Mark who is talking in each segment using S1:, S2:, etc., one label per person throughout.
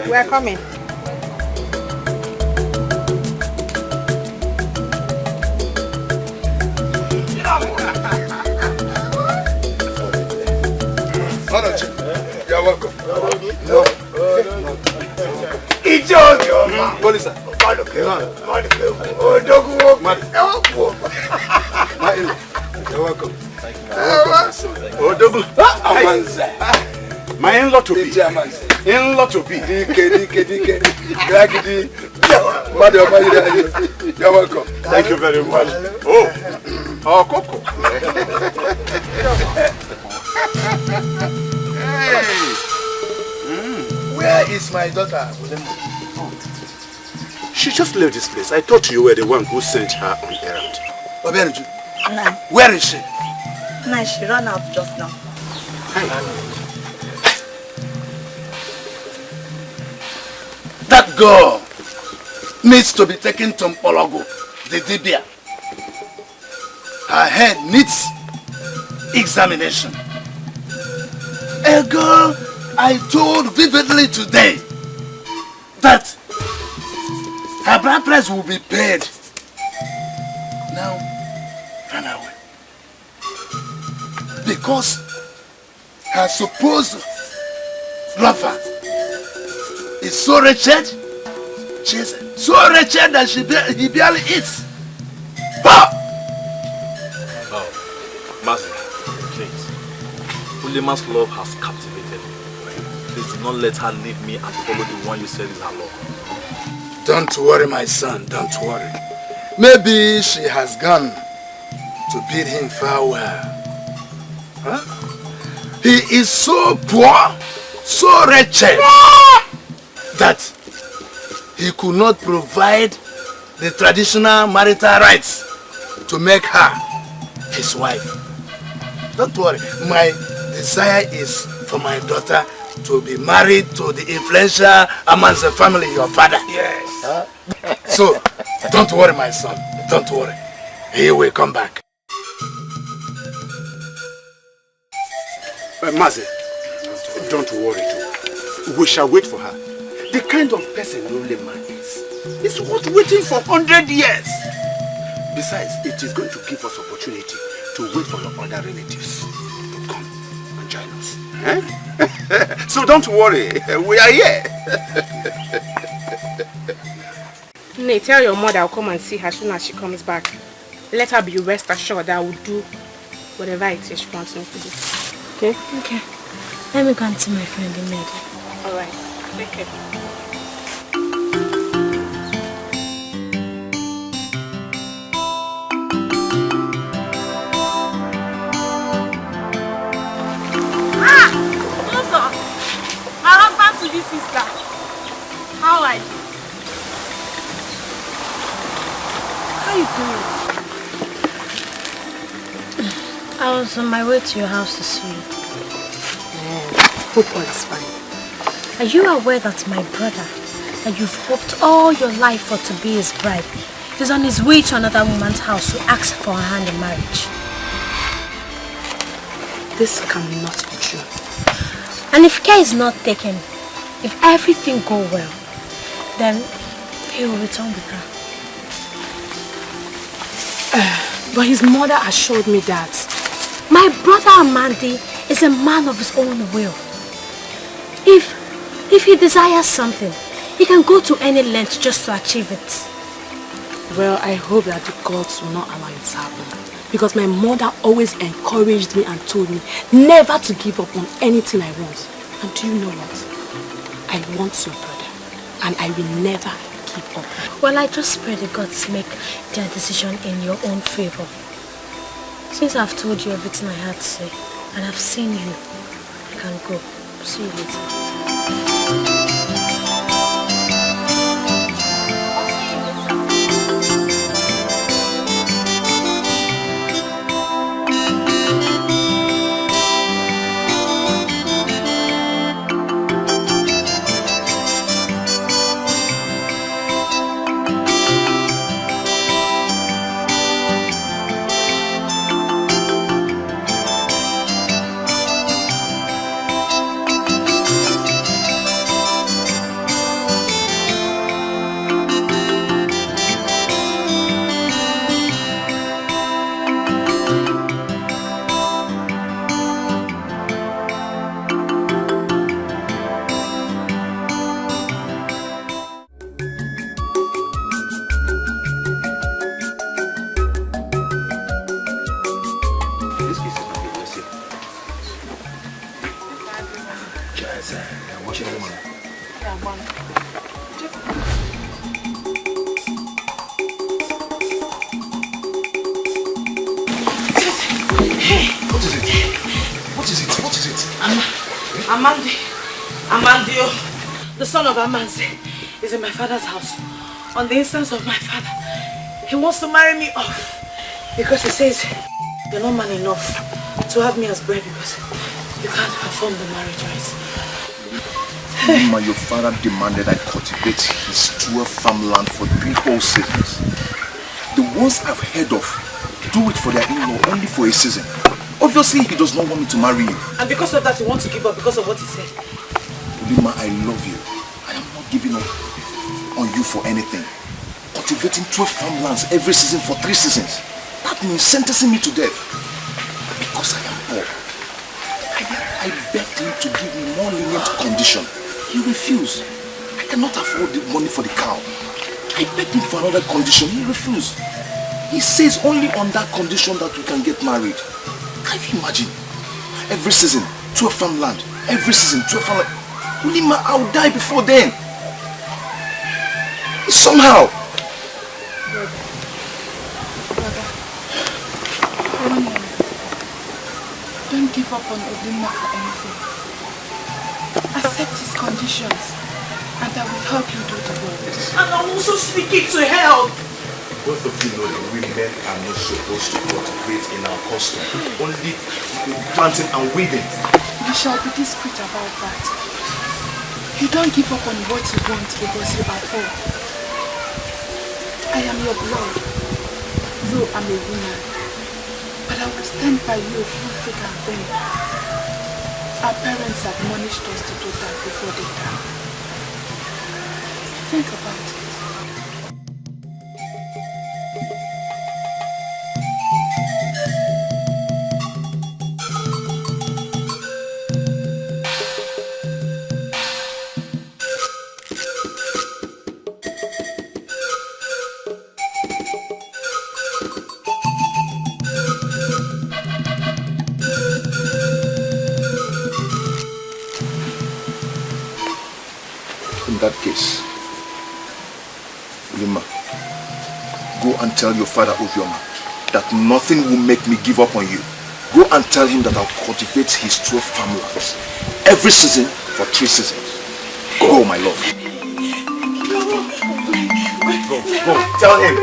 S1: We're coming.
S2: You're welcome. No. It's your police. You're welcome. Thank you. My in-law to be. In-law to be. You're welcome. Thank you very much. Oh, Coco. Hey. Where is my daughter? She just left this place. I thought you were the one who sent her on errand.
S3: No.
S2: Where is she?
S3: No, she ran out just now.
S2: Hey. That girl needs to be taken to Mpologo, the Dibia. Her head needs examination. A girl I told vividly today that her bride price will be paid. Now, run away. Because her supposed lover is so wretched, she's so wretched that he barely eats. Ah!
S4: Oh, Master, please. Ulima's love has captivated me. Please do not let her leave me and follow the one you said is her love.
S2: Don't worry, my son, don't worry. Maybe she has gone to bid him farewell. Huh? He is so poor, so wretched, that he could not provide the traditional marital rights to make her his wife. Don't worry, my desire is for my daughter to be married to the influential amongst the family, your father.
S4: Yes.
S2: Huh? So, don't worry, my son, don't worry. He will come back. Mazi, don't worry too. We shall wait for her. The kind of person Nollywood is worth waiting for 100 years. Besides, it is going to give us opportunity to wait for your other relatives to come and join us. Eh? So don't worry, we are here.
S1: Nay, tell your mother I'll come and see her as soon as she comes back. Let her be rest assured that I will do whatever it is she wants me to do. Okay?
S5: Okay. Let me go and see my friend in Maiden.
S1: Alright. Take care.
S5: My husband to this sister. How are you? How are you doing? I was on my way to your house to see you.
S1: Hope all is fine.
S5: Are you aware that my brother, that you've hoped all your life for to be his bride, is on his way to another woman's house to ask for her hand in marriage?
S1: This cannot be true.
S5: And if care is not taken, if everything go well, then he will return with her.
S1: But his mother assured me that
S5: my brother Amandi is a man of his own will. If he desires something, he can go to any length just to achieve it.
S1: Well, I hope that the gods will not allow it to happen. Because my mother always encouraged me and told me never to give up on anything I want. And do you know what? I want your brother. And I will never give up.
S5: Well, I just pray the gods make their decision in your own favor. Since I've told you everything I had to say, and I've seen you, I can go. See you later.
S2: What is it? What is it? What is it?
S3: Amandio, the son of Amanze, is in my father's house. On the instance of my father, he wants to marry me off because he says you're not man enough to have me as bride because you can't perform the marriage rites.
S6: Your father demanded I cultivate his 12 farmland for 3 whole seasons. The ones I've heard of do it for their in-law only for a season. Obviously, he does not want me to marry you.
S3: And because of that, you want to give up because of what he said.
S6: Ulima, I love you. I am not giving up on you for anything. Cultivating 12 farmlands every season for 3 seasons. That means sentencing me to death. Because I am poor. I begged him to give me more lenient condition. He refused. I cannot afford the money for the cow. I begged him for another condition. He refused. He says only on that condition that we can get married. Can you imagine? Every season, 12 farmland. Every season, 12 farmland. Ulima, I'll die before then. Somehow.
S7: Don't give up on Ulima for anything. Accept his conditions and I will help you do the work.
S3: And I'm also speaking to help.
S6: Both of you know that we men are not supposed to cultivate in our custom. Only planting and weeding.
S7: We shall be discreet about that. You don't give up on what you want because you are poor. I am your blood, though I'm a woman. But I will stand by you through thick and thin. Our parents admonished us to do that before they die. Think about it.
S6: In that case, Ulima, go and tell your father Obioma that nothing will make me give up on you. Go and tell him that I'll cultivate his 12 farmlands every season for 3 seasons. Go, my love. Go, tell him.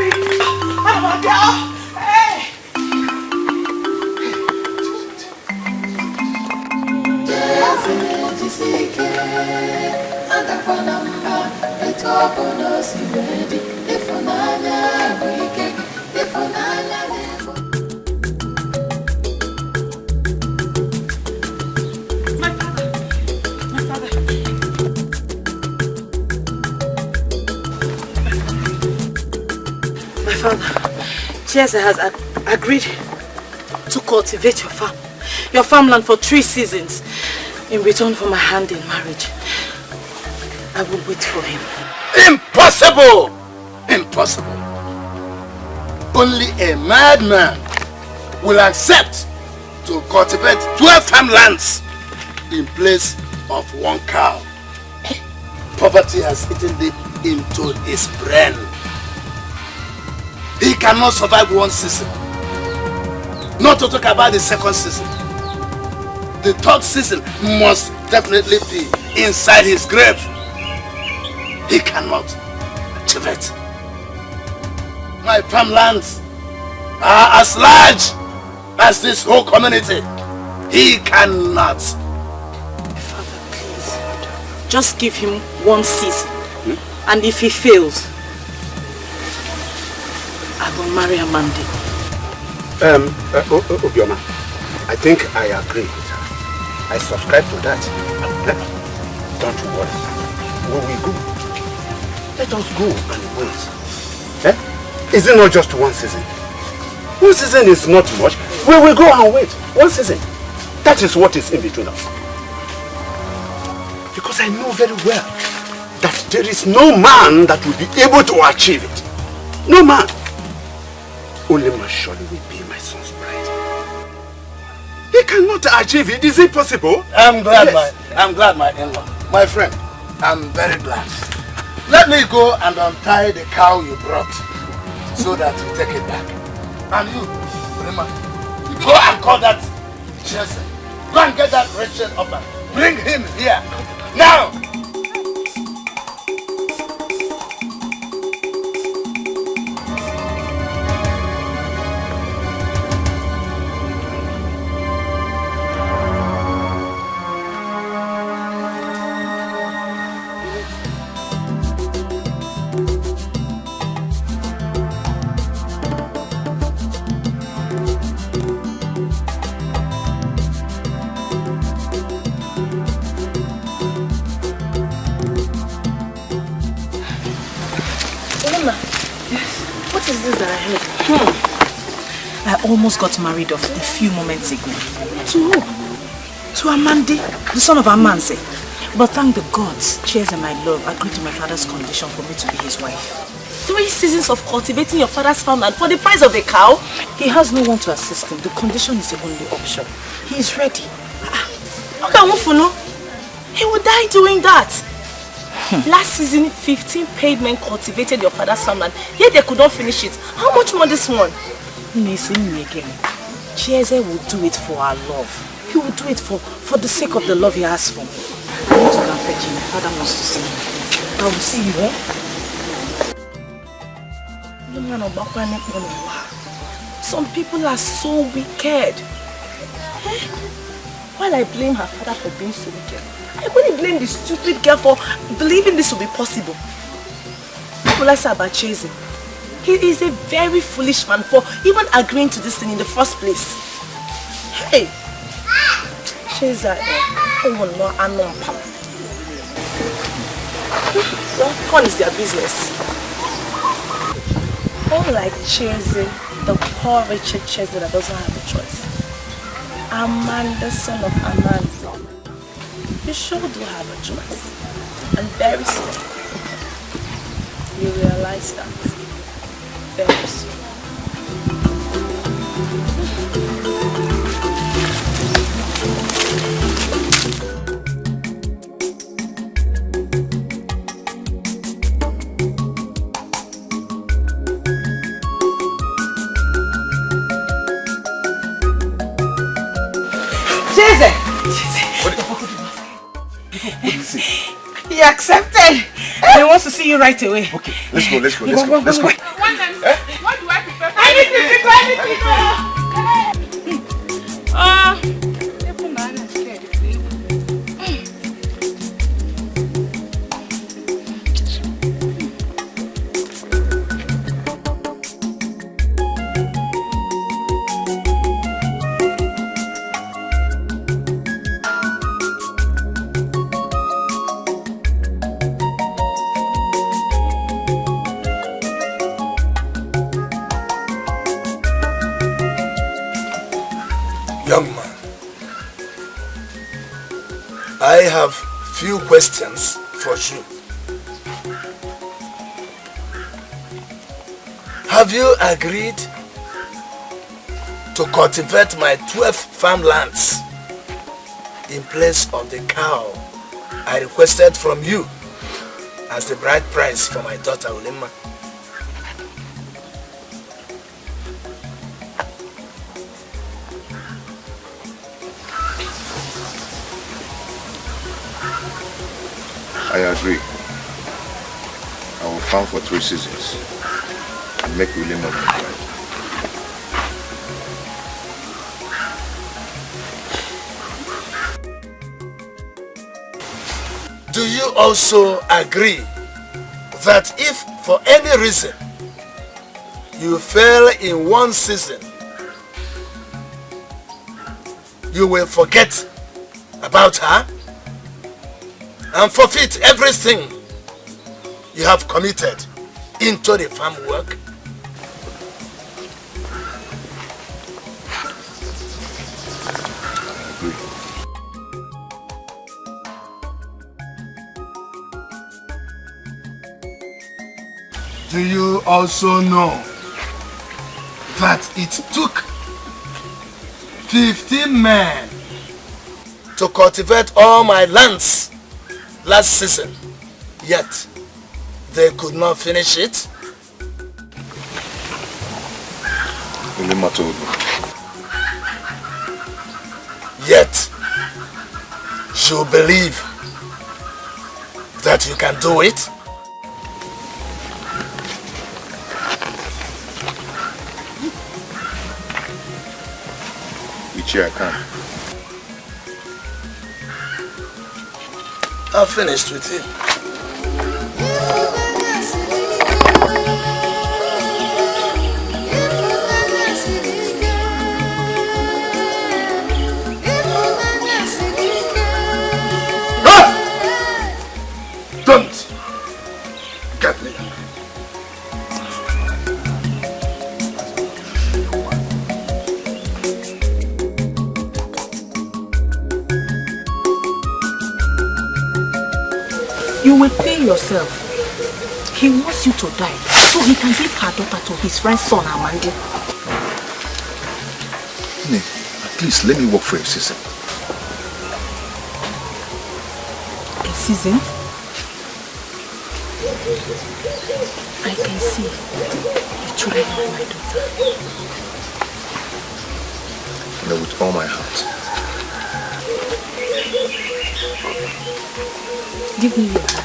S3: My father, Chiesa has agreed to cultivate your farmland for 3 seasons in return for my hand in marriage. I will wait for him.
S2: Impossible! Impossible. Only a madman will accept to cultivate 12 farmlands in place of 1 cow. Poverty has eaten deep into his brain. He cannot survive 1 season. Not to talk about the 2nd season. The 3rd season must definitely be inside his grave. He cannot achieve it. My farmlands are as large as this whole community. He cannot.
S3: Father, please. Just give him 1 season. And if he fails, I will marry Amanda.
S8: Obioma, I think I agree with her. I subscribe to that. Don't worry. We will go. Let us go and wait. Is it not just 1 season? 1 season is not much. We will go and wait. 1 season. That is what is in between us. Because I know very well that there is no man that will be able to achieve it. No man. Only Masholi will be my son's bride. He cannot achieve it. Is it possible?
S2: I'm glad, yes. I'm glad, my in-law. My friend, I'm very glad. Let me go and untie the cow you brought so that you take it back. And you, Rima, go and and call that Jesse. Go and get that wretched Oba. Bring him here. Now!
S3: I almost got married off a few moments ago. To who? To Amandi, the son of Amanze. But thank the gods, Chase and my love agreed to my father's condition for me to be his wife. 3 seasons of cultivating your father's farmland for the price of a cow? He has no one to assist him. The condition is the only option. He is ready. He will die doing that. Last season, 15 paid men cultivated your father's farmland, yet they could not finish it. How much more this one? Chieze will do it for our love. He will do it for the sake of the love he has for me. I need to go and fetch him. My father wants to see me. I will see you, eh? Some people are so wicked. Eh? While I blame her father for being so wicked, I only blame the stupid girl for believing this will be possible. What will I say about Chase? He is a very foolish man for even agreeing to this thing in the first place. Hey! Chase, well, what is their business? Unlike Chase, the poor Richard Chase that doesn't have a choice. Amanda, son of Amanda, you sure do have a choice. And very soon, you realize that. Very soon. He accepted. He wants to see you right away.
S6: Okay, let's go. Let's go.
S7: What do I prepare for? I need to
S2: Young man, I have few questions for you. Have you agreed to cultivate my 12 farmlands in place of the cow I requested from you as the bride price for my daughter Ulima?
S6: I agree. I will farm for 3 seasons and make William my bride.
S2: Do you also agree that if for any reason you fail in one season, you will forget about her and forfeit everything you have committed into the farm work? Do you also know that it took 15 men to cultivate all my lands last season, yet they could not finish it?
S6: Ulima told me.
S2: Yet, you believe that you can do it?
S6: Ichi, I can.
S2: I'm finished with him.
S6: Don't get me.
S3: You will pay yourself. He wants you to die so he can give her daughter to his friend's son, Amandi.
S6: At least let me work for a season.
S3: A season? I can see you truly love my daughter.
S6: With all my heart.
S3: Give me your hand.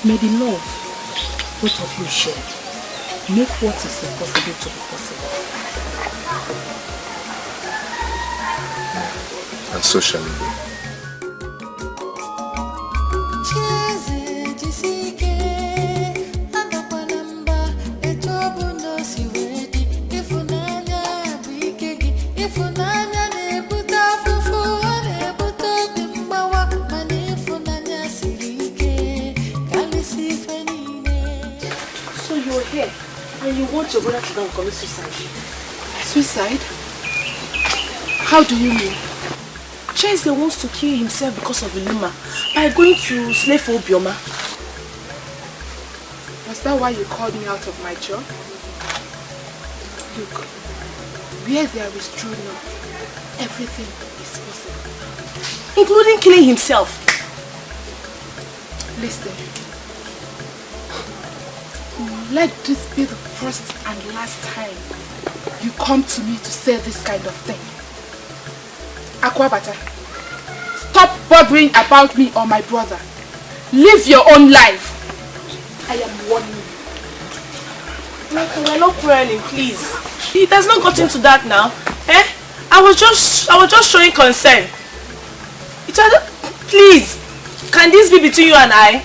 S3: May the love both of you share make what is impossible to be possible.
S6: And so shall it be.
S3: So you're here and you want your brother to go and commit suicide?
S7: Suicide? How do you mean?
S3: Chase wants to kill himself because of Iluma by going to slave for Obioma.
S7: Was that why you called me out of my job? Look, where there is true love, everything is possible.
S3: Including killing himself.
S7: Listen. Let this be the first and last time you come to me to say this kind of thing. Akwabata, stop bothering about me or my brother. Live your own life. I am warning you.
S3: We're not quarreling, please. It has not gotten to that now. Eh? I was just showing concern. Please, can this be between you and I?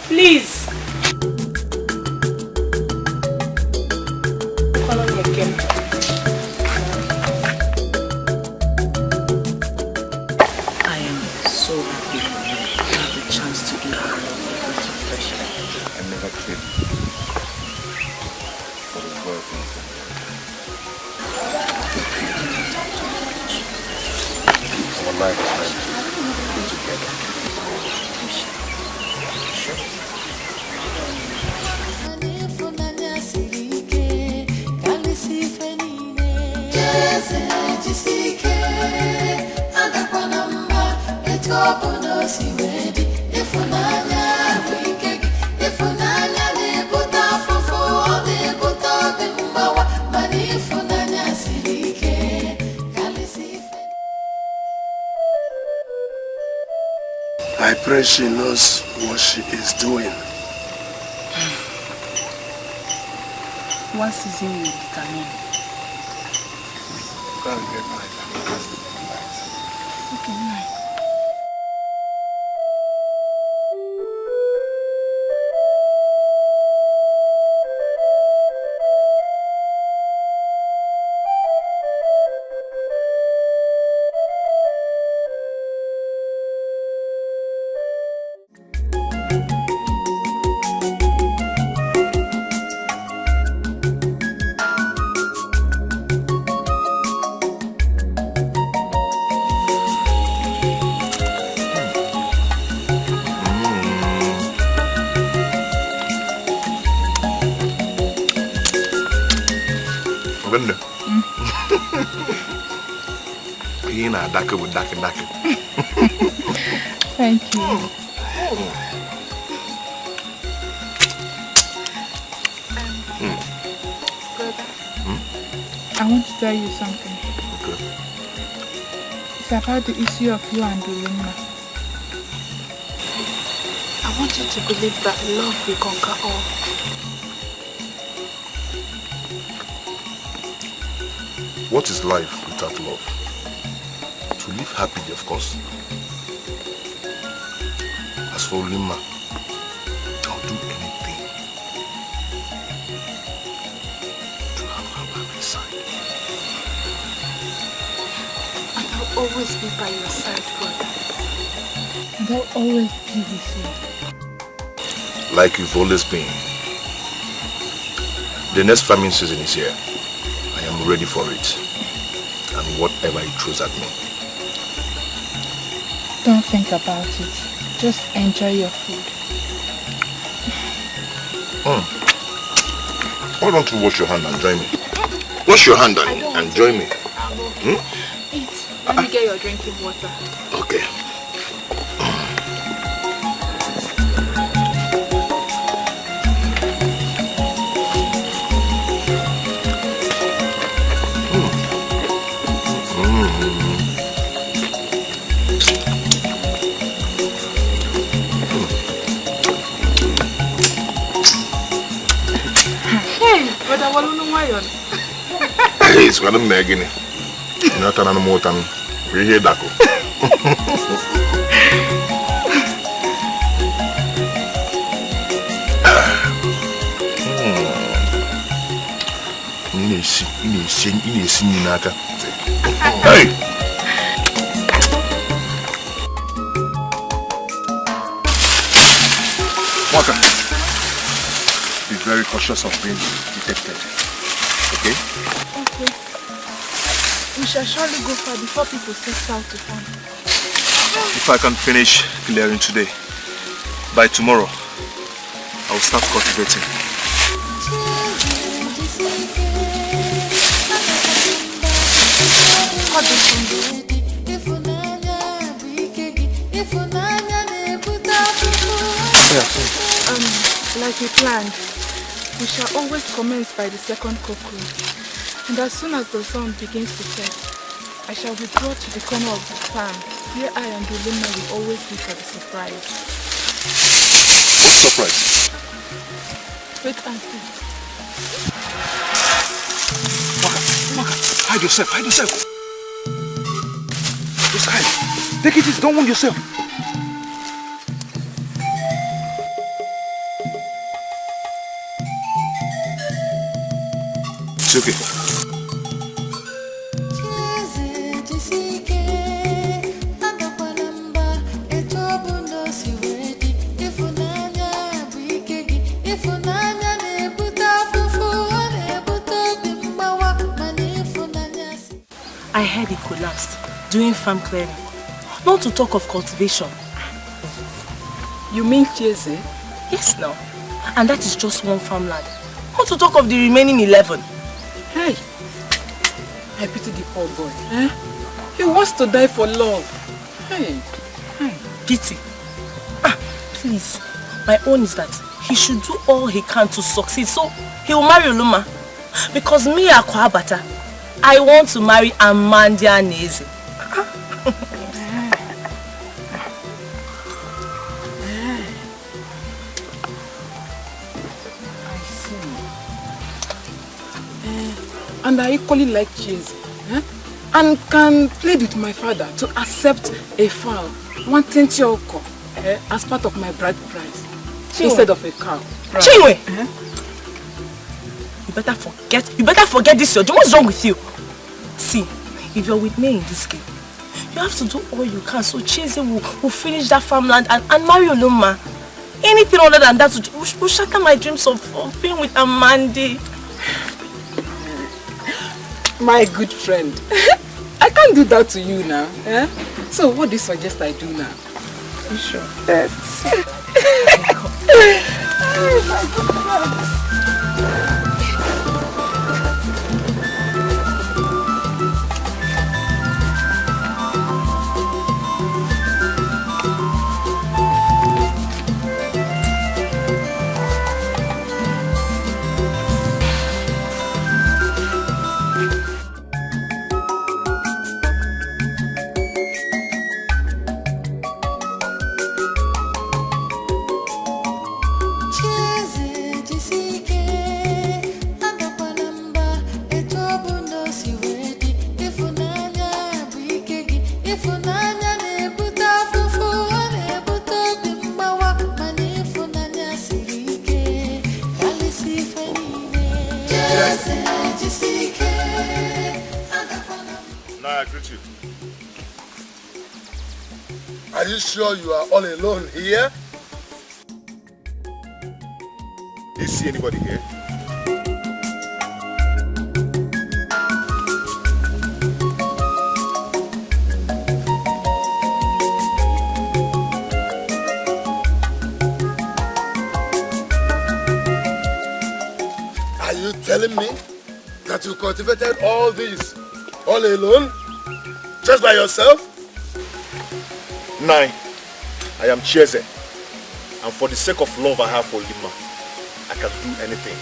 S3: Please. I am so happy to have the chance to give her a breath of fresh air.
S6: I never came for the world Our life is meant to be together.
S2: I pray she knows what she is doing.
S7: One season will determine.
S2: Go and get my food.
S7: Okay, night. Thank you. I want to tell you something.
S6: Okay.
S7: It's about the issue of you and Ulima. I want you to believe that love will conquer all.
S6: What is life without love? To live happily, of course. As for Ulima, I'll do anything to have her by my side.
S7: And I'll always be by your side, brother. And I'll always be with you.
S6: Like you've always been. The next farming season is here. I am ready for it. And whatever it throws at me.
S7: Don't think about it. Just enjoy your food.
S6: Why don't you wash your hand and join me? Wash your hand and join me.
S7: Eat. Let me get your drinking water.
S6: Okay.
S7: Brother, what do you want?
S6: Hey, it's what I'm making. You're not an more than we hear Dako. Hey! Water. Be very cautious of being detected. Okay?
S7: Okay. We shall surely go far before people set out to farm.
S4: If I can finish clearing today, by tomorrow, I will start cultivating.
S7: Like we planned, we shall always commence by the second cocoa. And as soon as the sun begins to set, I shall withdraw to the corner of the farm, where I and Ulima will always be for the surprise.
S6: What surprise?
S7: Wait and see.
S6: Waka, hide yourself, hide yourself. Just hide. Take it easy, don't wound yourself. It's okay.
S1: I heard he collapsed doing farm clearing. Not to talk of cultivation.
S3: You mean Chese?
S1: Yes, now. And that is just one farmland. Not to talk of the remaining 11.
S3: Hey, I pity the poor boy. Eh? He wants to die for love. Hey.
S1: Pity. Please. My own is that he should do all he can to succeed. So he will marry Uluma. Because me, Akwabata, I want to marry Amandia Neze.
S3: And I equally like Chese, and can plead with my father to accept a fowl, one Tincioko, as part of my bride price, instead of a cow.
S1: Right. Chinwe! You better forget this, Yojo. What's wrong with you? See, if you're with me in this game, you have to do all you can so Chese will finish that farmland and marry Uluma. Anything other than that will shatter my dreams of being with Amandi.
S3: My good friend, I can't do that to you now. So what do you suggest I do now? You sure? Yes. My good friend.
S2: Are you sure you are all alone here?
S8: Do you see anybody here?
S2: Are you telling me that you cultivated all this all alone? Just by yourself?
S8: Nine. I am Chieze. And for the sake of love I have for Lima, I can do anything.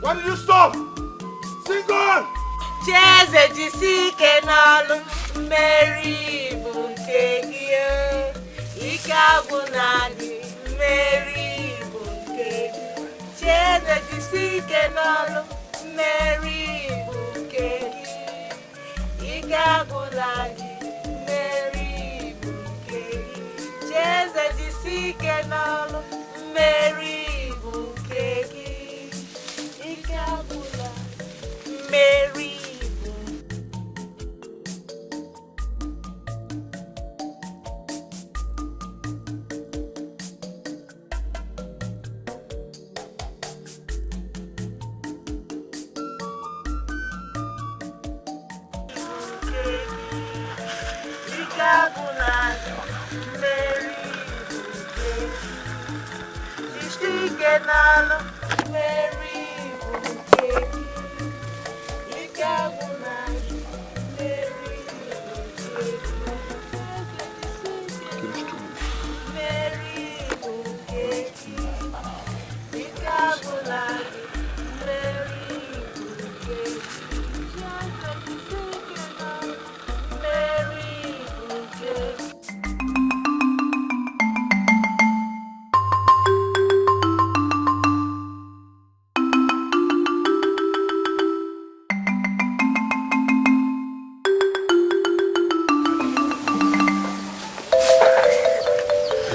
S2: Why did you stop? Sing on!
S3: Chieze jisike n'ọlụ mmeri bụ nke gị ike agwụ na gị mmeri bụ nke gị Chieze jisike n'ọlụ mmeri bụ nke gị ike agwụ na gị mmeri bụ nke gị Chieze jisike n'ọlụ mmeri bụ nke gị ike agwụ na mmeri.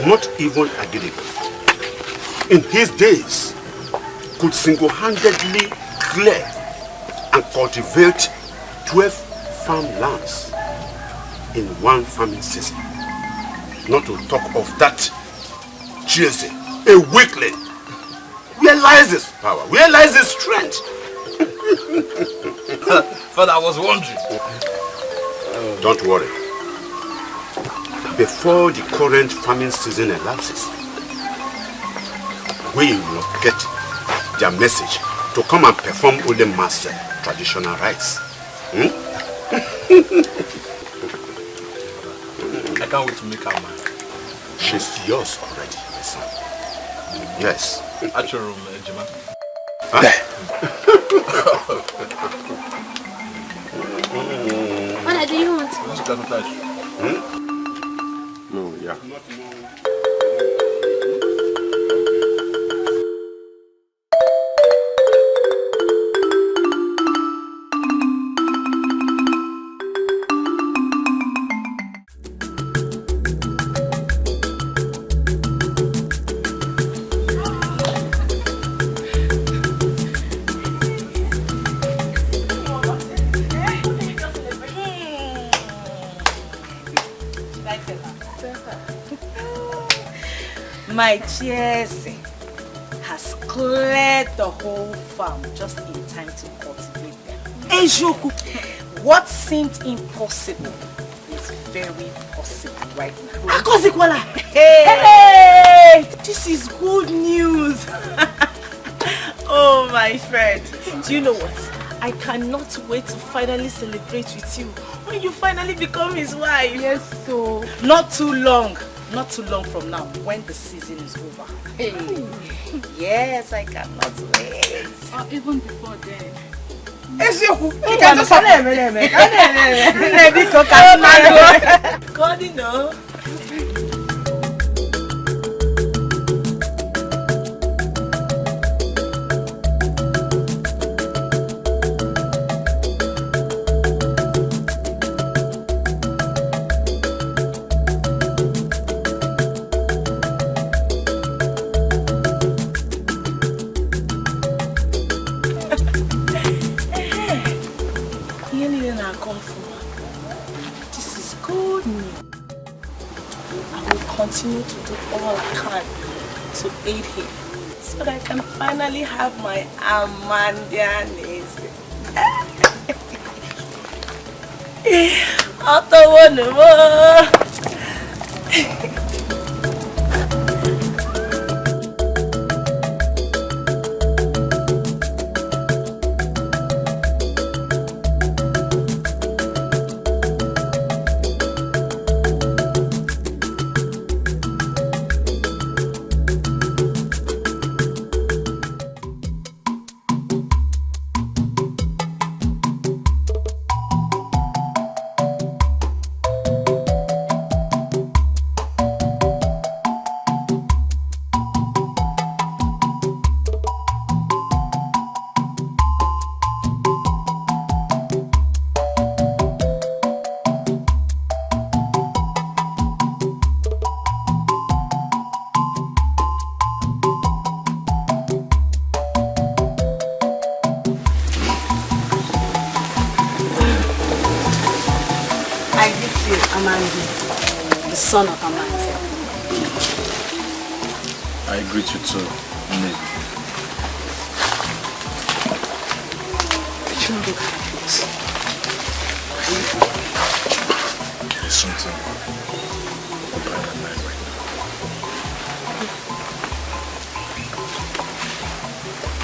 S8: Not even Agidebo, in his days, could single-handedly clear and cultivate 12 farmlands in one farming season. Not to talk of that Chieze, a weakling. Where lies his power? Where lies his strength?
S4: Father, I was wondering.
S8: Don't worry. Before the current farming season elapses, we will get their message to come and perform Ulemas traditional rites.
S4: I can't wait to make her mine.
S8: She's yours already, my son. Yes.
S4: At your room, Jima.
S8: Huh?
S5: What do you want?
S4: You cannot touch.
S8: No, yeah.
S3: My Chelsea has cleared the whole farm just in time to cultivate them. Ejoku, what seemed impossible is very possible right now. Hey! This is good news. Oh, my friend. Do you know what? I cannot wait to finally celebrate with you when you finally become his wife.
S7: Yes, so.
S3: Not too long from now, when the season is over. Hey. Yes, I cannot wait.
S7: Or even before then.
S3: God, you know. This is good news. I will continue to do all I can to aid him so that I can finally have my Amandianis. The son of Amanda.
S4: I greet you too, Maiden.
S1: You look happy.
S4: There's something on my mind right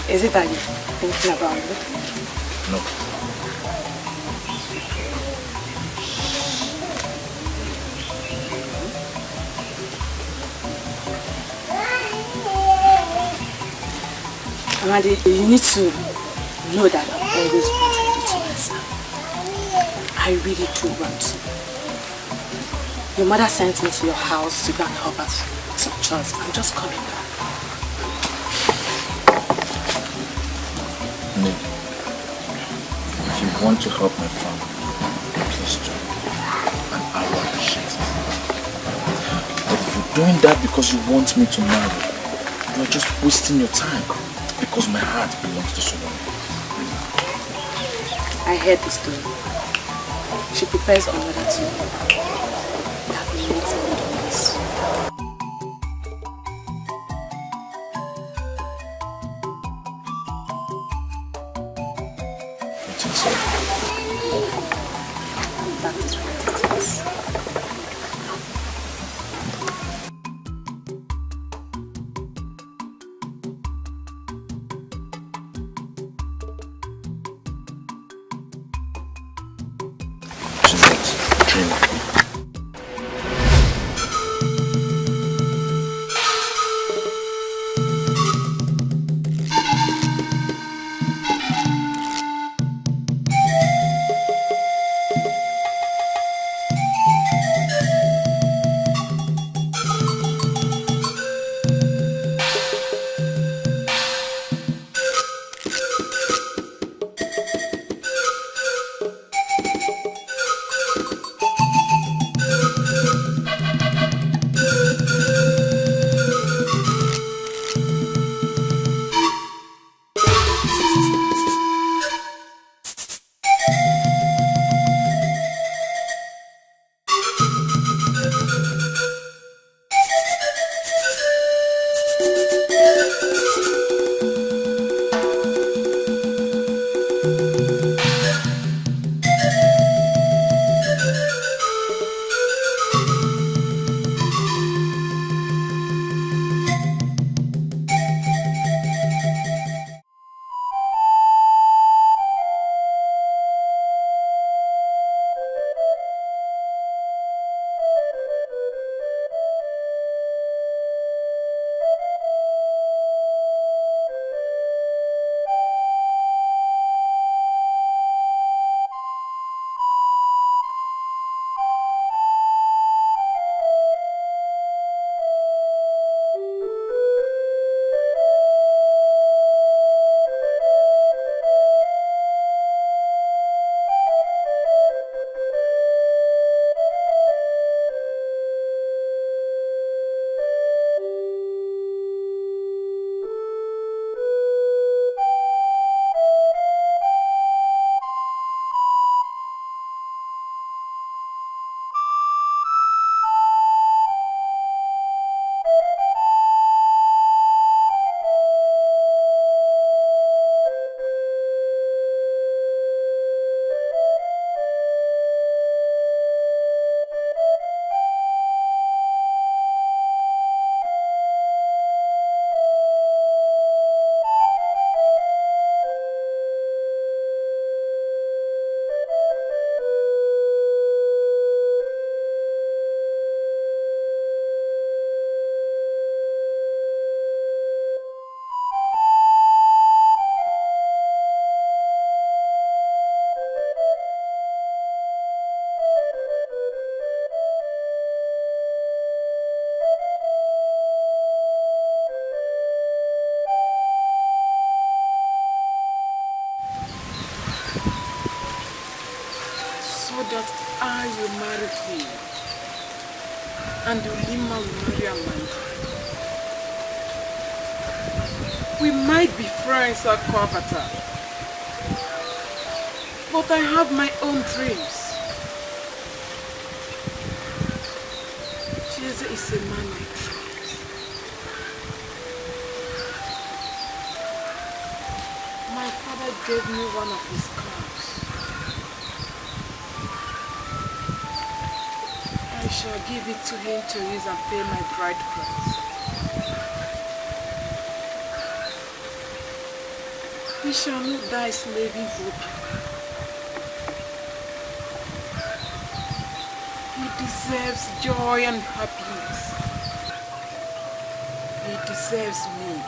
S4: now.
S1: Is it that you're thinking about it?
S4: No.
S1: Amadi, you need to know that I've always wanted you to myself. I really do want to. Your mother sent me to your house to go and help us with some chores. I'm just coming back.
S4: Nick, if you want to help my family, please do. And I will appreciate it. But if you're doing that because you want me to marry, you're just wasting your time. Because my heart belongs to someone.
S1: I heard the story. She prepares another two. That makes me do this.
S4: You think so?
S1: That is what it is.
S7: so that I will marry him and Ulima will marry Amanda. We might be friends at Kwabata, but I have my own dreams. Jesus is a man I trust. My father gave me one of his cars. I shall give it to him to use and pay my bride price. He shall not die slaving for people. He deserves joy and happiness. He deserves me.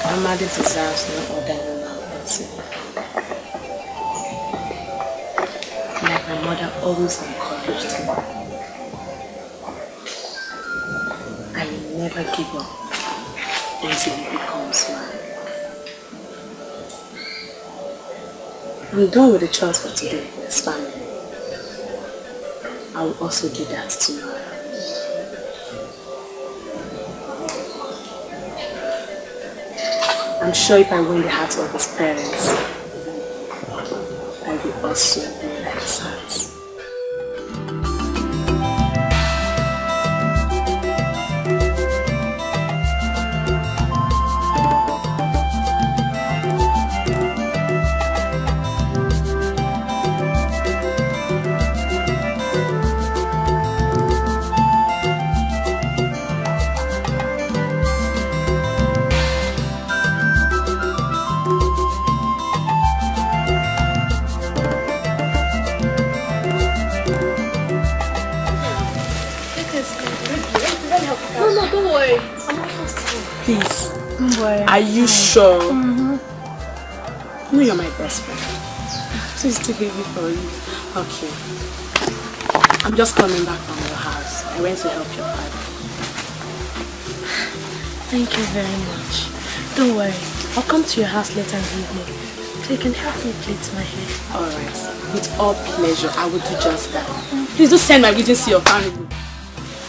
S1: Amadi deserves no other woman than me. Like my mother always encouraged me. I will never give up until he becomes mine. I'm done with the chores for today, this family. I will also do that tomorrow. I'm sure if I win the hearts of his parents, I will also win his hearts. Please. Are you sure? Mm-hmm. You know you're my best friend. Please take it for you. Okay. I'm just coming back from your house. I went to help your father.
S5: Thank you very much. Don't worry. I'll come to your house later in the evening so you can help me plait my hair.
S1: Alright. With all pleasure, I will do just that. Please do send my greetings to your family.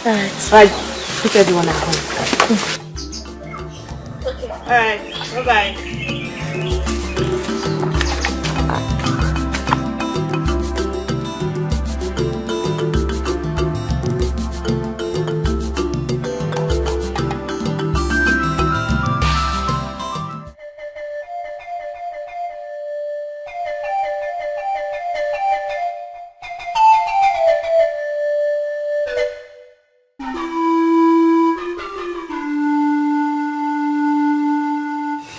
S5: Alright.
S1: Right. Put everyone at home.
S3: Okay. Alright. Bye-bye.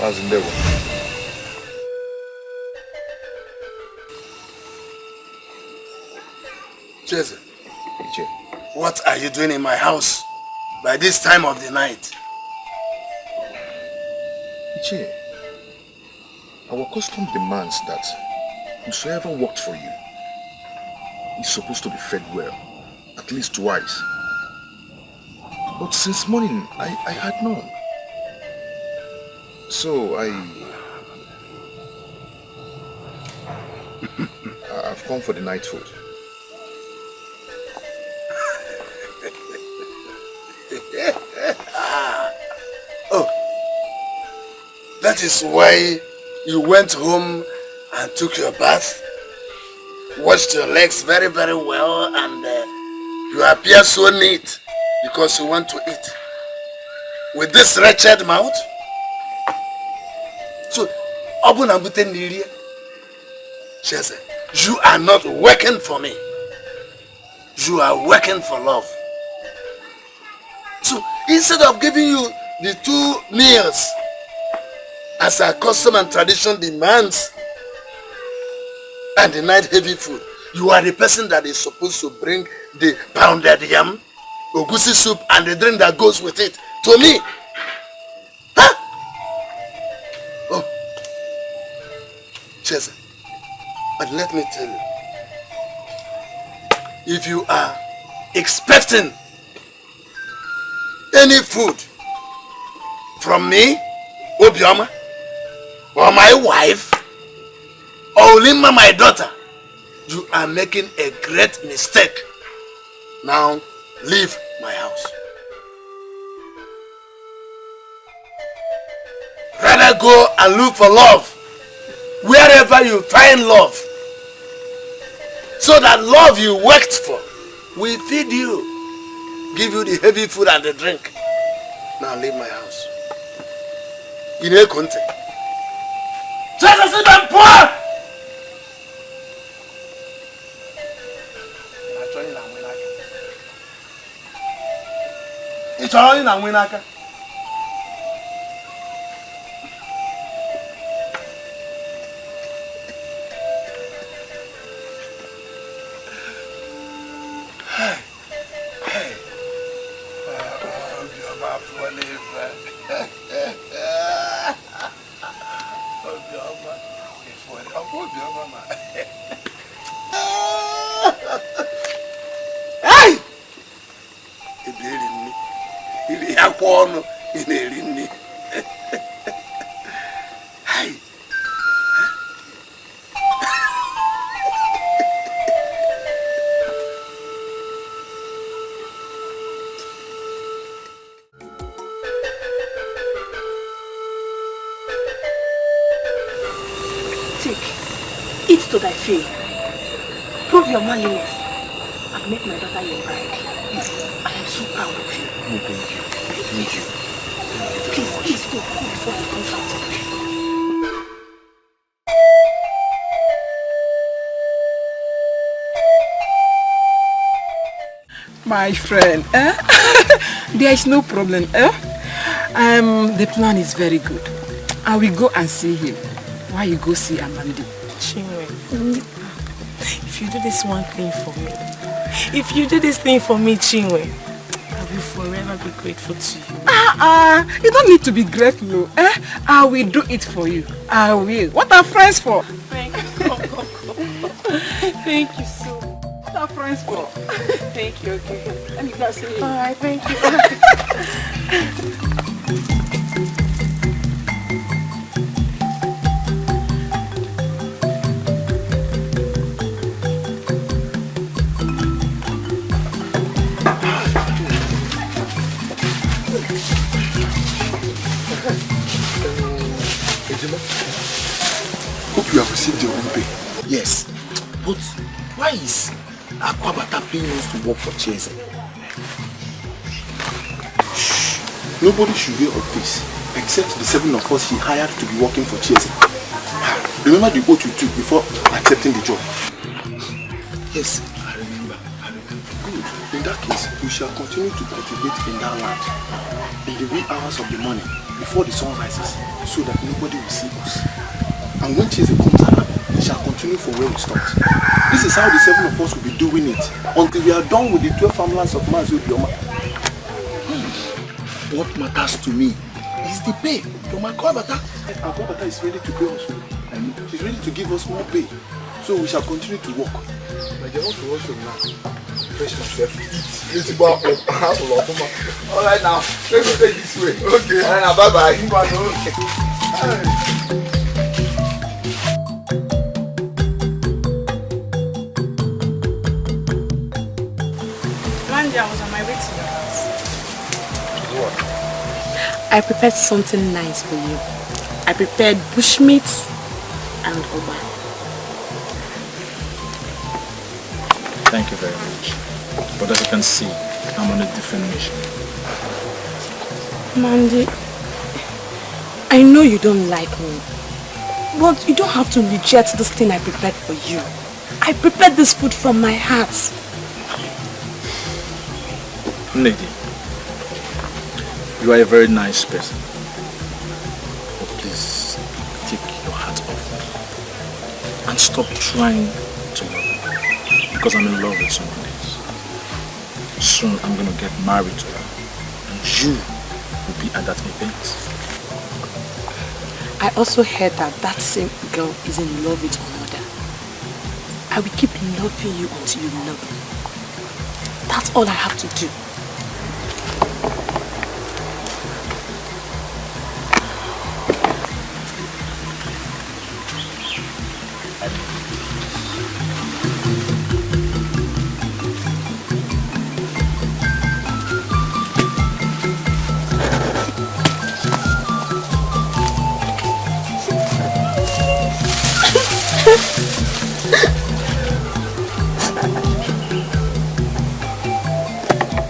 S6: How's in there?
S2: Jesse, what are you doing in my house by this time of the night?
S6: Ichie, our custom demands that whosoever worked for you is supposed to be fed well, at least twice. But since morning, I had none. So I've come for the night food.
S2: Oh, that is why you went home and took your bath, washed your legs very, very well, and you appear so neat because you want to eat. With this wretched mouth? So, you are not working for me. You are working for love. So, instead of giving you the 2 meals as our custom and tradition demands, and denied heavy food. You are the person that is supposed to bring the pounded yam, ogusi soup, and the drink that goes with it to me. Huh? Oh, Chesa, but let me tell you, if you are expecting any food from me, Obioma, or my wife, or Ulima, my daughter, you are making a great mistake. Now, leave my house. Rather go and look for love wherever you find love, so that love you worked for will feed you, give you the heavy food and the drink. Now leave my house. In a context. Jesus is my poor! It's all in a winaka.
S1: To thy faith. Prove your manliness and make my daughter your bride. I am so proud of you.
S4: No, thank you. Thank you.
S1: Please go before he comes out.
S9: My friend, there is no problem. The plan is very good. I will go and see him while you go see Amanda.
S3: Chinwe, if you do this one thing for me, Chinwe, I will forever be grateful to you.
S9: You don't need to be grateful. I will do it for you. I will. What are friends for?
S3: Thank you. Thank you so much.
S9: What are friends for?
S3: Thank you, okay.
S9: Let me go see him.
S3: Alright, thank you.
S6: Hope you have received your own pay.
S4: Yes, but why is Akwabata paying us to work for Chese?
S6: Nobody should hear of this except the 7 of us he hired to be working for Chese. Remember the oath you took before accepting the job?
S4: Yes, I remember.
S6: Good. In that case, we shall continue to cultivate in that land in the wee hours of the morning before the sun rises, so that nobody will see us. And when Chese comes around, we shall continue from where we stopped. This is how the 7 of us will be doing it until we are done with the 12 farmlands of Mazubioma.
S4: What matters to me is the pay from Akwabata.
S6: Akwabata is ready to pay us. She's ready to give us more pay. So we shall continue to work.
S2: But I want to also now fresh myself. Alright now, let me take this way. Okay. Alright now, bye bye.
S3: Mandy, I was on my way to your house.
S2: What?
S1: I prepared something nice for you. I prepared bushmeat and oba.
S4: Thank you very much. But as you can see, I'm on a different mission.
S1: Mandy, I know you don't like me, but you don't have to reject this thing I prepared for you. I prepared this food from my heart.
S4: Lady, you are a very nice person. But please, and stop trying to love her. Because I'm in love with someone else. Soon I'm gonna get married to her. And you will be at that event.
S1: I also heard that that same girl is in love with another. I will keep loving you until you love me. That's all I have to do.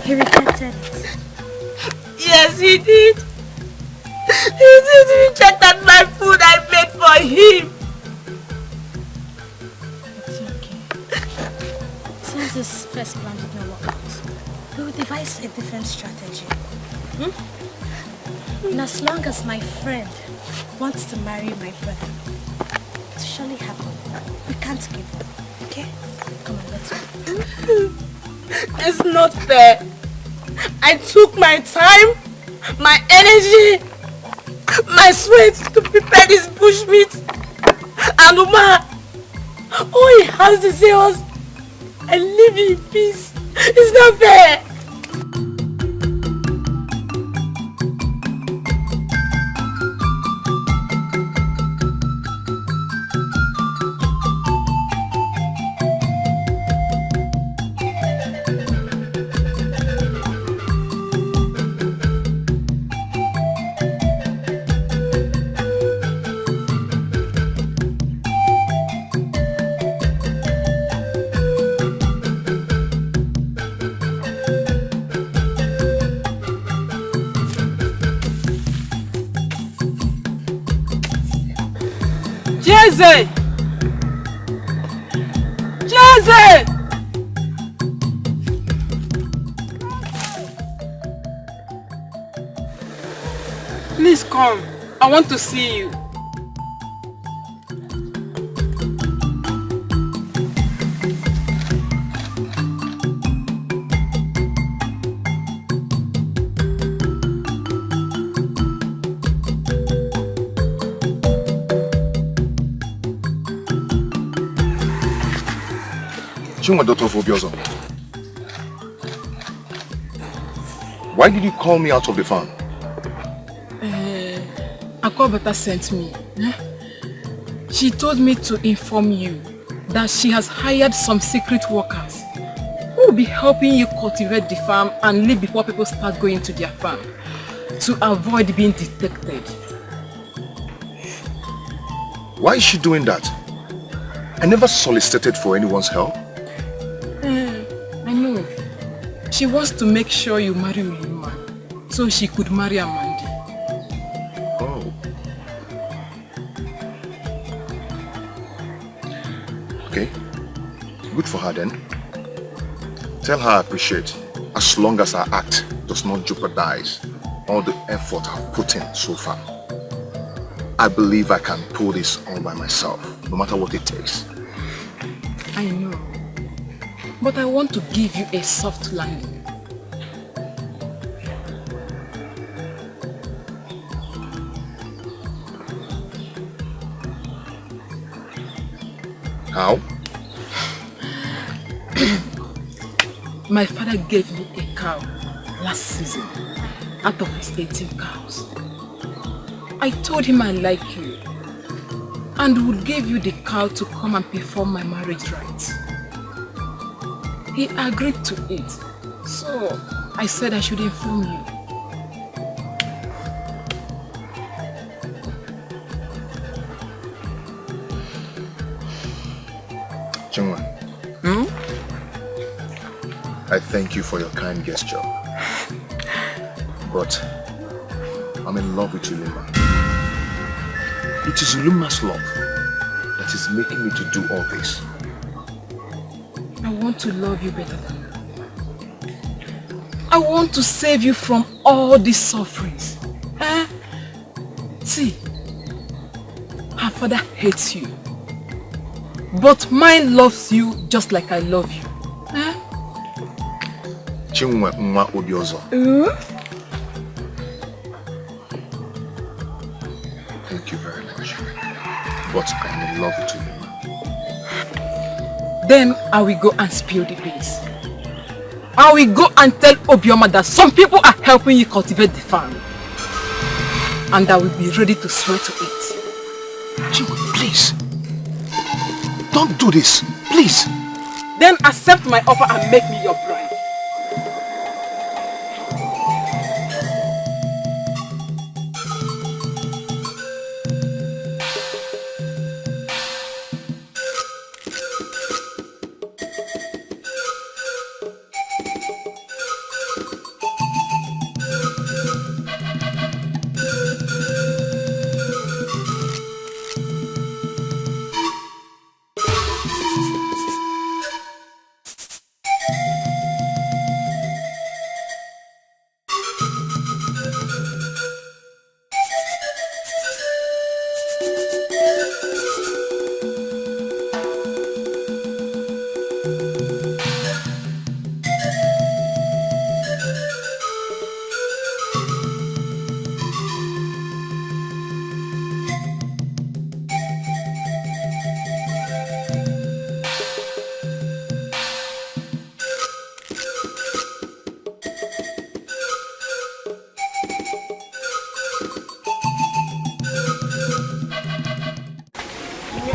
S5: He rejected it.
S3: Yes, he did. He did reject my food I made for him.
S5: It's okay. Since this first plan did not work out, we will devise a different strategy. And as long as my friend wants to marry my brother, it will surely happen. We can't give up, okay? Come on, let's go.
S3: It's not fair. I took my time, my energy, my sweat to prepare this bushmeat. And Uma, all he has to say was, I leave you in peace. It's not fair. Jeze! Jeze! Please come. I want to see you.
S6: Why did you call me out of the farm?
S9: Akobata sent me. She told me to inform you that she has hired some secret workers who will be helping you cultivate the farm and leave before people start going to their farm to avoid being detected.
S6: Why is she doing that? I never solicited for anyone's help.
S9: I know. She wants to make sure you marry Ulima so she could marry Amandi.
S6: Oh. Okay. Good for her then. Tell her I appreciate, as long as her act does not jeopardize all the effort I've put in so far. I believe I can pull this all by myself, no matter what it takes.
S9: I know. But I want to give you a soft landing.
S6: How?
S9: My father gave me a cow last season out of his 18 cows. I told him I like you and would give you the cow to come and perform my marriage rites. He agreed to it, so I said I should inform you.
S6: Chingwa. I thank you for your kind gesture. But I'm in love with Ulima. It is Ulima's love that is making me to do all this.
S9: I want to love you better than you. I want to save you from all these sufferings. See, her father hates you. But mine loves you just like I love you.
S6: Chinwe Nwa Obiozo. Thank you very much. But I am in love with you.
S9: Then I will go and spill the beans. I will go and tell Obioma that some people are helping you cultivate the farm. And I will be ready to swear to it.
S6: Chinwe, please. Don't do this, please.
S9: Then accept my offer and make me your bride.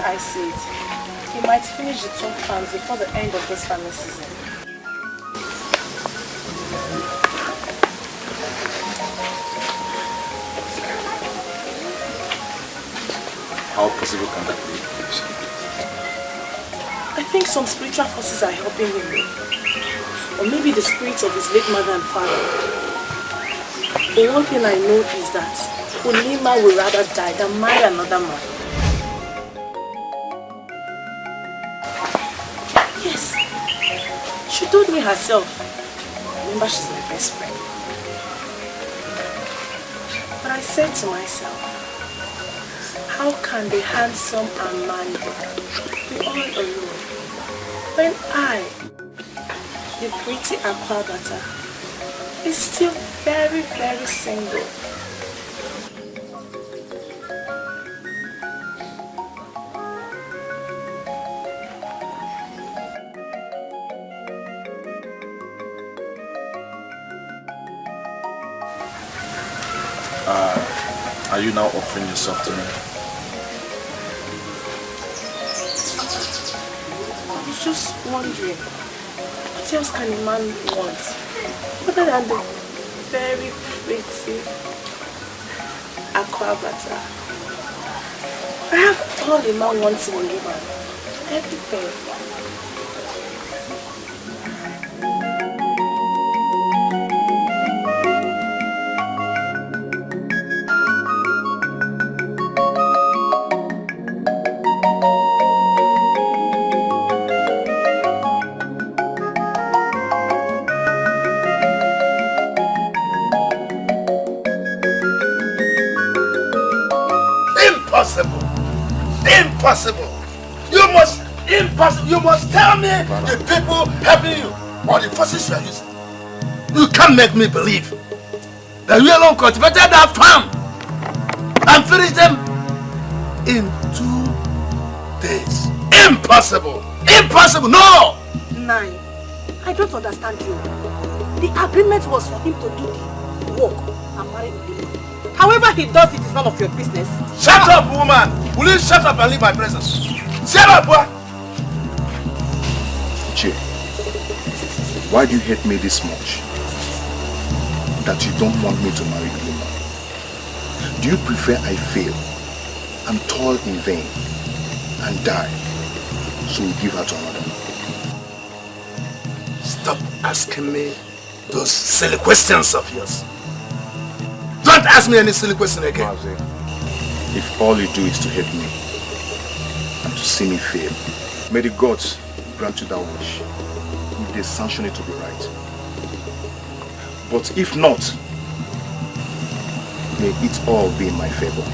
S3: I see it. He might finish the 2 farms before the end of this farming season.
S6: How possible can that be?
S3: I think some spiritual forces are helping him. Or maybe the spirits of his late mother and father. The one thing I know is that Ulima will rather die than marry another man. Yes, she told me herself. Remember, she's my best friend. But I said to myself, how can the handsome Amanda be all alone when I, the pretty Aquabata, is still very, very single?
S6: Are you now offering yourself to me?
S3: I was just wondering, what else can a man want other than the very pretty Aquabata? I have all a man wants in a woman. Everything.
S2: Impossible! You must tell me the people helping you or the forces you are using. You can't make me believe that you alone cultivated that farm and finished them in 2 days. Impossible! Impossible! No!
S1: Nine, I don't understand you. The agreement was for him to do the work and marry Ulima. However he does it is none of your business.
S2: Shut up, woman! Will you shut up and leave my presence? Shut up, boy!
S6: Jay, why do you hate me this much? That you don't want me to marry Ulima? Do you prefer I fail and toil in vain and die so you give her to another?
S2: Stop asking me those silly questions of yours. Don't ask me any silly question again.
S6: Mazi, if all you do is to hate me and to see me fail, may the gods grant you that wish if they sanction it to be right. But if not, may it all be in my favor.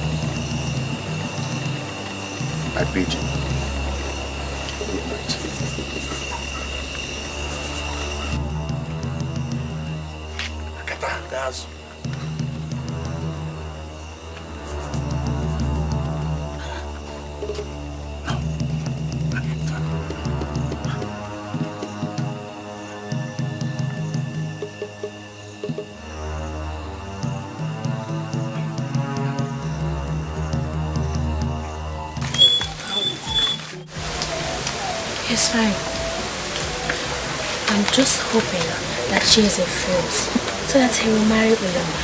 S6: I bid you,
S2: That's
S5: It's fine. I'm just hoping that she is a fool, so that he will marry Ulama.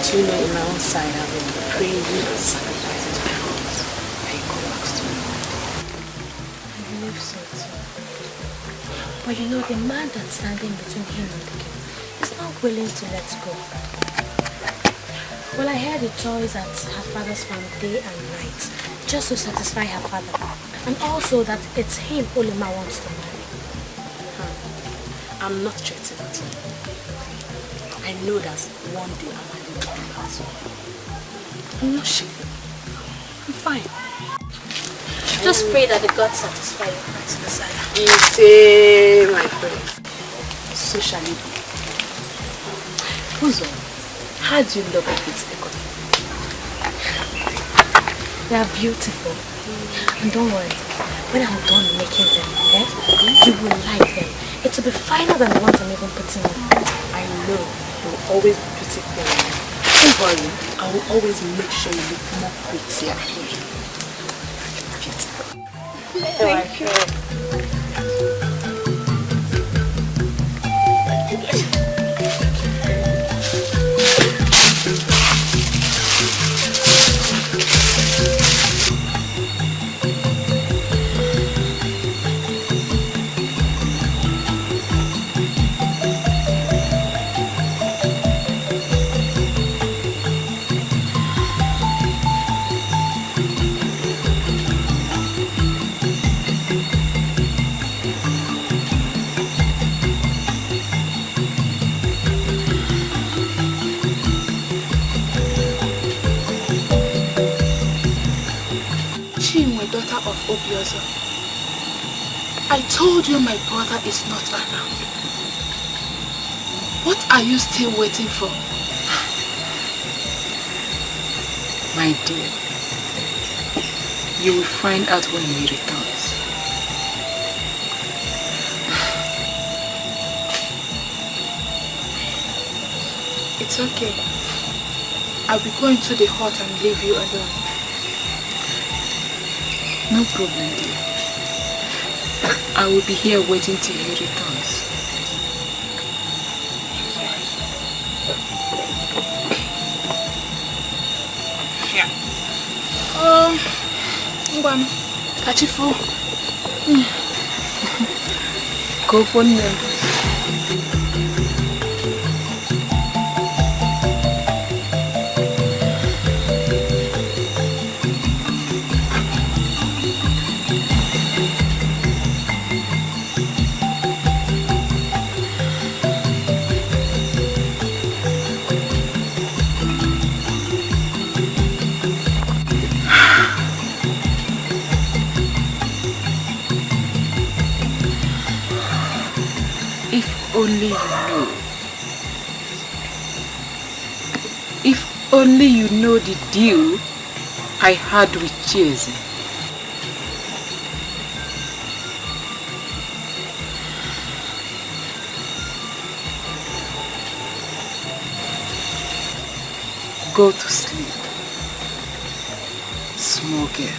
S1: Do you know, in my own side, I've been praying and sacrificing to my heart that you come back to me.
S5: I believe so too. But you know, the man that's standing between him and the girl is not willing to let go. Well, I heard the toys at her father's farm day and night, just to satisfy her father. And also that it's him Ulama wants to marry.
S1: I'm not threatened. I know that one day I'm going to come back to her. I'm not shaking. I'm fine.
S5: Just pray that the God satisfy your heart's desire.
S1: You say, my friend. So shall it be. Uzo, how do you love a bit echo?
S5: They are beautiful. And don't worry, when I'm done making them, you will like them. It will be finer than the ones I'm even putting on.
S1: I know you will always be beautiful. Don't worry, I will always make sure you look more prettier. Beautiful.
S5: Thank you.
S7: Daughter of Obiozo, I told you my brother is not around. What are you still waiting for?
S9: My dear, you will find out when he returns.
S7: It's okay. I'll be going to the hut and leave you alone.
S9: No problem, dear. I will be here waiting till he returns.
S7: Ngwan, Kachifu.
S9: Go for them. Only you know. If only you know the deal I had with Cheze. Go to sleep, small girl.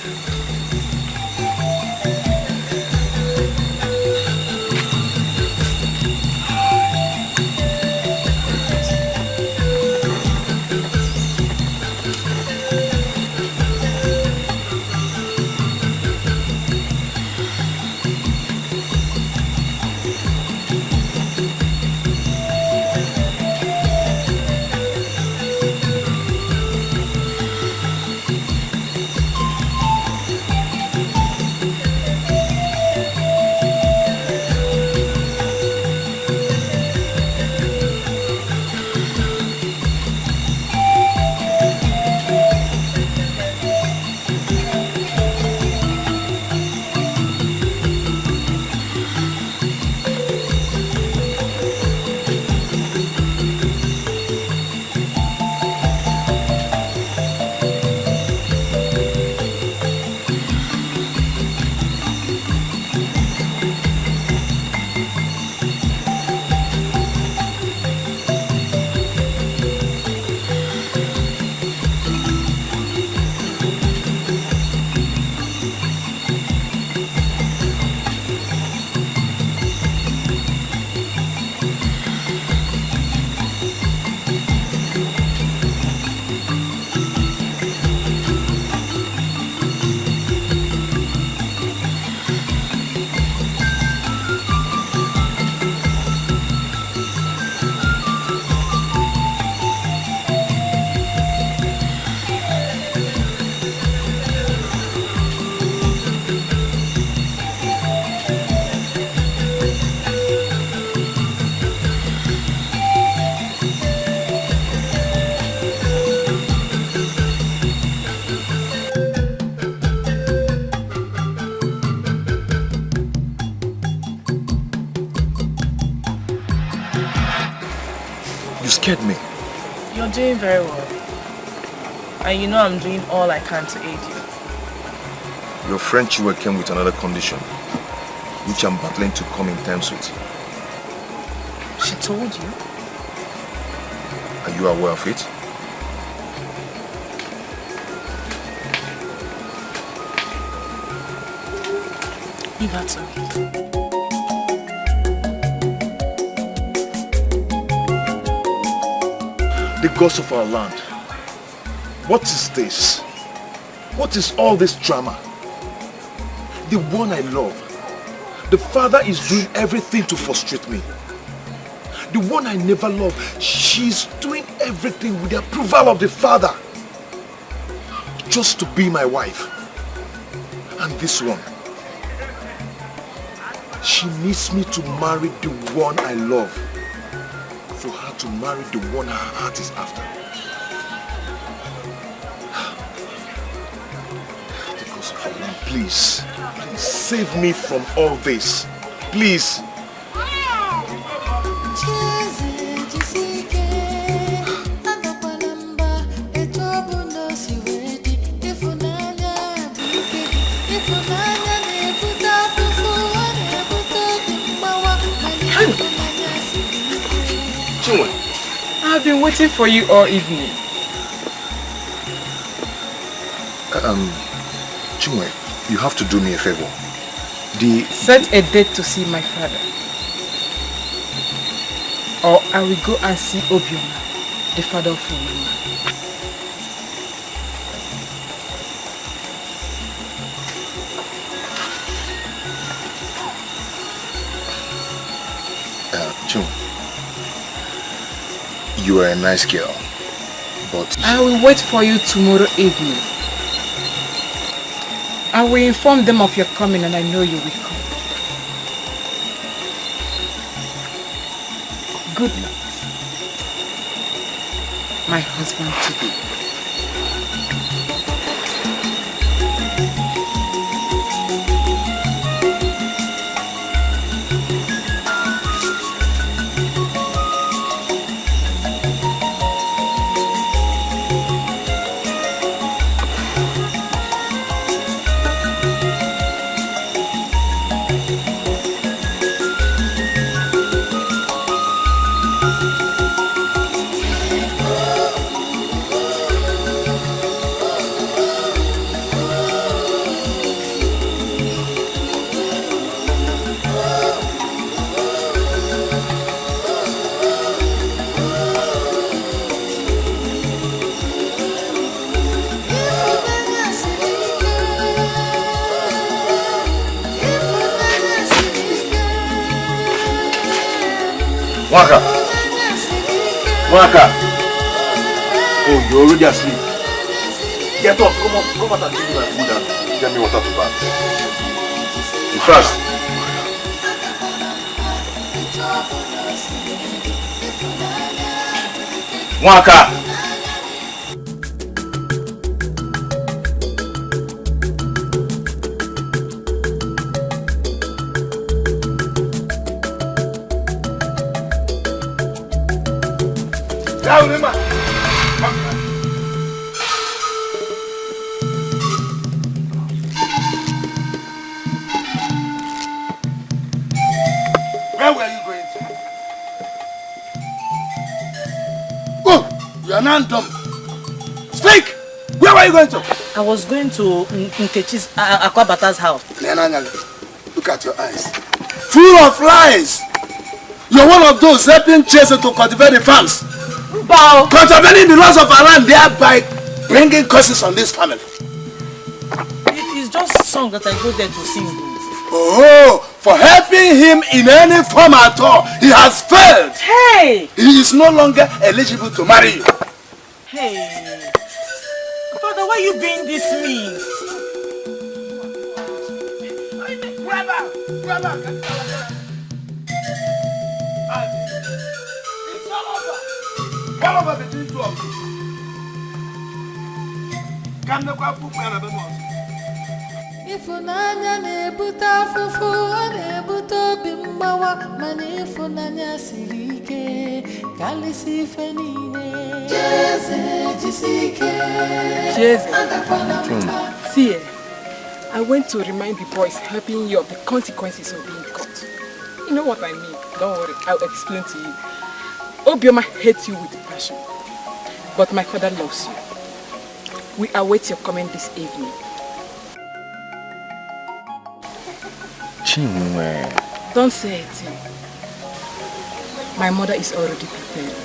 S6: scared me.
S3: You're doing very well. And you know I'm doing all I can to aid you.
S6: Your friend Chiwe came with another condition, which I'm battling to come in terms with.
S3: She told you?
S6: Are you aware of it?
S3: Leave her to me.
S6: The gods of our land. What is this? What is all this drama? The one I love. The father is doing everything to frustrate me. The one I never loved, she's doing everything with the approval of the father. Just to be my wife. And this one, she needs me to marry the one I love. For her to marry the one her heart is after. Because of Allah, please save me from all this. Please.
S9: I've been waiting for you all evening.
S6: Chinwe, you have to do me a favor.
S9: Set a date to see my father. Or I will go and see Obioma, the father of Umama.
S6: Chinwe, you are a nice girl, but
S9: I will wait for you tomorrow evening. I will inform them of your coming and I know you will come. Good night, my husband to be.
S6: Waka! Waka! Oh, you're already asleep. Get up, come out and give me my food and get me water to bath. Be fast. Waka!
S2: Where were you going to? Oh, you are not dumb. Speak! Where were you going to?
S3: I was going to Nkechi's Akwabata's house.
S2: Look at your eyes. Full of lies! You're one of those helping chasers to cultivate the farms.
S3: Bow!
S2: Contravening the laws of our land, thereby bringing curses on this family.
S3: It's just song that I go there to sing.
S2: Oh, for helping him in any form at all, he has failed.
S3: Hey!
S2: He is no longer eligible to marry you.
S3: Hey! Father, why are you being this mean?
S2: Grab her! Grab her! It's all over! All over between two of you. Come the kwa pupu ya na bemo.
S10: Ifunanya na-ebute afụfụ, ọ na-ebute obi mgbawa, mana ịfụnanya siri ike
S9: See, I went to remind the boys helping you of the consequences of being caught. You know what I mean? Don't worry, I'll explain to you. Obioma hates you with passion, but my father loves you. We await your comment this evening.
S4: Chinwe.
S9: Don't say it. My mother is already prepared.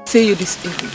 S9: See you this evening.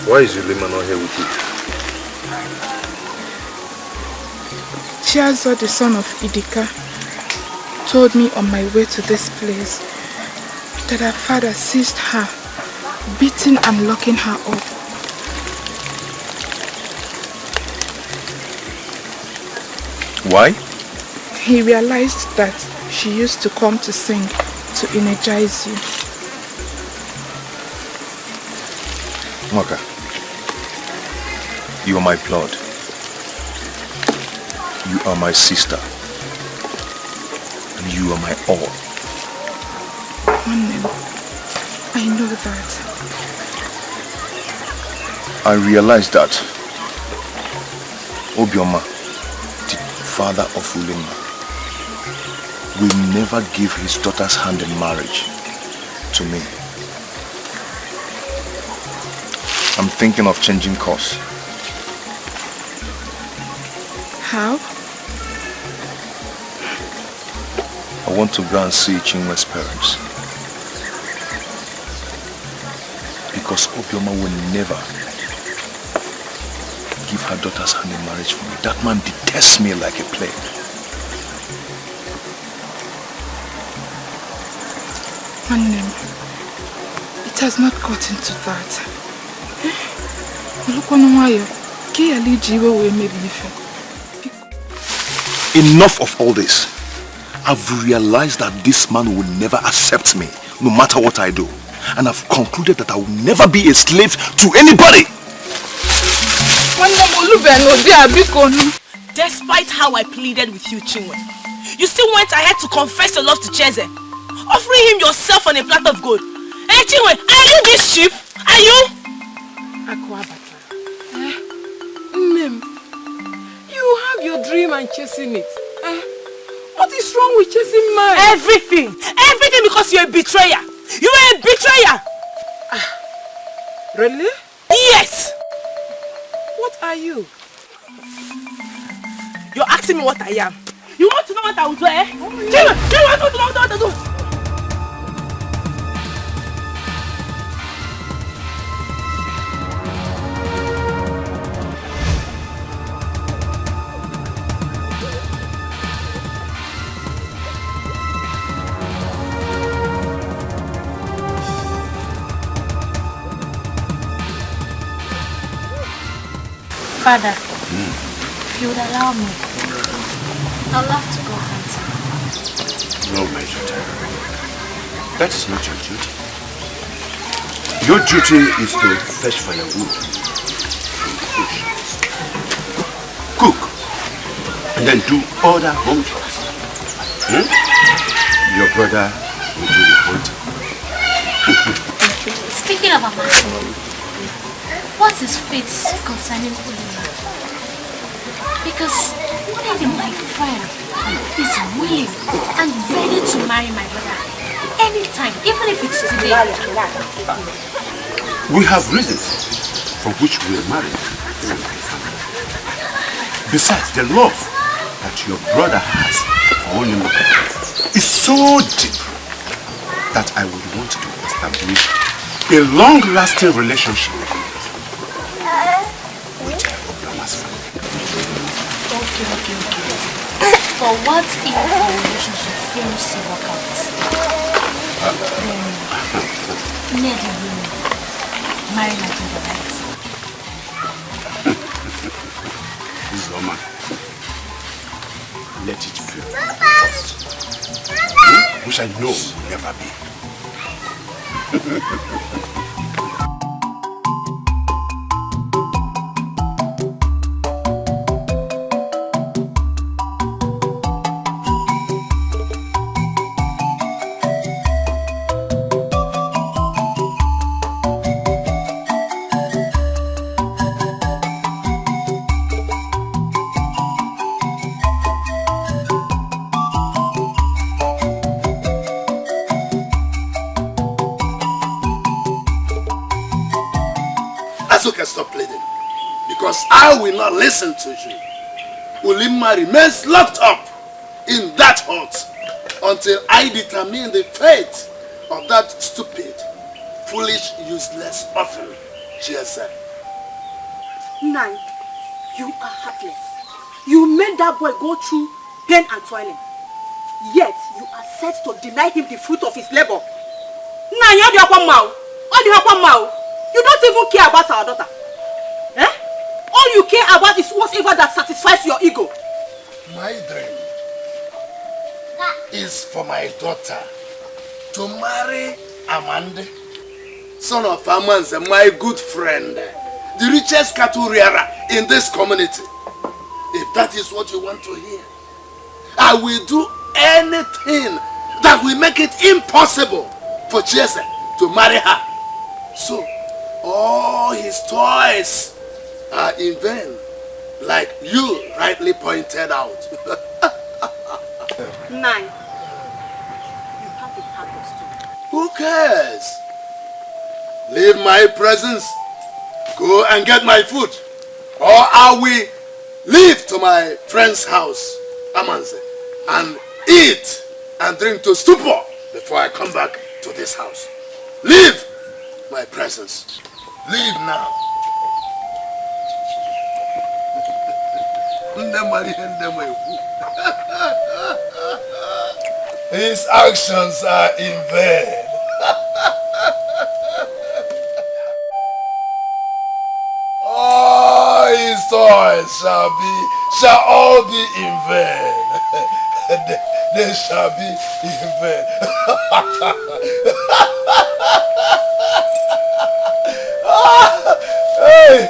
S8: Why is Ulima not here with you?
S7: Chiazo, the son of Idika, told me on my way to this place that her father seized her, beating and locking her up.
S6: Why?
S7: He realized that she used to come to sing to energize you.
S6: Mwaka, you are my blood. You are my sister. And you are my all.
S7: I know that.
S6: I realized that Obioma, the father of Ulima, will never give his daughter's hand in marriage to me. I'm thinking of changing course.
S7: How?
S6: I want to go and see Chinwe's parents. Because Obioma will never give her daughter's hand in marriage for me. That man detests me like a plague.
S7: It has not gotten to that.
S6: Enough of all this. I've realized that this man will never accept me, no matter what I do. And I've concluded that I will never be a slave to anybody.
S3: Despite how I pleaded with you, Chinwe, you still went ahead to confess your love to Cheze, offering him yourself on a platter of gold. Hey Chinwe, are you this cheap? Are you?
S9: You have your dream and chasing it. What is wrong with chasing mine?
S3: Everything! Everything because you're a betrayer! You are a betrayer!
S9: Really?
S3: Yes!
S9: What are you?
S3: You're asking me what I am. You want to know what I will do, eh? You want to know what I will do?
S5: Father, if you would allow me, I'd love to go hunting.
S8: No, Major Terry. That is not your duty. Your duty is to fetch firewood from the bush, cook, and then do other home jobs. Your brother will do the hunting.
S5: Speaking of Amanda, what is fate concerning Ulima? Because Maiden, my friend, is willing and ready to marry my brother anytime, even if it's today.
S8: We have reasons for which we are married in my family. Besides, the love that your brother has for only is so deep that I would want to establish a long-lasting relationship with Oblama's family.
S5: Okay. But what if our relationship fails to work out? Then, Ned will marry my brother, right?
S8: Zoma, let it be. Which I know will never be.
S2: Azuka, stop pleading. Because I will not listen to you. Ulimma remains locked up in that hut until I determine the fate of that stupid, foolish, useless orphan she has said.
S1: Nine, you are heartless. You made that boy go through pain and toiling. Yet you are set to deny him the fruit of his labor. Nine, you don't even care about our daughter. Eh? All you care about is whatever that satisfies your ego.
S2: My dream is for my daughter to marry Amanda, son of Amanze, my good friend, the richest cattle rearer in this community. If that is what you want to hear, I will do anything that will make it impossible for Chiese to marry her. So, all his toys are in vain, like you rightly pointed out.
S1: Nine, you have a purpose too.
S2: Who cares? Leave my presence. Go and get my food. Or I will leave to my friend's house, Amanze, and eat and drink to stupor before I come back to this house. Leave my presence. Leave now. His actions are in vain. All his toys shall all be in vain. They shall be in vain. Hey,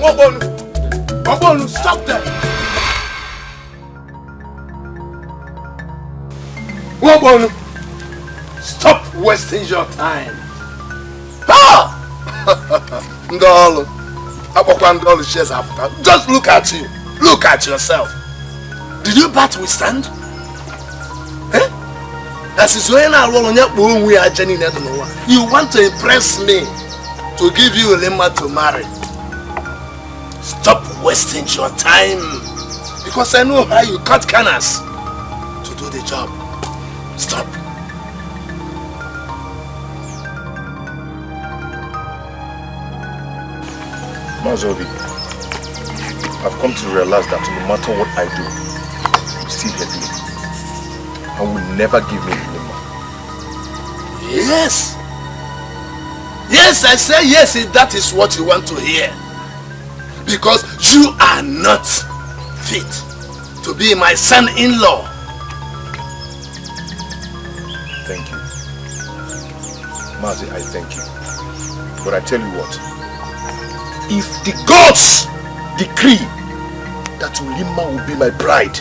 S2: Wabonu, stop there. Wabonu, stop wasting your time. Ah! Ndolo, Ndolo shares after. Just look at you. Look at yourself. Did you bat withstand? Eh? That is when you want to impress me to give you a lemma to marry. Stop wasting your time. Because I know how you cut corners to do the job. Stop.
S6: Mazobi, I've come to realize that no matter what I do, you still hate me. I will never give me the lemma.
S2: Yes. Yes, I say yes if that is what you want to hear. Because you are not fit to be my son-in-law.
S6: Thank you. Mazi, I thank you. But I tell you what, if the gods decree that Ulima will be my bride,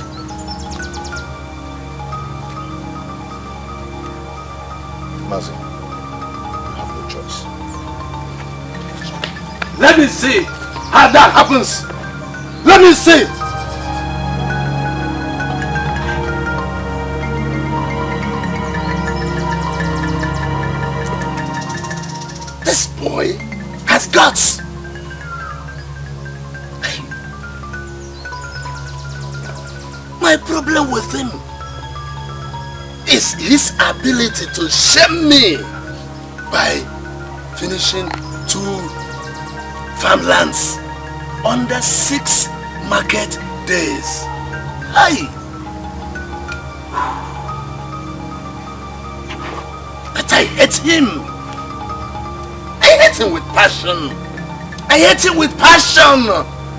S6: Mazi, you have no choice.
S2: Let me see how that happens. Let me see. This boy has guts. My problem with him is his ability to shame me by finishing 2 farmlands under 6 market days. Hey! But I hate him. I hate him with passion. I hate him with passion.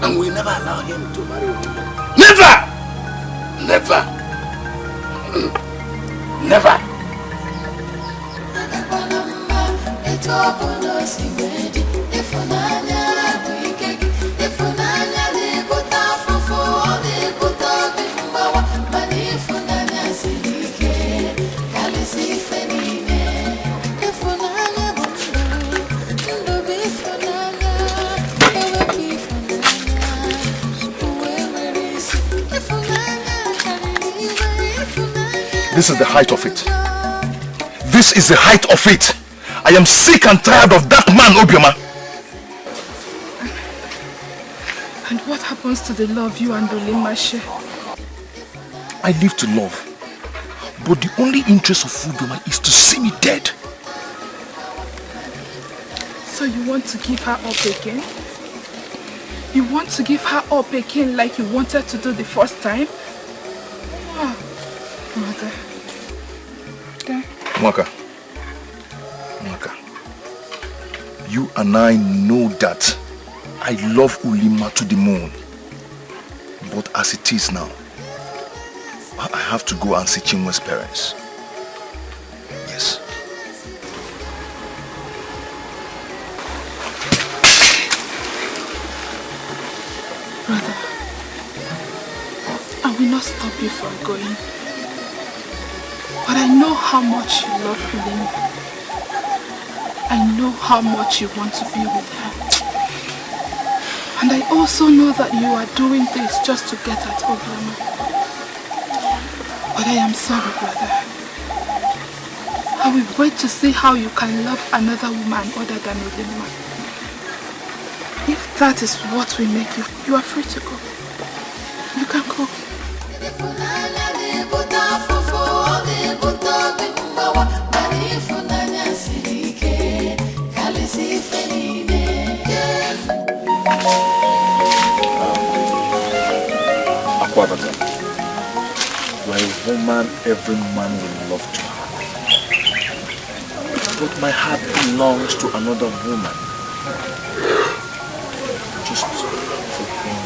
S2: And we never allow him to marry a woman. Never! Never. Never.
S6: This is the height of it. This is the height of it. I am sick and tired of that man, Obioma.
S7: And what happens to the love you and Ulima share?
S6: I live to love. But the only interest of Obioma is to see me dead.
S7: So you want to give her up again? You want to give her up again like you wanted to do the first time? Oh, Mother.
S6: Mwaka, you and I know that I love Ulima to the moon. But as it is now, I have to go and see Chinwe's parents. Yes.
S7: Brother, I will not stop you from going. But I know how much you love Ulima. I know how much you want to be with her. And I also know that you are doing this just to get at Obioma. But I am sorry, brother. I will wait to see how you can love another woman other than Ulima. If that is what will make you, you are free to go. You can go.
S6: Akwabata, you are a woman every man will love to have. But my heart belongs to another woman. Just for him.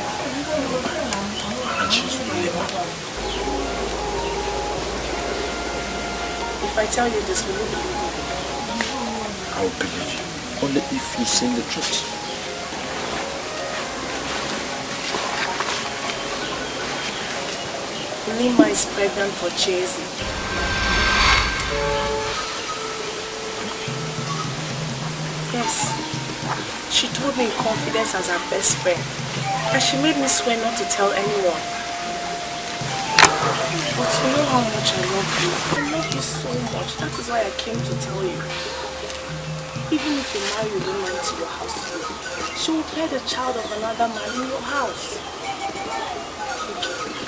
S6: And she's Ulima.
S1: If I tell you this, will you believe me?
S6: I will believe you. Only if you say the truth.
S3: Lima is pregnant for Chasey. Yes. She told me in confidence as her best friend. And she made me swear not to tell anyone. But you know how much I love you. I love you so much. That is why I came to tell you. Even if you marry a woman to your house today, she will bear the child of another man in your house.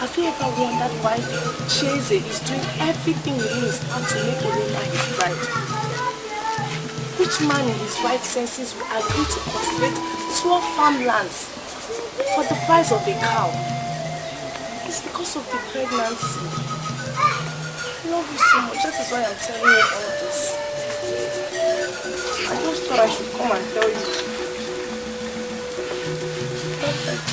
S3: Have you ever wondered why Chase is doing everything within his power to make Olima his bride? Which man in his right senses will agree to cultivate 12 farmlands for the price of a cow? It's because of the pregnancy. I love you so much. That is why I'm telling you all this. I just thought I should come and tell you. Perfect.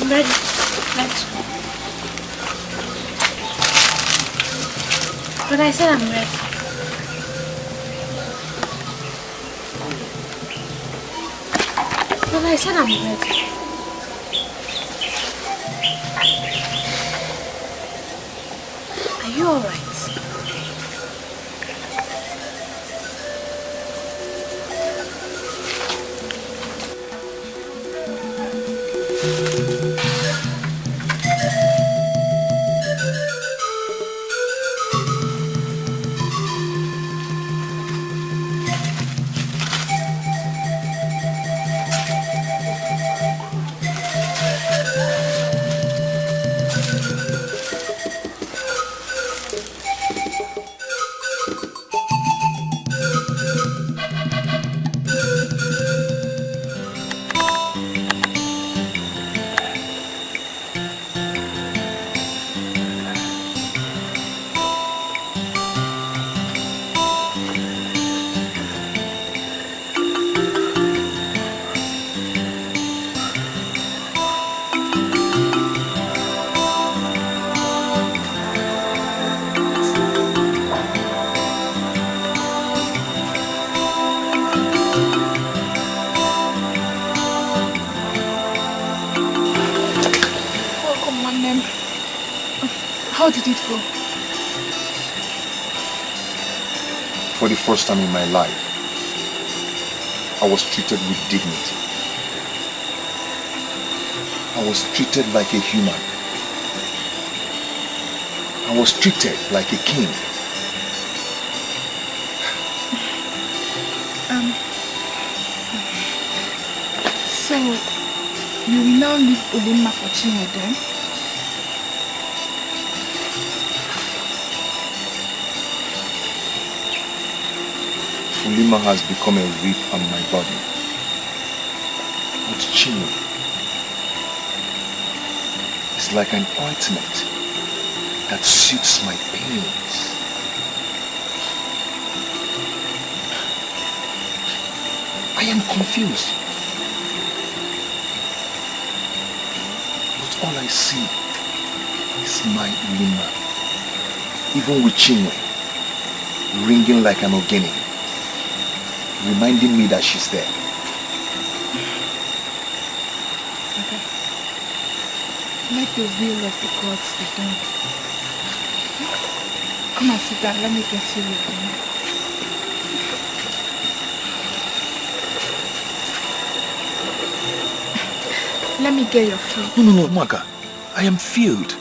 S3: I'm ready. Let's go.
S5: But I said I'm ready. But I said I'm ready. Are you alright?
S7: How did it go?
S6: For the first time in my life, I was treated with dignity. I was treated like a human. I was treated like a king.
S7: So, you will now leave Olima for Chinwe then?
S6: Olima has become a whip on my body. But Chinwe is like an ointment that suits my pains. I am confused. But all I see is my Olima, even with Chinwe, ringing like an ogene, reminding me that she's there.
S7: Okay. Let the will of the gods be done. Come and sit down. Let me get you your dinner. Let me get your food.
S6: No, Maga. I am filled.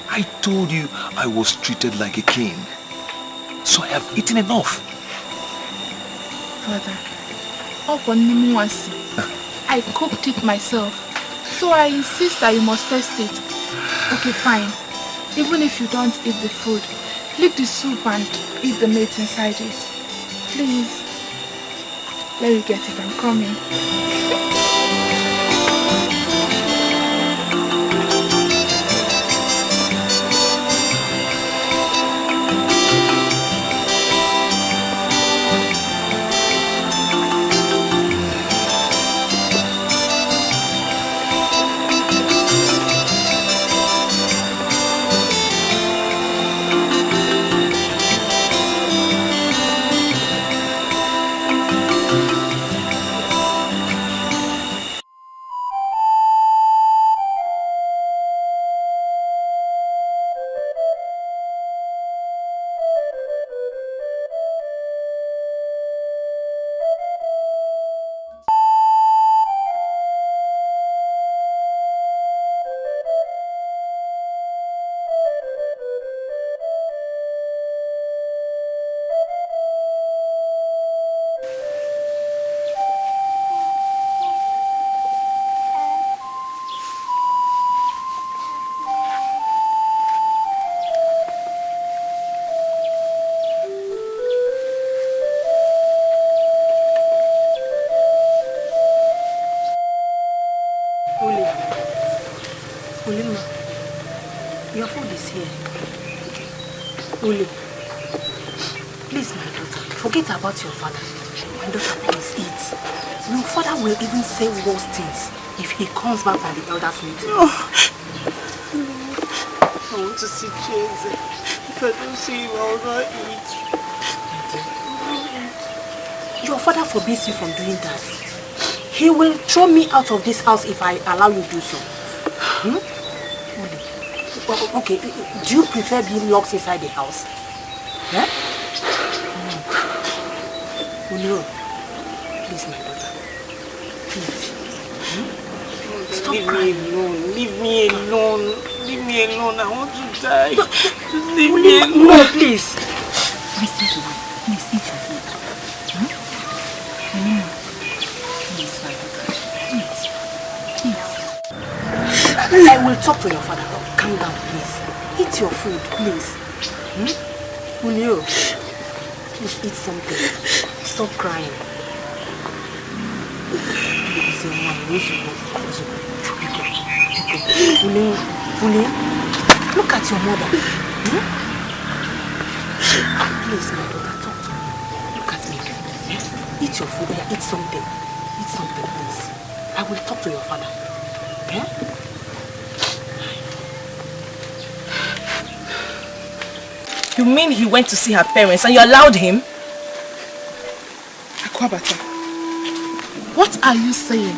S6: I told you I was treated like a king. So I have eaten enough.
S7: Father, I cooked it myself. So I insist that you must taste it. Okay, fine. Even if you don't eat the food, lick the soup and eat the meat inside it. Please. Let me get it. I'm coming.
S1: Your food is here. Uli, please, my daughter, forget about your father. My daughter, please eat. Your father will even say worse things if he comes back from the elders' meeting.
S3: No. I want to see Chase. If I don't see him, I will not eat.
S1: Your father forbids you from doing that. He will throw me out of this house if I allow you to do so. Okay, do you prefer being locked inside the house? Yeah? No. Please, my daughter. Please. Stop crying.
S3: Leave me alone. Leave me alone. I want to die. Just leave me alone.
S1: No, please. Listen to me. Please eat your food. Please, my daughter. Eat. I will talk to your father. Calm down, please. Eat your food, please. Julio, please eat something. Stop crying. Julio, look at your mother. Please, my daughter, talk to me. Look at me. Eat your food. Eat something. Eat something, please. I will talk to your father.
S3: You mean he went to see her parents and you allowed him?
S7: Akwabata, what are you saying?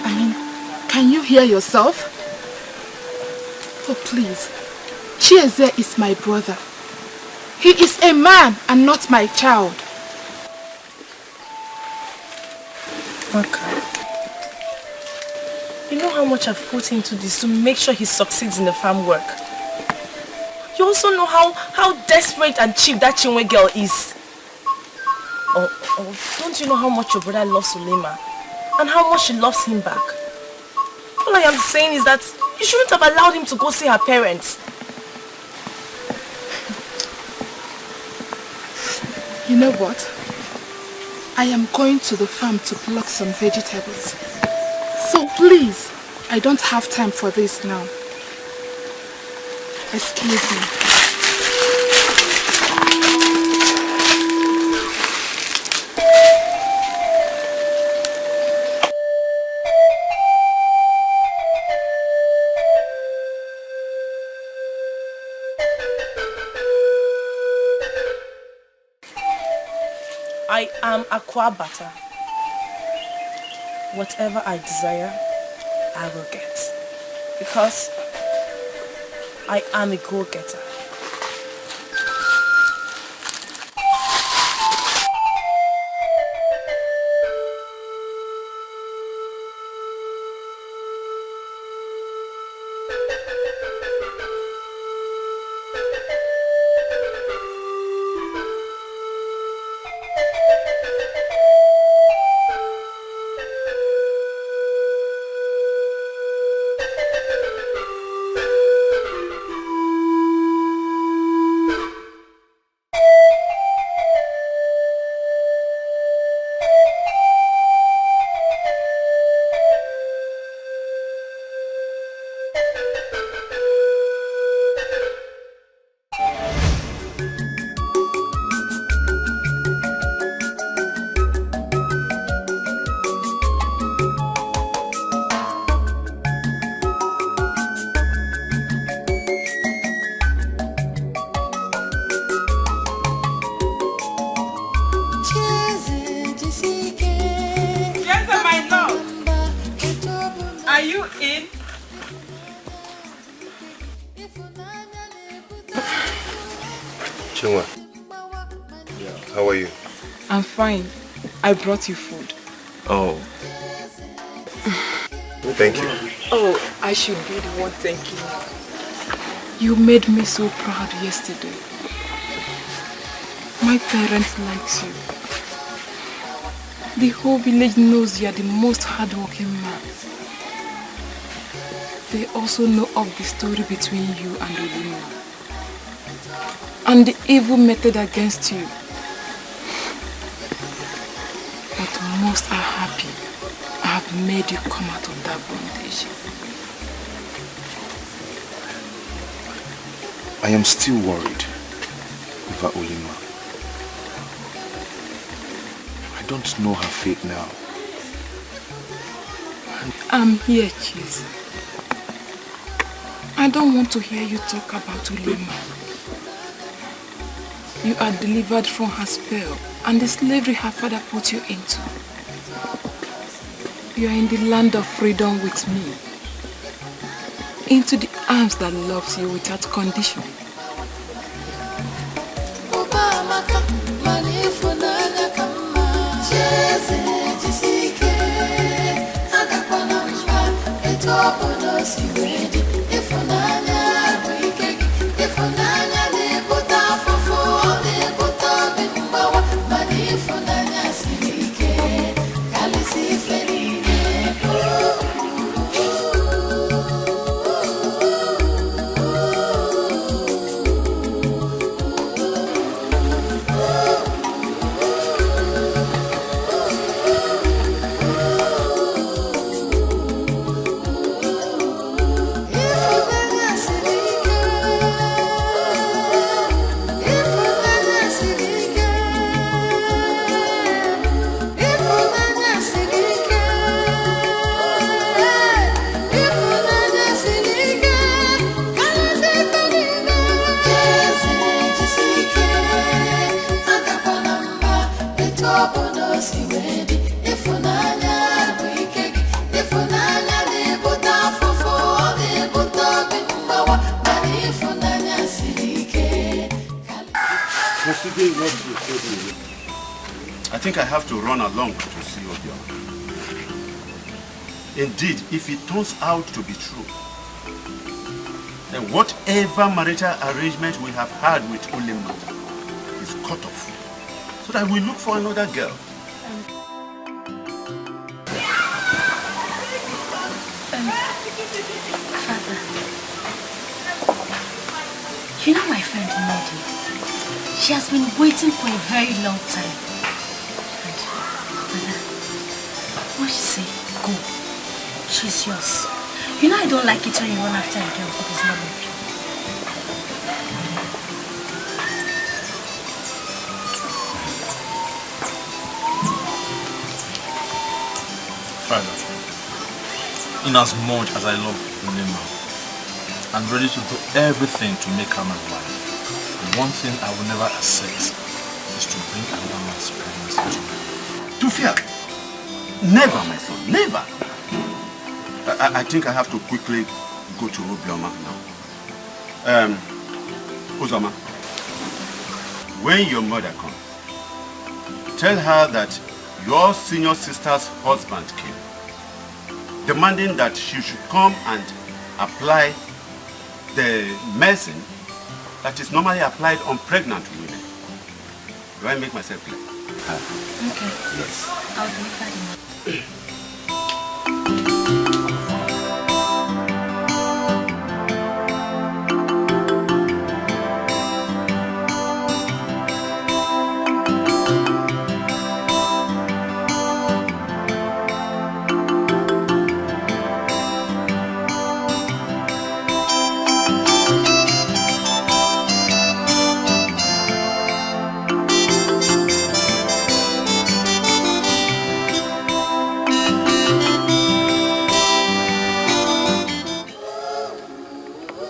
S7: I mean, can you hear yourself? Oh, please. Chieze is my brother. He is a man and not my child.
S3: Okay. You know how much I've put into this to make sure he succeeds in the farm work. You also know how desperate and cheap that Chinwe girl is. Oh, don't you know how much your brother loves Sulema? And how much she loves him back? All I am saying is that you shouldn't have allowed him to go see her parents.
S7: You know what? I am going to the farm to pluck some vegetables. So please, I don't have time for this now. Excuse me.
S3: I am Akwabata. Whatever I desire, I will get. Because I am a go-getter.
S8: How are you?
S7: I'm fine. I brought you food.
S8: Oh. Thank you.
S7: Oh, I should be the one thanking you. You made me so proud yesterday. My parents likes you. The whole village knows you are the most hardworking man. They also know of the story between you and Olima and the evil method against you. But most are happy I have made you come out of that bondage.
S6: I am still worried over Olima. I don't know her fate now.
S9: I'm here, Cheese. I don't want to hear you talk about Olima. You are delivered from her spell and the slavery her father put you into. You are in the land of freedom with me. Into the arms that loves you without condition.
S8: I think I have to run along to see Ordeal. Indeed, if it turns out to be true, then whatever marital arrangement we have had with Olima is cut off, so that we look for another girl.
S5: Father, you know my friend Maiden? She has been waiting for a very long time. And, Father, what she say? Go. She's yours. You know I don't like it when you run after a girl who does not love you.
S4: Father, in as much as I love Olima, I'm ready to do everything to make her my wife. The one thing I will never accept is to bring another man's presence into me.
S8: To fear? Never, my son, never. I think I have to quickly go to Obioma now. Uzoma, when your mother comes, tell her that your senior sister's husband came, demanding that she should come and apply the medicine that is normally applied on pregnant women. Do I make myself clear?
S5: Okay.
S8: Yes.
S5: I'll do it.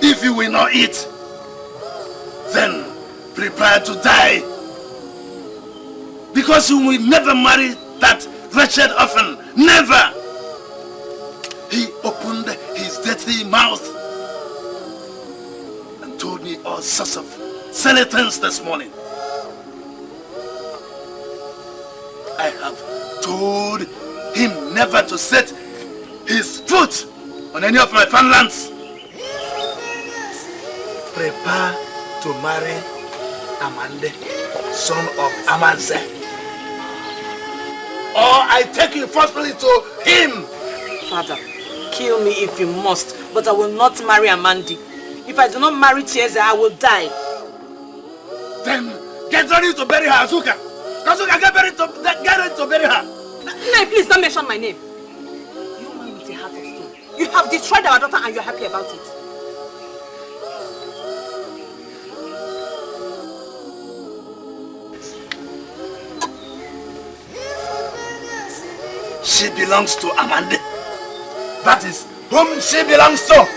S2: If you will not eat, then prepare to die. Because you will never marry that wretched orphan. Never! He opened his dirty mouth and told me all sorts of silly things this morning. I have told him never to set his foot on any of my farmlands. Prepare to marry Amande, son of Amanze. Or I take you forcefully to him.
S3: Father, kill me if you must, but I will not marry Amandi. If I do not marry Chieze, I will die.
S2: Then get ready to bury her, Azuka. Azuka, get ready to bury her.
S3: No, please don't mention my name. You man with a heart of stone. You have destroyed our daughter and you're happy about it.
S2: she belongs to, Amanda. That is whom she belongs to.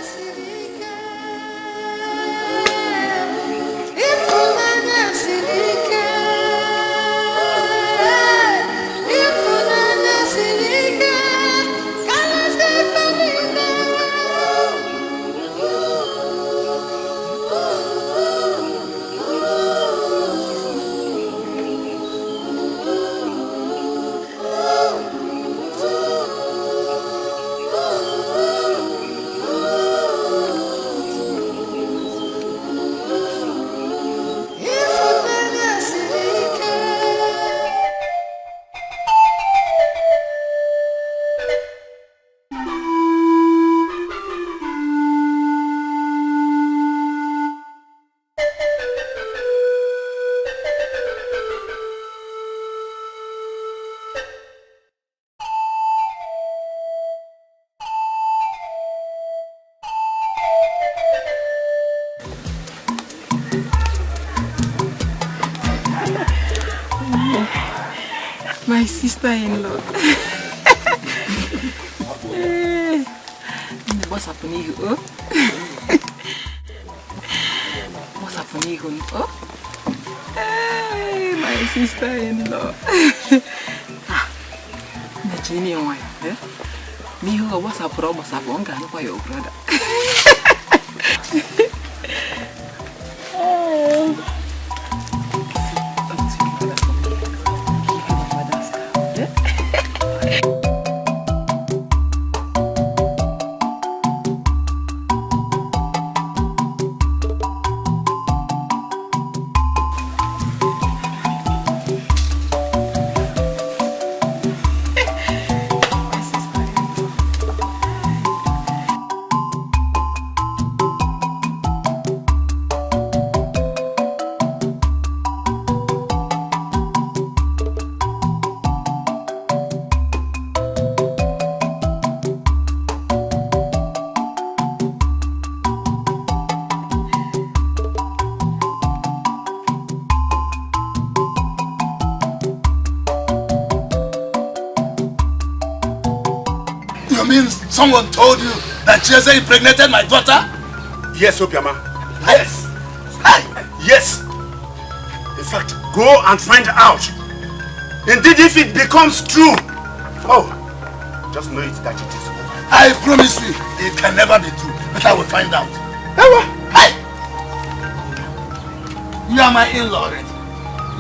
S9: My sister-in-law. What's happening? Oh? What's happening? Oh? Hey, my sister-in-law. Nigerian wife. Eh? Me who what's up, what's up, one guy for your brother.
S2: Someone told you that Jesse impregnated my daughter?
S8: Yes, Obiama.
S2: Yes.
S8: Yes. In fact, go and find out. Indeed, if it becomes true. Oh, just know it that it is over.
S2: I promise you, it can never be true. But I will find out. Hey! You are my in-law already.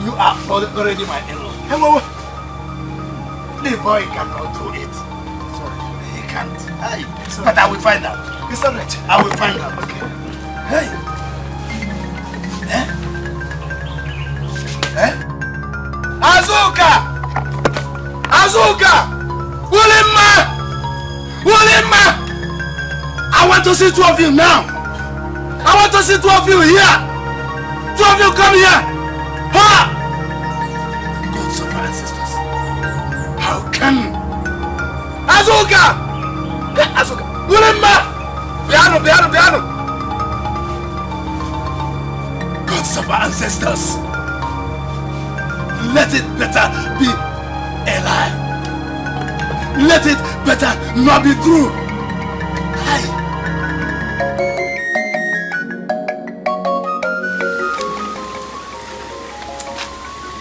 S2: You are already my in-law.
S8: Hello.
S2: The boy cannot do it. He can't. Hey. But I will find out.
S8: It's alright.
S2: I will find out. Okay. Hey. Eh? Eh? Azuka! Azuka! Wulimma! Wulimma! I want to see two of you now. I want to see two of you here. Two of you come here. Ha! Gods of our ancestors. How can Azuka! Azuka! Wulimma! Piano! Gods of our ancestors. Let it better be a lie. Let it better not be true. Hi.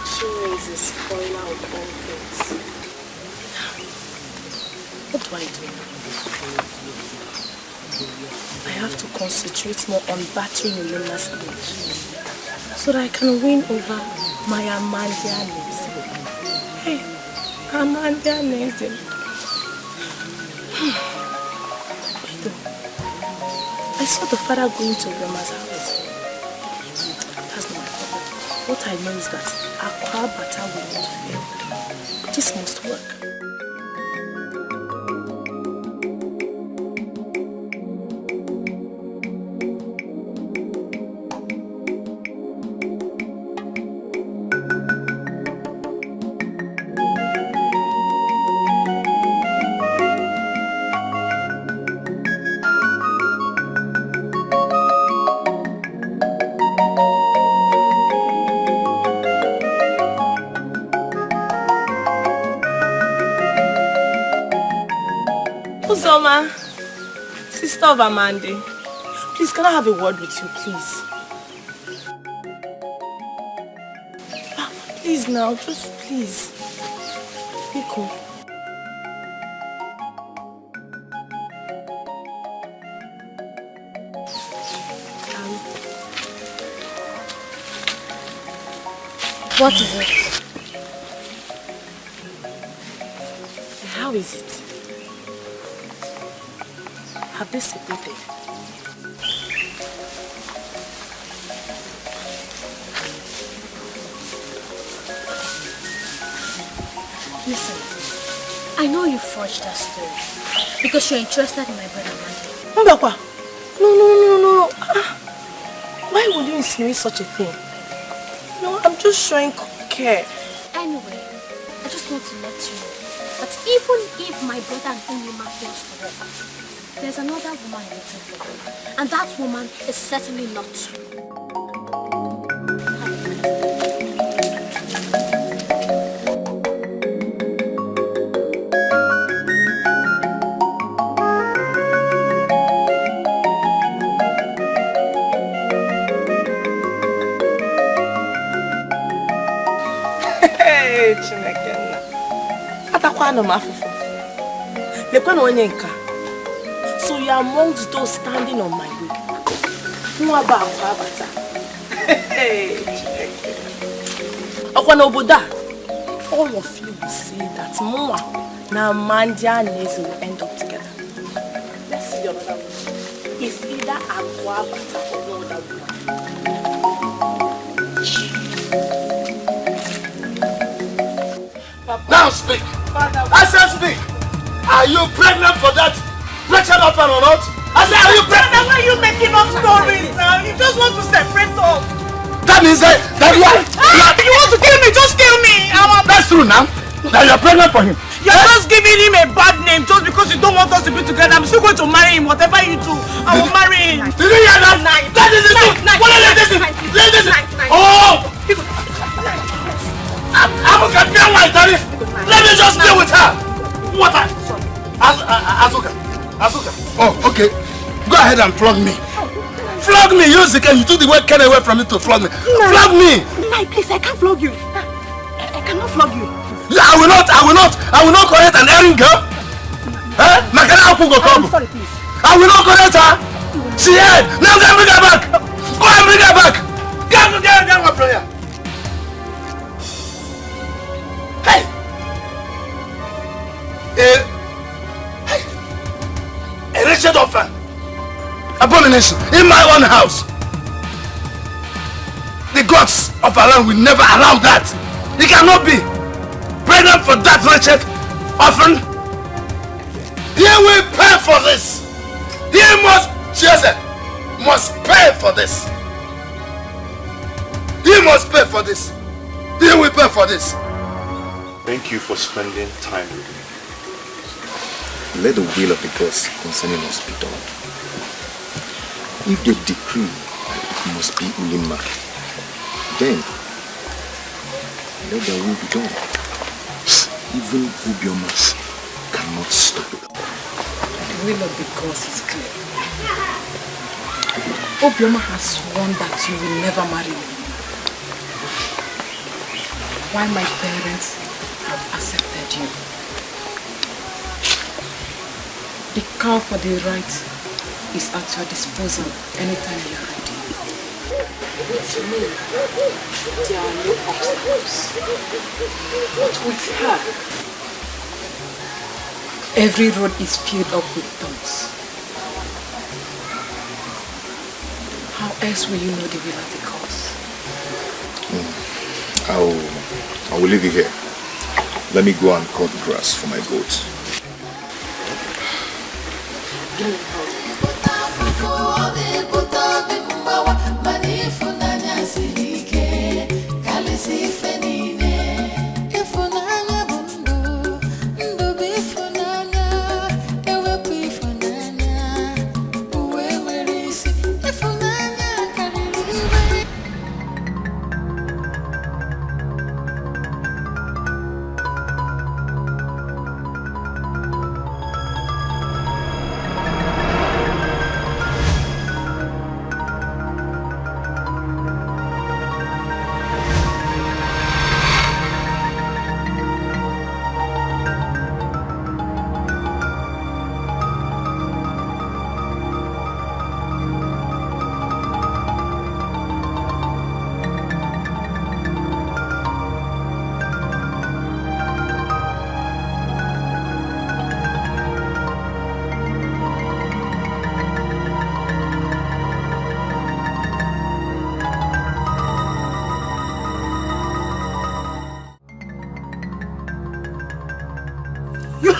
S1: Chile is a spoiler of all things. What do I do? I have to concentrate more on battering Elena's stage so that I can win over my Amandia Nelson. Hey, Amandia Nelson. I saw the father going to Grandma's house. That's not my problem. What I know is that Aqua Bata will not fail. This must work.
S3: Obioma, sister of Amande, please can I have a word with you, please? Please now, just please. Nico.
S5: What is it?
S3: How is it? Have they separated?
S5: Listen, I know you forged that story because you're interested in my brother Mandy.
S3: Mbakwa, no. Why would you insinuate such a thing? No, I'm just showing care.
S5: Anyway, I just want to let you know that even if my brother and Unyuma fails to work, there's another woman waiting for him. And that woman is certainly not you.
S3: So you are amongst those standing on my way. All of you will see that Mwa na Mandia and Nezi will end up together. Let's see the other one. It's either Aqua Bata or no other woman.
S2: Now speak. I said speak. Are you pregnant for that wretched orphan or not? I said, are you pregnant?
S3: Why are you making up stories now? You just want to separate us.
S2: That means that you are...
S3: You want to kill me? Just kill me.
S2: That's true now. That you are pregnant for him.
S3: You're just giving him a bad name just because you don't want us to be together. I'm still going to marry him. Whatever you do, I will marry him.
S2: Did you hear that? That is the truth. Let this in. Oh! I'm going to get my daddy. Let me just deal with her. What? Azuka. Oh, okay. Go ahead and flog me. Flog me. Use the can. You took the word can away from me to flog me. Flog me.
S1: Nai, please, I can't flog you. I cannot flog you.
S2: I will not correct an erring girl.
S1: I'm sorry, please.
S2: I will not correct her. She had. Now go and bring her back. Go and bring her back. Get my prayer. Hey. A wretched orphan. Abomination in my own house. The gods of our land will never allow that. It cannot be. Pregnant for that wretched orphan. He will pay for this. He must pay for this. He must pay for this. He will pay for this.
S6: Thank you for spending time with me.
S4: Let the will of the gods concerning us be done. If they decree it must be Ulima, then let their will be done. Even Obioma cannot stop it.
S9: The will of the gods is clear. Obioma has sworn that you will never marry me. While my parents have accepted you. The cow for the right is at your disposal anytime you are ready.
S1: With me, there are no obstacles. But with her,
S9: every road is filled up with thorns. How else will you know the will of the gods?
S4: I will leave you here. Let me go and cut grass for my goats.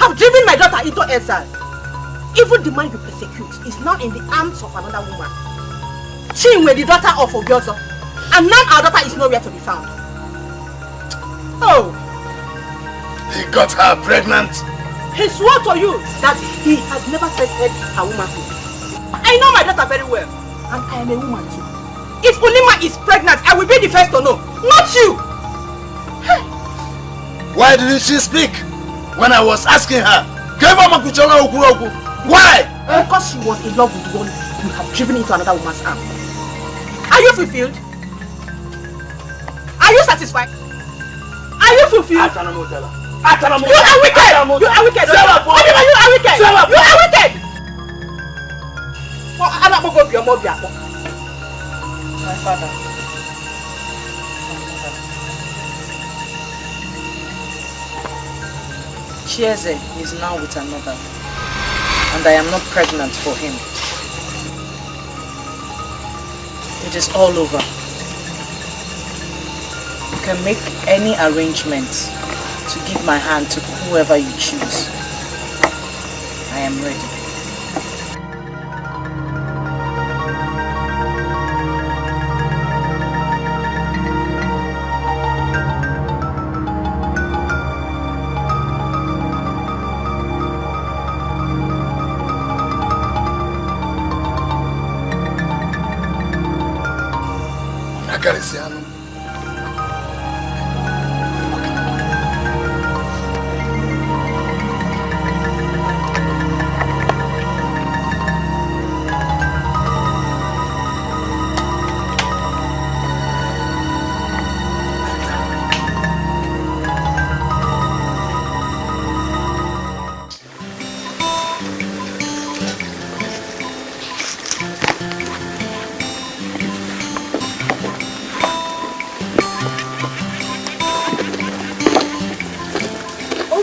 S3: have driven my daughter into exile. Even the man you persecute is now in the arms of another woman. Chinwe, the daughter of Obiozo. And now our daughter is nowhere to be found. Oh!
S2: He got her pregnant.
S3: He swore to you that he has never tasted a womanhood. I know my daughter very well. And I am a woman too. If Ulima is pregnant, I will be the first to know. Not you! Hey.
S2: Why didn't she speak when I was asking her? Why?
S3: Because she was in love with the one you have driven into another woman's arm. Are you fulfilled? Are you satisfied? Are you fulfilled? You are wicked! You are wicked! You are wicked! You are wicked! My father. Chieze is now with another, and I am not pregnant for him. It is all over. You can make any arrangements to give my hand to whoever you choose. I am ready.
S2: Acariciando.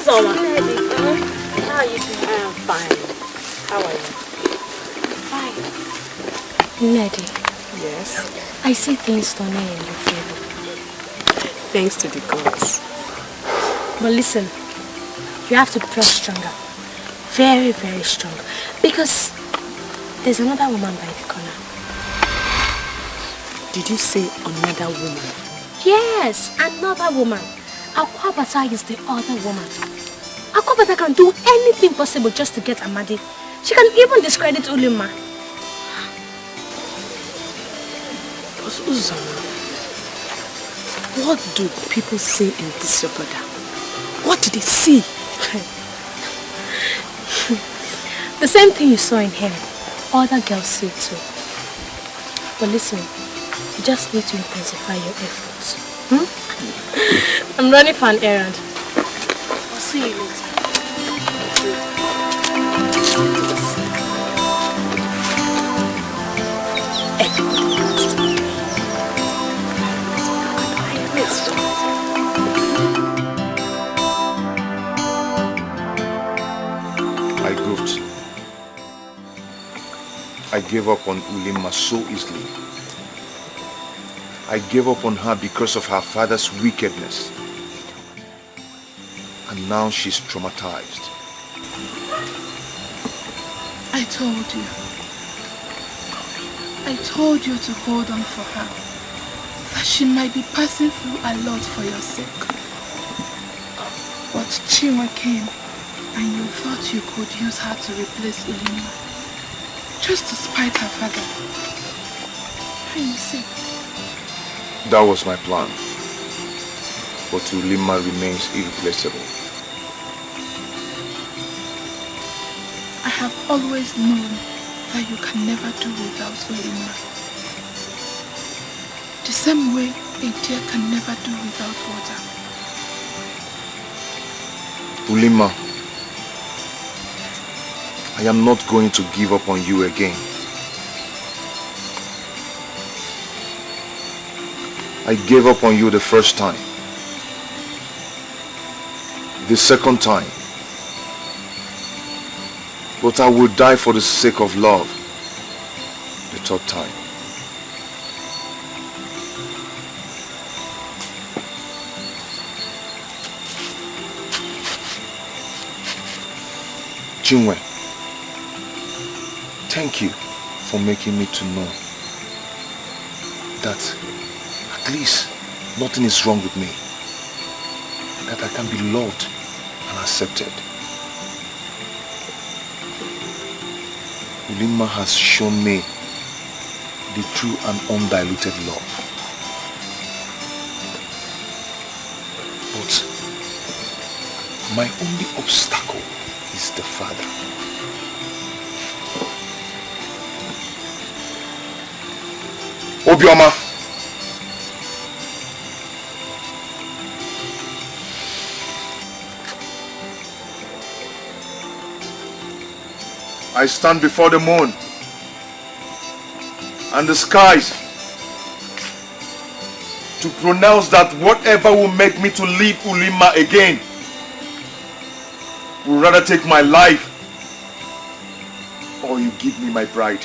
S1: Zola. How are you doing? I am fine. How are you?
S5: Fine. Lady.
S1: Yes?
S5: I see things turning in your favor.
S1: Thanks to the gods.
S5: But listen, you have to press stronger. Very, very strong. Because there's another woman by the corner.
S1: Did you say another woman?
S5: Yes, another woman. Akwabata is the other woman. Akwabata can do anything possible just to get Amadi. She can even discredit Ulima.
S1: But Uzoma, what do people say in this your brother? What did they see?
S5: The same thing you saw in him, other girls see too. But listen, you just need to intensify your efforts. I'm running for an errand. I'll see you later.
S6: I goofed. I gave up on Ulima so easily. I gave up on her because of her father's wickedness. And now she's traumatized.
S7: I told you. I told you to hold on for her. That she might be passing through a lot for your sake. But Chinwe came and you thought you could use her to replace Ulima. Just to spite her father. And you see.
S6: That was my plan. But Ulima remains irreplaceable.
S7: I have always known that you can never do without Ulima. The same way a deer can never do without water.
S6: Ulima, I am not going to give up on you again. I gave up on you the first time. The second time. But I will die for the sake of love. The third time. Chinwe, thank you for making me to know that at least nothing is wrong with me. That I can be loved and accepted. Ulima has shown me the true and undiluted love. But my only obstacle is the father. Obioma! I stand before the moon and the skies to pronounce that whatever will make me to leave Ulima again will rather take my life or you give me my bride.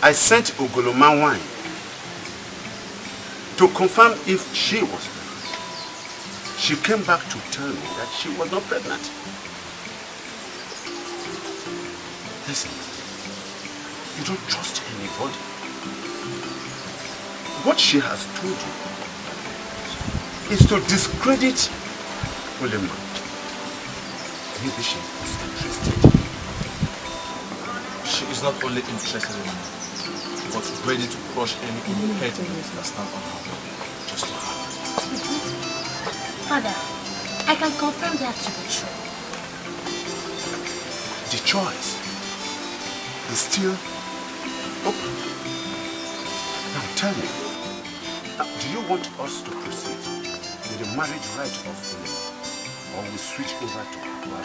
S8: I sent Ugoloma wine to confirm if she was pregnant. She came back to tell me that she was not pregnant. Listen, you don't trust anybody. What she has told you is to discredit Ulima. Maybe she is interested.
S4: She is not only interested in me, but ready to crush any impediment that stand on her way, just to have her.
S5: Father, I can confirm that to be true.
S8: The choice is still open. Now tell me, do you want us to proceed with the marriage right of Ulima, or we switch over to Abuja?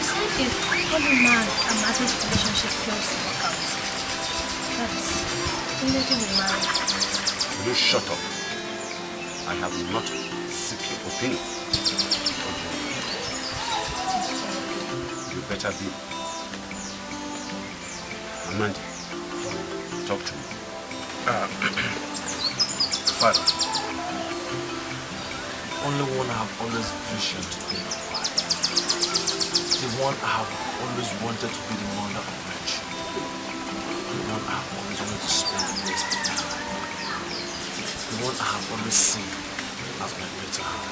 S5: You said if Ulima and Maden's relationship fails to work out, that's immediately we marry.
S8: Will you shut up? I have not seek your opinion. You better be. Amanda, talk to me.
S4: Father, only one I have always visioned to be my wife. The one I have always wanted to be the mother of my children. The one I have always wanted to spend the days with her. The one I have always seen as my better half.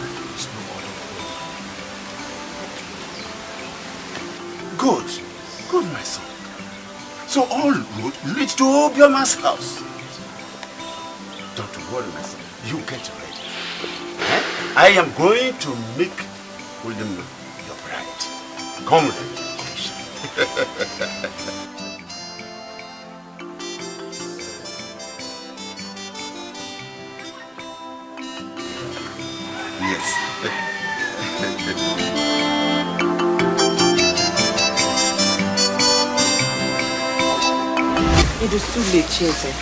S4: There is no other one.
S8: Good. Good, my son. So all road leads to Obioma's house. Don't worry, my son. You get ready. I am going to make William your bride. Come ready. Yes.
S3: It is too late, Chese.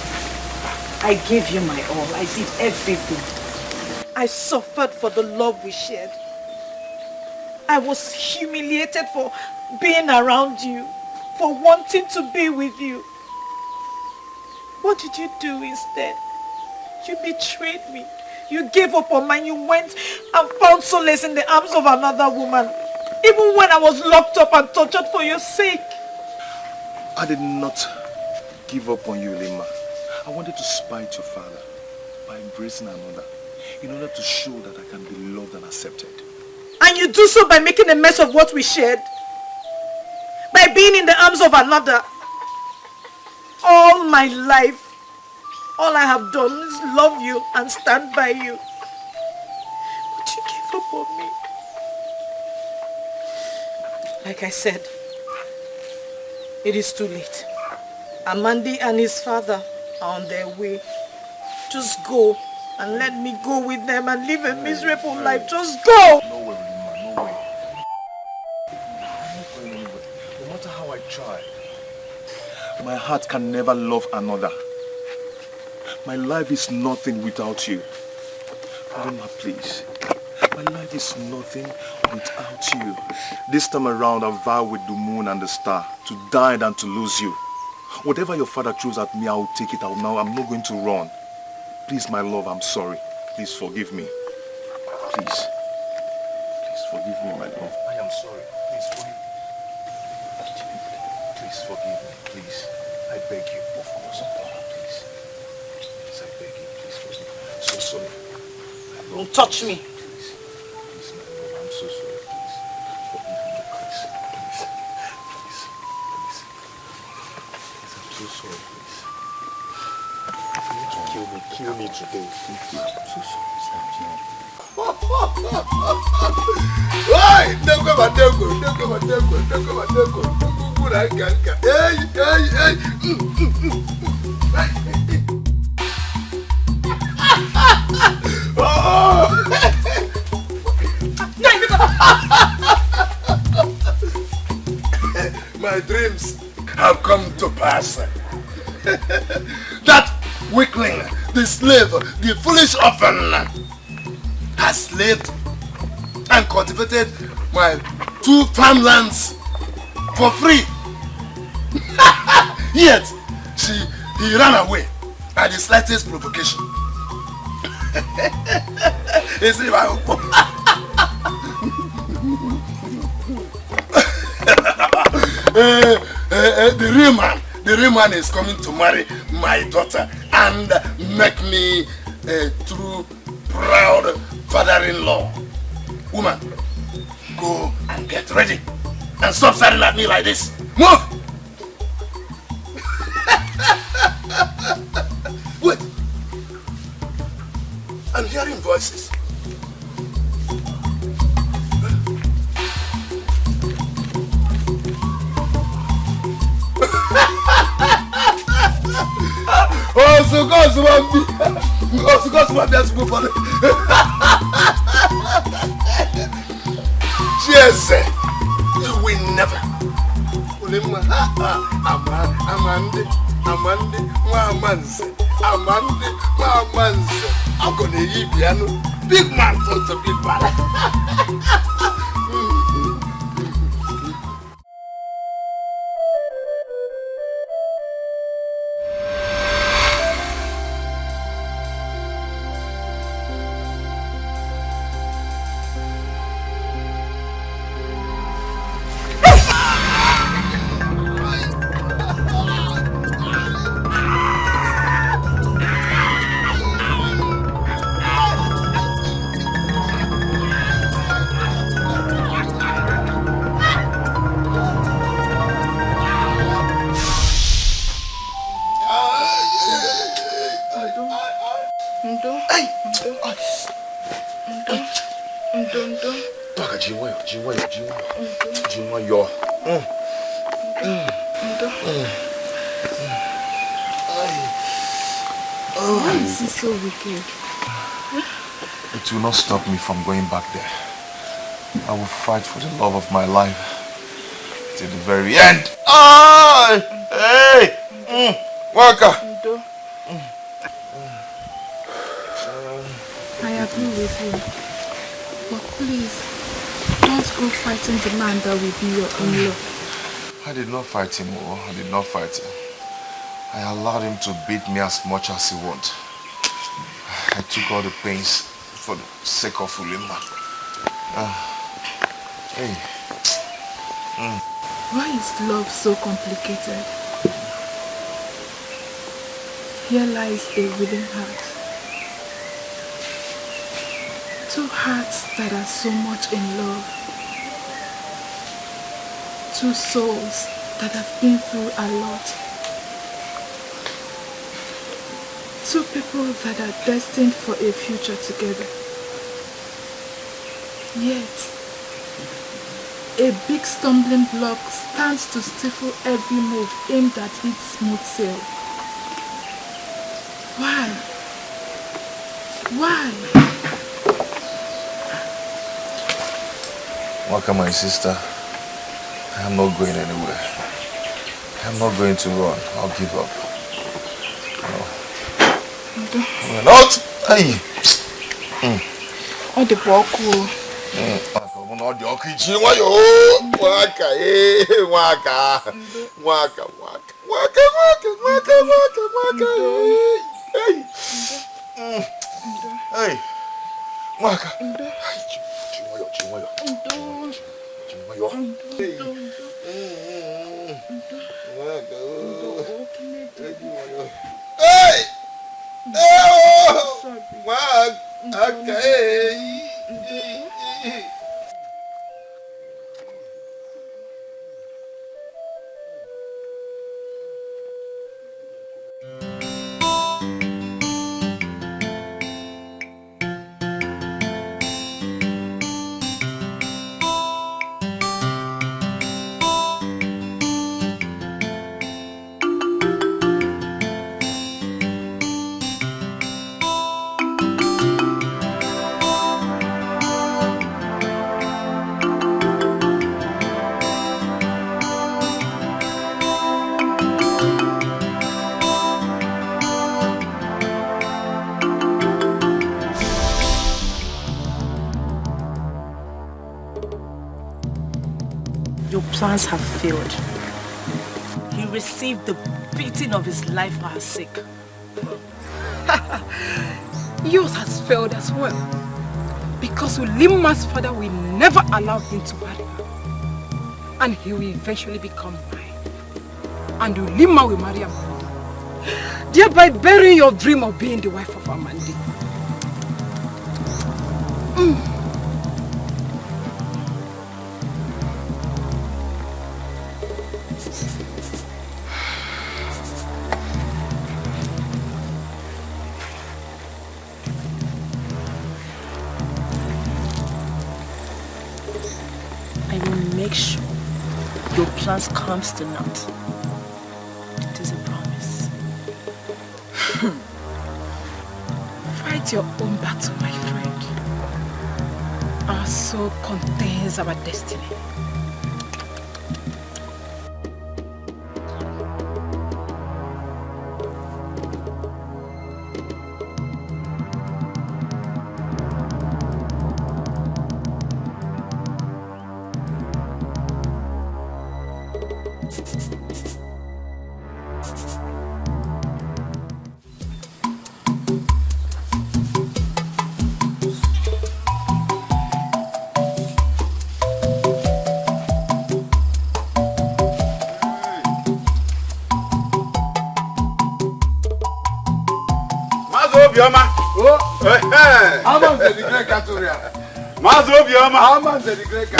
S3: I gave you my all. I did everything. I suffered for the love we shared. I was humiliated for being around you, for wanting to be with you. What did you do instead? You betrayed me. You gave up on mine. You went and found solace in the arms of another woman. Even when I was locked up and tortured for your sake.
S6: I did not give up on you, Lima. I wanted to spite your father by embracing another in order to show that I can be loved and accepted.
S3: And you do so by making a mess of what we shared. By being in the arms of another. All my life, all I have done is love you and stand by you. But you gave up on me. Like I said, it is too late. Amandi and his father are on their way. Just go and let me go with them and live a miserable life. Just go!
S6: No way, Ulima, no way. I'm not going anywhere. No matter how I try, my heart can never love another. My life is nothing without you. Ulima, please. My life is nothing without you. This time around, I vow with the moon and the star to die than to lose you. Whatever your father throws at me, I will take it out now. I'm not going to run. Please, my love, I'm sorry. Please forgive me. Please. Please forgive me, my love. I am sorry. Please forgive me. Please forgive me. Please. I beg you. Of course. Please. Please, I beg you. Please forgive me. I'm so sorry.
S3: Don't touch me.
S6: Please. Please, my love. I'm so sorry. Please. Forgive me. Please. Please. Please. Please. Please, I'm so sorry. Please. If you want to kill me today. Please. I'm so sorry.
S2: Why? Don't go, but don't go. Don't go, but don't go. Don't go, but don't go. Don't go, I can't. Hey, hey, hey. My dreams have come to pass. That weakling, the slave, the foolish orphan has slaved and cultivated my 2 farmlands for free. Yet, he ran away at the slightest provocation. The real man is coming to marry my daughter and make me a true, proud father-in-law. Woman, go and get ready and stop staring at me like this. Move! Wait. I'm hearing voices. Yes, you will never. I'm gonna eat piano. Big man talk to big man.
S7: Why is he so wicked?
S6: It will not stop me from going back there. I will fight for the love of my life till the very end. Oh! Hey! Waka!
S7: I agree with you. But please, don't go fighting the man that will be your in-law.
S6: I did not fight him, oh. I did not fight him. I allowed him to beat me as much as he wanted. I took all the pains for the sake of Ulima. Hey.
S7: Why is love so complicated? Here lies a willing heart. 2 hearts that are so much in love. 2 souls that have been through a lot. 2 people that are destined for a future together. Yet, a big stumbling block stands to stifle every move aimed at its smooth sail.
S9: Why? Why?
S4: Waka, my sister, I am not going anywhere. I am not going to run. I'll give up. No. We're not. Hey.
S7: All the Boku.
S4: Not the Okichi. Waka, Waka. Waka, Waka. Waka, Waka, Waka, Waka, Hey. Hey. Waka. Hey!
S3: Your plans have failed. He received the beating of his life for her sake.
S9: Yours has failed as well. Because Ulima's father will never allow him to marry her. And he will eventually become mine. And Ulima will marry Amandi. Thereby burying your dream of being the wife of Amandi.
S3: Make sure your plans comes to naught. It is a promise.
S9: Fight your own battle, my friend. Our soul contains our destiny.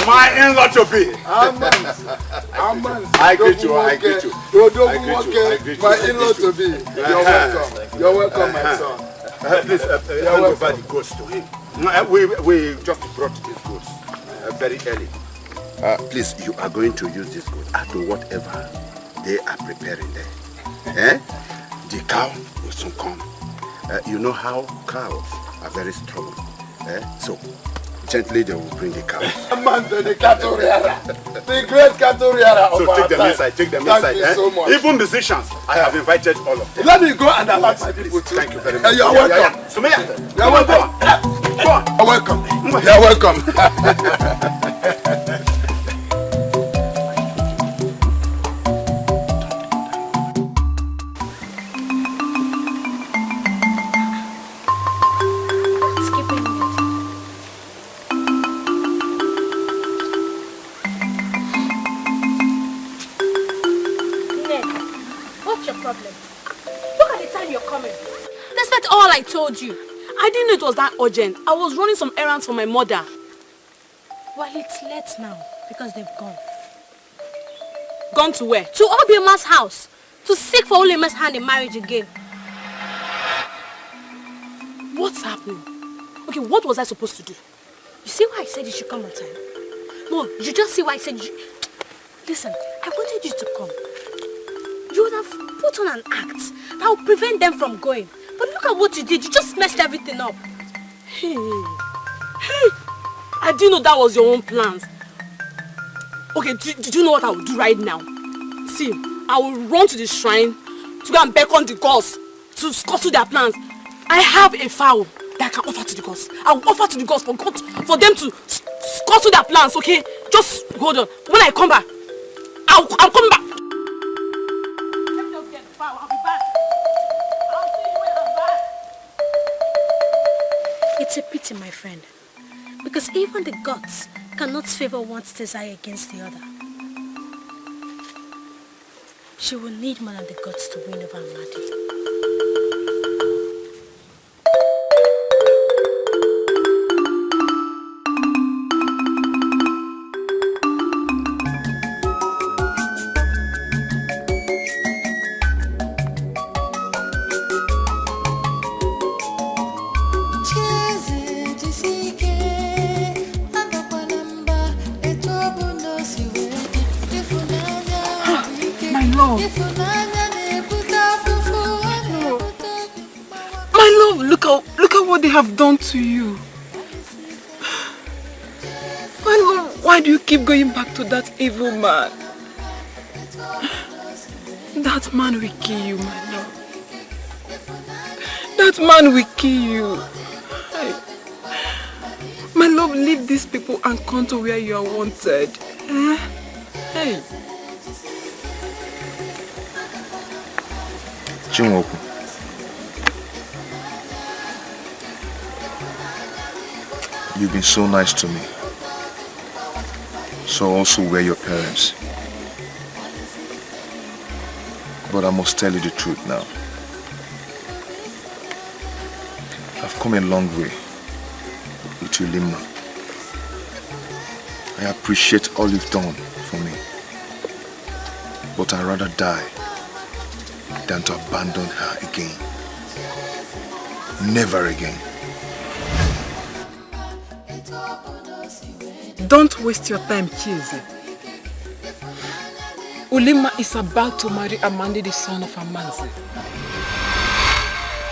S8: My in-law to be. I greet you. I greet you.
S2: My in-law to be. You're welcome. You're welcome, my son.
S8: Please, hand over the goods to him. We just brought these goods very early. Please, you are going to use these goods to whatever they are preparing there. The cow will soon come. You know how cows are very stubborn. So, gently they will bring the cow.
S2: The cattle rearer. The great cattle rearer of
S8: So
S2: our
S8: take them
S2: time.
S8: inside, take them
S2: Thank
S8: inside.
S2: you so much.
S8: Even musicians, I have invited all of them.
S2: Let me go and allow my people too.
S8: Thank you very much.
S2: You're welcome.
S8: Sumaya,
S2: You're welcome.
S8: go on.
S2: You're welcome. You're welcome.
S1: I told you. I didn't know it was that urgent. I was running some errands for my mother.
S5: Well, it's late now because they've gone.
S1: Gone to where?
S5: To Obiama's house. To seek for Olema's hand in marriage again.
S1: What's happening? Okay, what was I supposed to do?
S5: You see why I said you should come on time? No, you just see why I said you... Listen, I wanted you to come. You would have put on an act that would prevent them from going. But look look at what you did. You just messed everything up.
S1: Hey, I didn't know that was your own plans. Okay, do you know what I will do right now? See, I will run to the shrine to go and beckon the gods to scuttle their plans. I have a fowl that I can offer to the gods. I will offer to the gods for them to scuttle their plans, okay? Just hold on. When I come back, I'll come back. Let me just get the fowl. I'll be back. I'll see you when I'm back.
S5: It's a pity, my friend. Because even the gods cannot favor one's desire against the other. She will need more than the gods to win over Maiden.
S9: Have done to you. My love, why do you keep going back to that evil man? That man will kill you, my love. That man will kill you. My love, leave these people and come to where you are wanted. Hey.
S6: Chinwoku. You've been so nice to me. So also were your parents. But I must tell you the truth now. I've come a long way with Ulima. I appreciate all you've done for me. But I'd rather die than to abandon her again. Never again.
S9: Don't waste your time, Chizi. Ulima is about to marry Amandi, the son of Amanzi.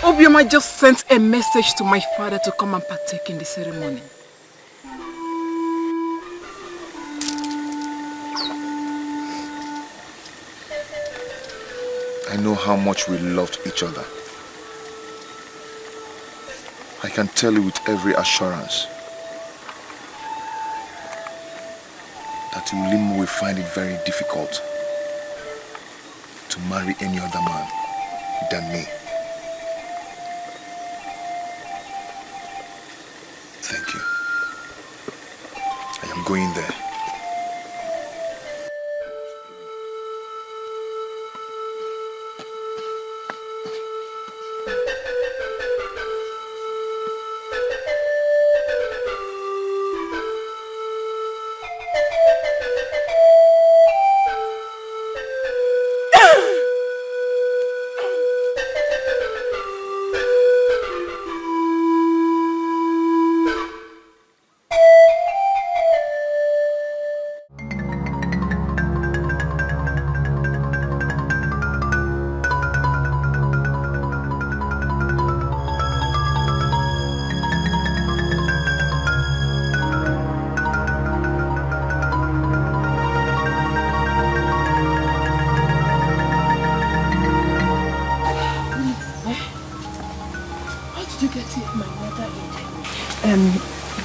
S9: Obioma just sent a message to my father to come and partake in the ceremony.
S6: I know how much we loved each other. I can tell you with every assurance that Ulima will find it very difficult to marry any other man than me. Thank you. I am going there.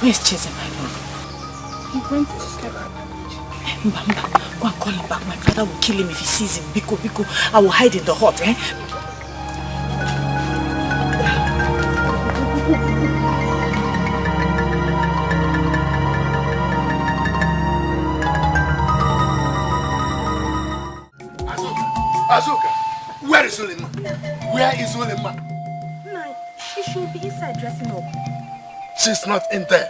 S3: Where's Chase, my love?
S7: He went to step up.
S3: Mbamba, go and call him back. My father will kill him if he sees him. Biko, Biko, I will hide in the hut, eh?
S2: Azuka, where is Ulima? Where is Ulima?
S5: No, she should be inside dressing up.
S2: She's not in there.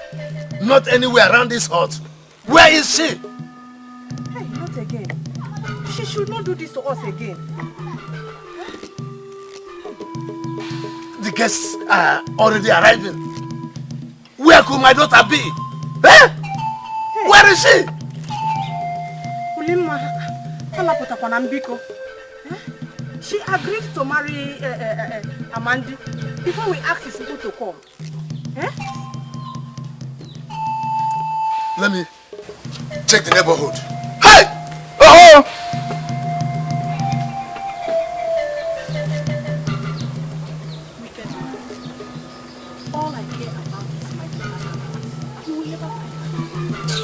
S2: Not anywhere around this hut. Where is she?
S3: Hey, not again. She should not do this to us again.
S2: The guests are already arriving. Where could my daughter be? Eh? Hey. Where is she?
S3: Ulima, she agreed to marry Amandi. before we ask his people to come. Eh?
S2: Let me check the neighborhood. Hey! Oh!
S1: All I care about is my daughter. You will never find her.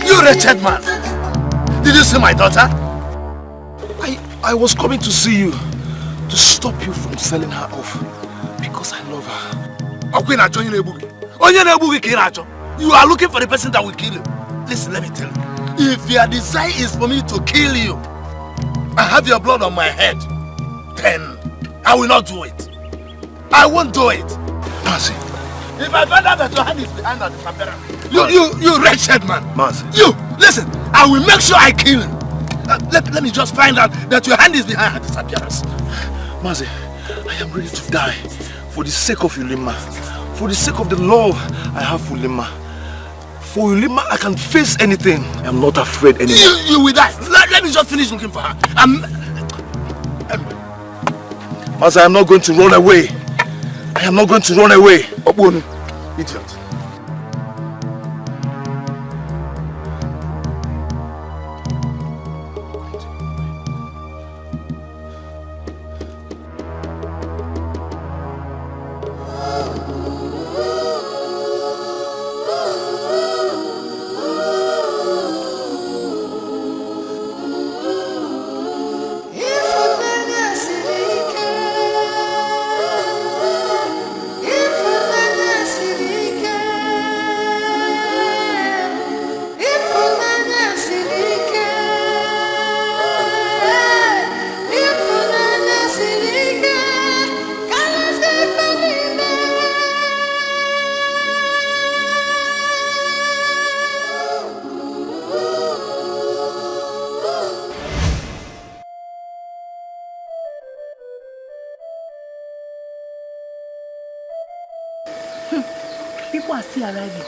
S2: You wretched man! Did you see my daughter?
S6: I was coming to see you to stop you from selling her off because I love her.
S2: You are looking for the person that will kill you. Listen, let me tell you. If your desire is for me to kill you and have your blood on my head, then I will not do it. I won't do it.
S6: Mercy.
S2: If I find out that your hand is behind that disappearance, you wretched man.
S6: Mercy.
S2: You, listen, I will make sure I kill you. Let me just find out that your hand is behind her disappearance.
S6: Mercy, I am ready to die for the sake of Ulima. For the sake of the love I have for Ulima. For Ulima, I can face anything. I am not afraid anymore.
S2: You will die. Let me just finish looking for her.
S6: Mercy, I am not going to run away. I am not going to run away.
S2: Obunu, idiot.
S1: People are still arriving.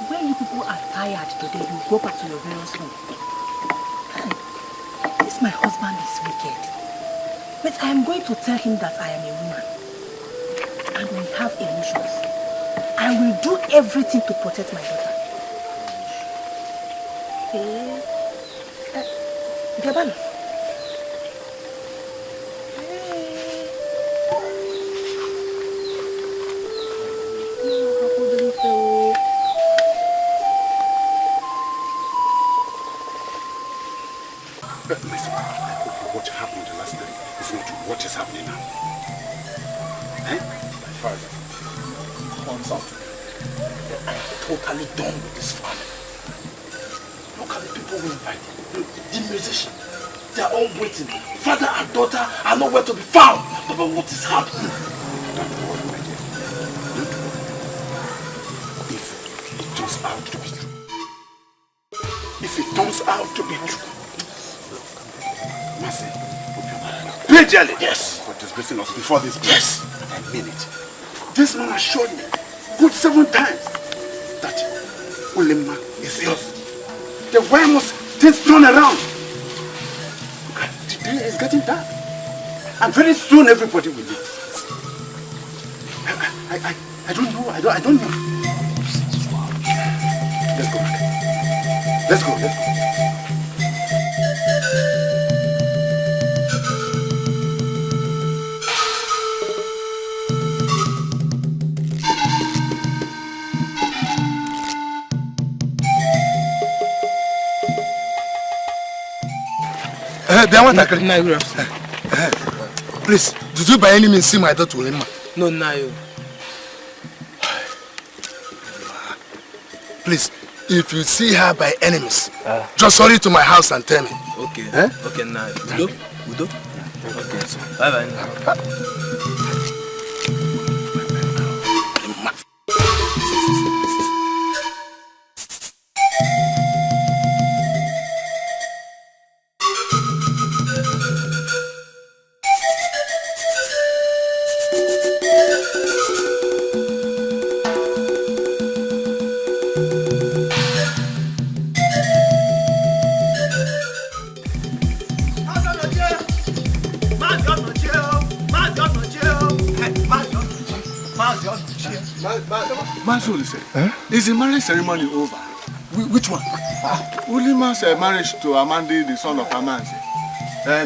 S1: When you people are tired today, you go back to your various home. This my husband is wicked. But I am going to tell him that I am a woman. And we have emotions. I will do everything to protect my daughter. Gabana.
S8: Listen, what happened the last day is not what is happening now. Eh?
S6: My father comes out to me that I am totally done with this family. Look at the people we invite. The musicians. They are all waiting. Father and daughter are nowhere to be found. But what is happening?
S8: Don't worry, my dear. Don't worry. If it turns out to be true. If it turns out to be true. Mercy, pay dearly.
S6: Yes.
S8: For disgracing us before this place.
S6: Yes.
S8: I mean it. This man assured me good 7 times that Ulima is yours. Then why must things turn around? The day is getting dark. And very soon everybody will leave. I don't know. I don't know. Let's go back. Let's go.
S2: Please, did you by any means see my daughter Ulema?
S10: No, Nayo.
S2: Please, if you see her by enemies, just hurry to my house and tell me.
S10: Okay. Okay, Nayo. Udo? Okay. Bye-bye.
S11: Is the marriage ceremony over?
S6: Which one?
S11: Ulima's marriage to Amandi, the son of Amanzi.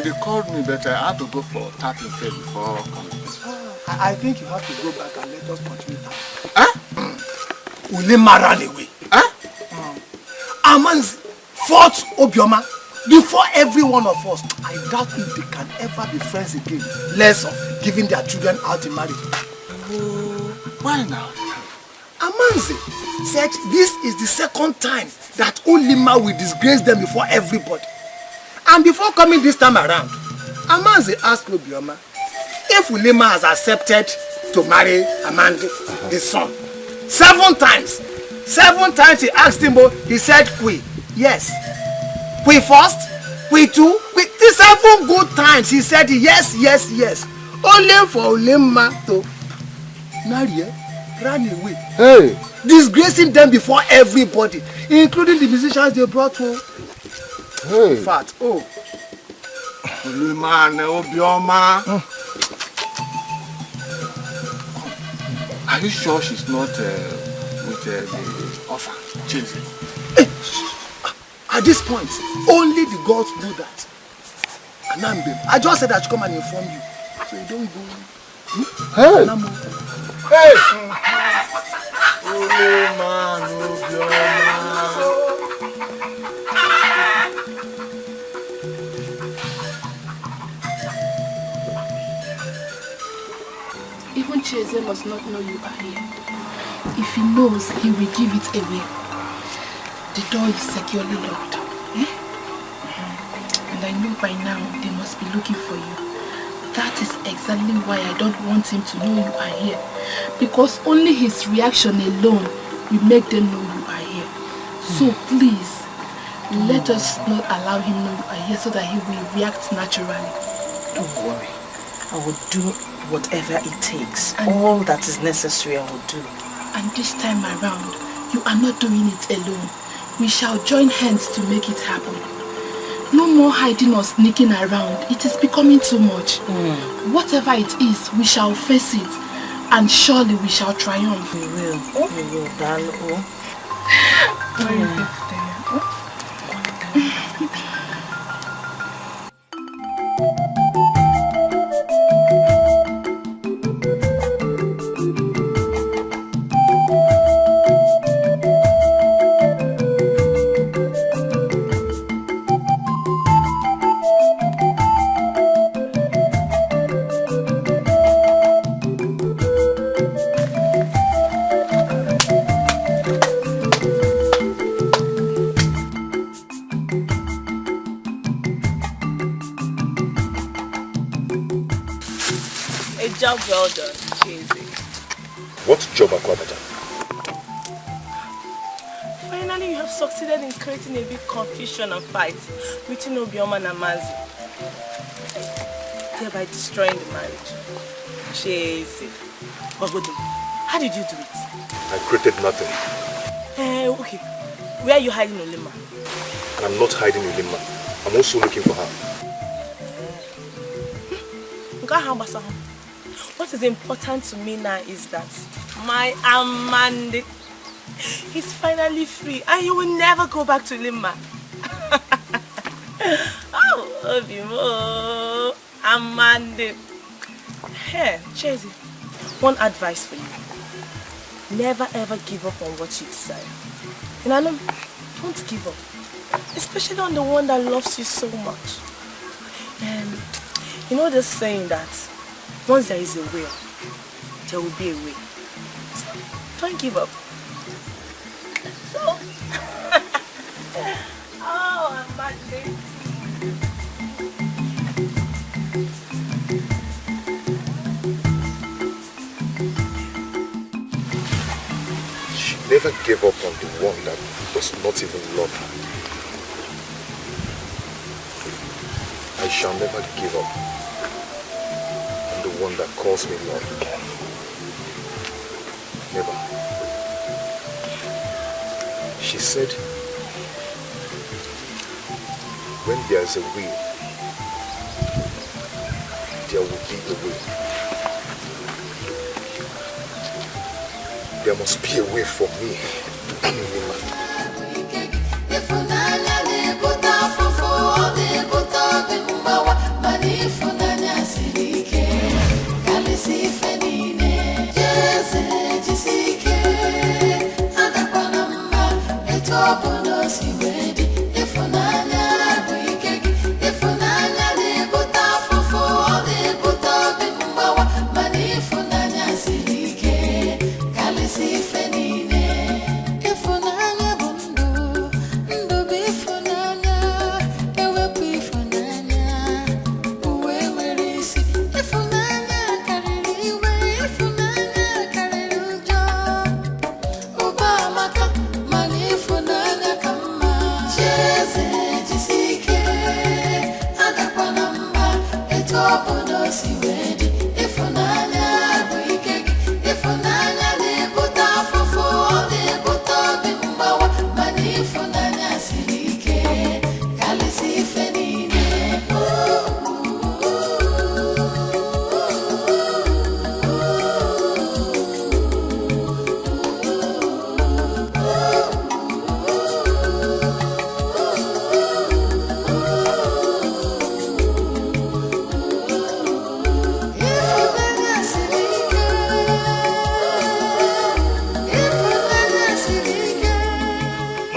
S11: They called me, but I had to go for tapping fair before coming.
S6: I think you have to go back and let us continue that. Ulima ran away. Amanzi fought Obioma before every one of us. I doubt if they can ever be friends again, less of giving their children out in marriage.
S11: Why now?
S6: Amanzi said this is the second time that Ulima will disgrace them before everybody. And before coming this time around, Amanzi asked Obioma if Ulima has accepted to marry Amandi, his son. 7 times. 7 times he asked him, he said, "We." Yes. "We first, we two, we." The 7 good times he said yes, yes, yes. Only for Ulima to marry, ran away.
S11: Hey!
S6: Disgracing them before everybody, including the musicians they brought home.
S11: Hey!
S6: Fat. Oh.
S11: Ulima and Obioma. Are you sure she's not with the orphan children?
S6: At this point, only the gods know that. Anambe, I just said I should come and inform you, so you don't go.
S11: Hey!
S6: Anambo.
S11: Hey! Ulima and Obioma.
S7: Even Cheze must not know you are here. If he knows, he will give it away. The door is securely locked. And I know by now they must be looking for you. That is exactly why I don't want him to know you are here. Because only his reaction alone will make them know you are here. So please, let us not allow him know you are here so that he will react naturally.
S3: Don't worry. I will do whatever it takes. All that is necessary I will do.
S7: And this time around, you are not doing it alone. We shall join hands to make it happen. No more hiding or sneaking around. It is becoming too much. Whatever it is, we shall face it. And surely we shall triumph.
S3: We will. We will, darling.
S12: Job well done, Cheze.
S8: What job, Akwabata?
S12: Finally, you have succeeded in creating a big confusion and fight between Obioma and Amazi, thereby destroying the marriage. Cheze. How did you do it?
S8: I created nothing.
S12: Okay. Where are you hiding Ulima?
S8: I'm not hiding Ulima. I'm also looking for her.
S12: What is important to me now is that my Amandi is finally free and he will never go back to Lima. Oh, Obimo, Amandi. Hey, Cheze, one advice for you. Never ever give up on what you desire. And don't give up. Especially on the one that loves you so much. You know this saying that once there is a will, there will be a way. So don't give up. So, oh, I'm mad.
S6: She never gave up on the one that does not even love her. I shall never give up on the one that calls me love. Never. She said, when there is a will, there will be a way. There must be a way for me and Nima.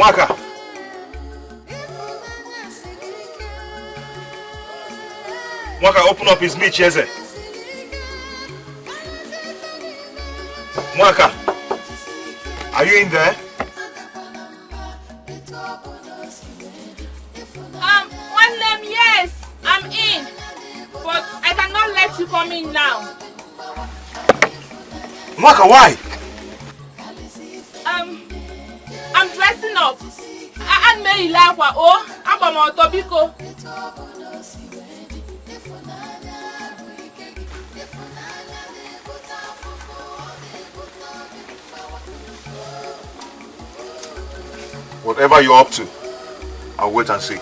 S6: Mwaka! Mwaka, open up his meat, Cheze. Mwaka, are you in there?
S7: One name, yes, I'm in. But I cannot let you come in now.
S6: Mwaka, why?
S7: I'm dressing up. I'm Mary Lagwa. Oh, I'm on Tobiko.
S6: Whatever you're up to, I'll wait and see.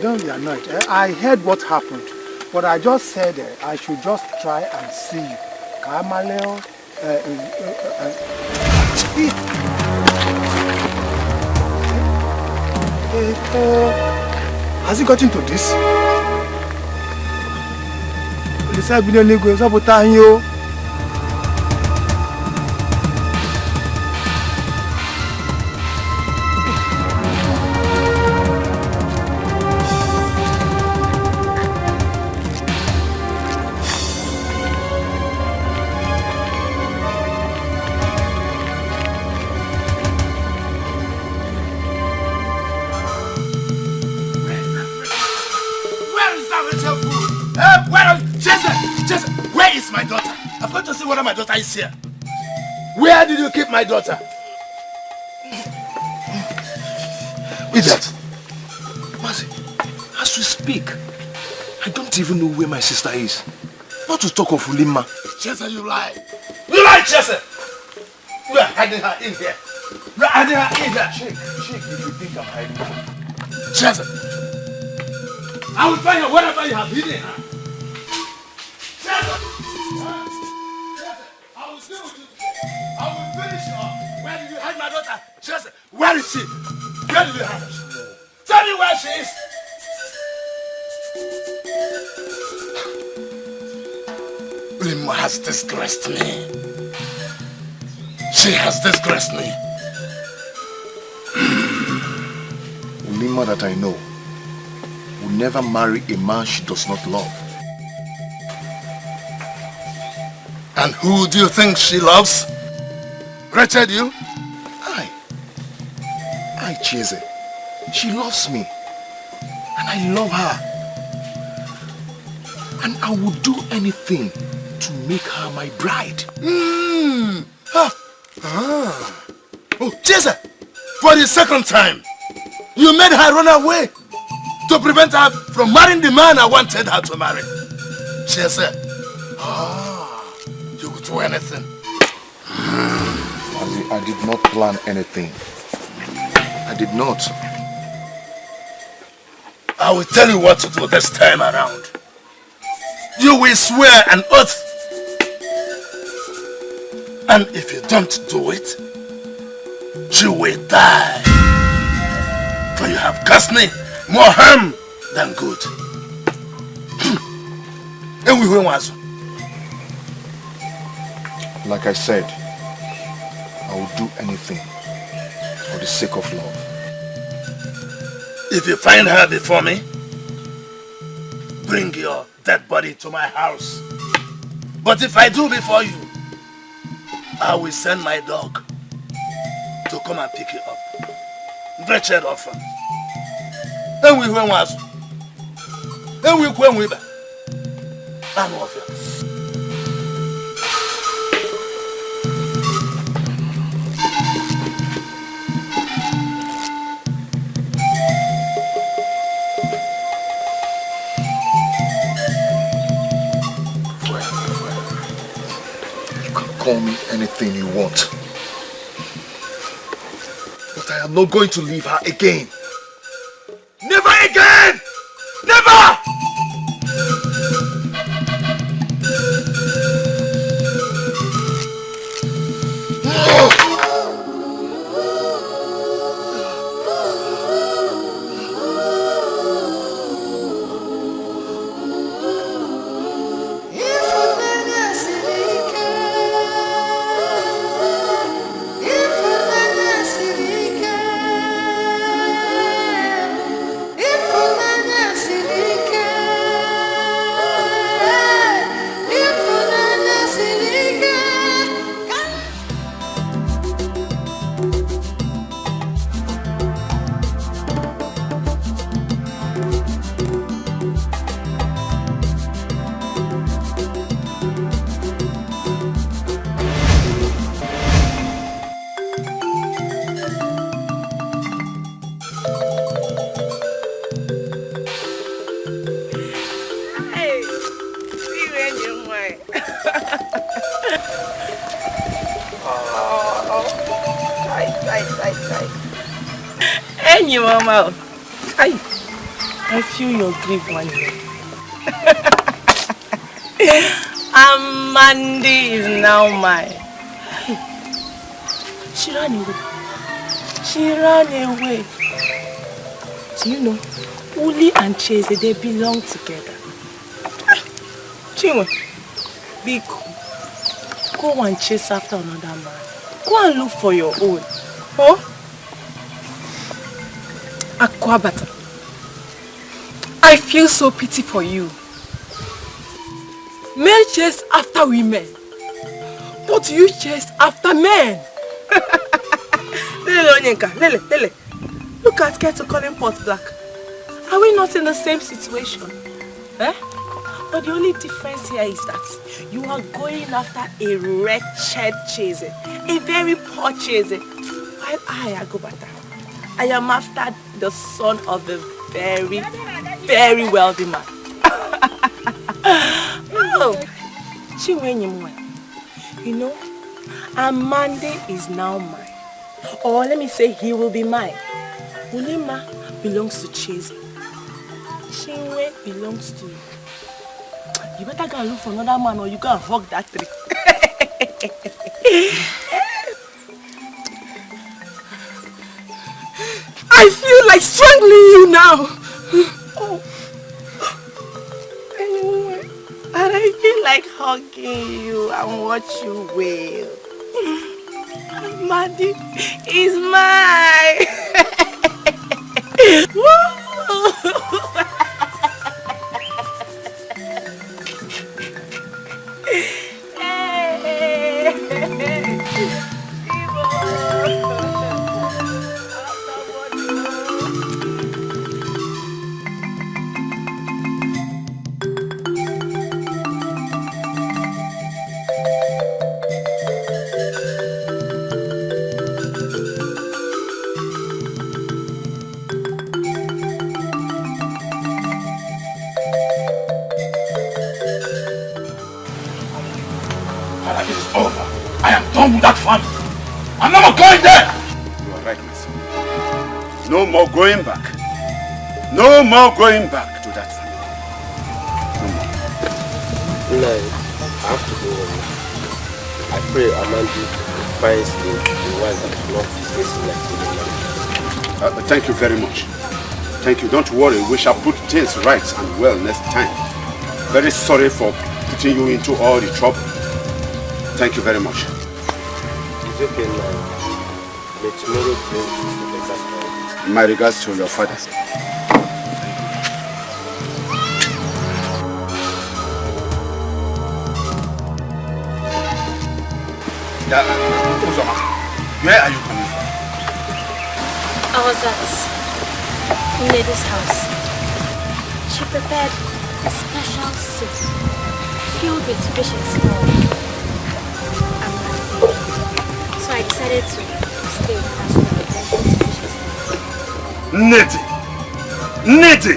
S11: Don't be annoyed. I heard what happened, but I just said I should just try and see you. Kamaleo. Has he got into this? Sabotage.
S2: my daughter. I've got to see whether my daughter is here. Where did you keep my daughter?
S6: Idiot. Mazi, as we speak, I don't even know where my sister is. Not to talk of Ulima.
S2: Chesa, you lie. You lie, Chesa! You are hiding her in here. You are hiding her in here.
S6: Shake, if you think I'm hiding her.
S2: Chesa, I will find her wherever you have hidden her. Chesa! I will deal with you. I will finish you off. Where did you hide my daughter? Chesa, where is she? Where did you hide her? Tell me where she is. Ulima has disgraced me. She has disgraced me.
S6: Ulima that I know will never marry a man she does not love.
S2: And who do you think she loves? Wretched you?
S6: I Chese. She loves me. And I love her. And I would do anything to make her my bride.
S2: Oh, Chese! For the second time, you made her run away to prevent her from marrying the man I wanted her to marry. Chese, you would do anything.
S6: I did not plan anything. I did not.
S2: I will tell you what to do this time around. You will swear an oath. And if you don't do it, you will die. For you have caused me more harm than good.
S6: Like I said, I will do anything for the sake of love.
S2: If you find her before me, bring your dead body to my house. But if I do before you, I will send my dog to come and pick you up. Wretched orphan. And we went was. And we went with her. I'm off here.
S6: Call me anything you want. But I am not going to leave her again.
S2: Never again! Never!
S12: Mama, I feel your grief one day. Amandi is now mine. She ran away. She ran away. Do you know, Uli and Chase, they belong together. Chinwe, go and chase after another man. Go and look for your own. Oh? Akwabata, I feel so pity for you. Men chase after women, but you chase after men. Lele. Look at Kettle calling pot black. Are we not in the same situation? Eh? But the only difference here is that you are going after a wretched Cheze, a very poor Cheze, while I go better. I am after the son of a very, very wealthy man. Oh, you know, Amande is now mine. Or let me say he will be mine. Ulima belongs to Cheze. Chinwe belongs to you. You better go and look for another man or you go and hug that tree. I feel like strangling you now. Oh. Anyway, and I feel like hugging you and watch you wail. Mandy is mine.
S2: With that family. I'm never going there.
S8: You are right, my son. No more going back. No more going back to that family. No more.
S10: No, I have to go home. I pray Amandi finds the one that is not facing like the
S8: thank you very much. Thank you. Don't worry. We shall put things right and well next time. Very sorry for putting you into all the trouble. Thank you very much.
S10: It's okay now. May tomorrow bring the better time.
S8: My regards to your father.
S2: Uzoma, where are you coming from?
S5: I was at Lady's house. She prepared a special soup filled with fish and small. So I decided to stay with her so that I can fish and small.
S8: Nedi!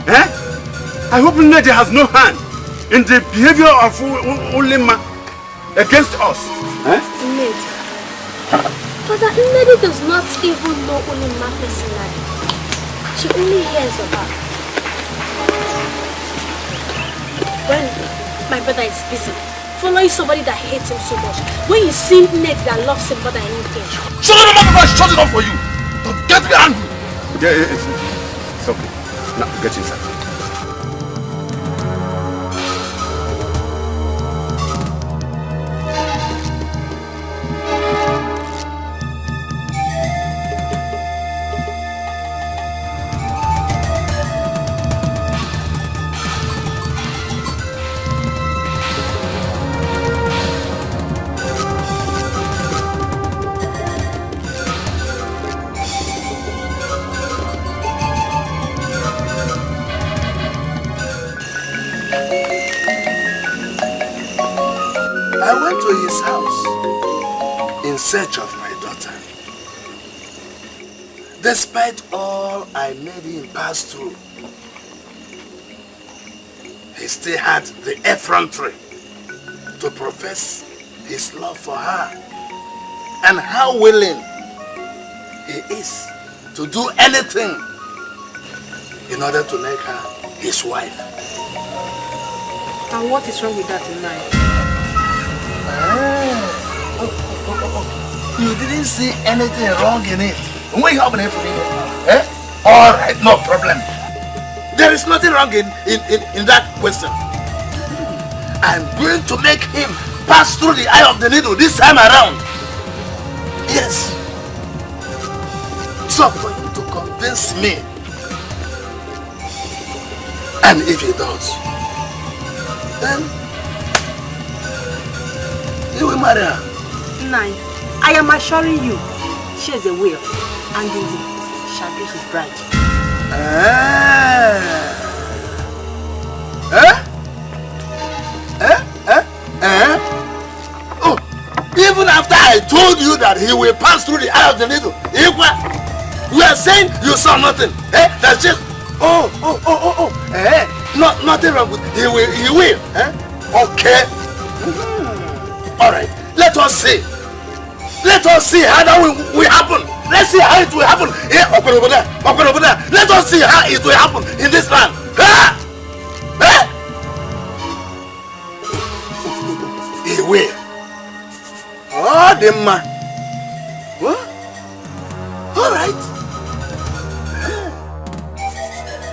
S8: Eh? I hope Nedi has no hand in the behavior of Ulima against us. Eh?
S5: Nedi. Father, Nedi does not even know Ulima personally. She only hears of her. When my brother is busy following somebody that hates him so much, when you see Ned that loves him more than anything.
S2: Shut it up before I shut it up for you! Don't get me angry!
S8: Yeah, it's okay. Now, get inside.
S2: Search of my daughter. Despite all I made him pass through, he still had the effrontery to profess his love for her and how willing he is to do anything in order to make her his wife.
S3: And what is wrong with that tonight?
S2: You didn't see anything wrong in it. What happened for me? Eh? Alright, no problem. There is nothing wrong in that question. I'm going to make him pass through the eye of the needle this time around. Yes. So for him to convince me. And if he does, then he will marry her.
S3: Nine. I am assuring you, she is a will, and you shall be his bride.
S2: Eh? Oh, even after I told you that he will pass through the eye of the needle, you are saying you saw nothing. Eh? That's just, eh? Nothing wrong with, he will. Eh? Okay. All right, let us see. Let us see how that will happen. Let's see how it will happen. Yeah, open over there. Let us see how it will happen in this land. Ah! Eh? He will. Oh, the man. What? All right.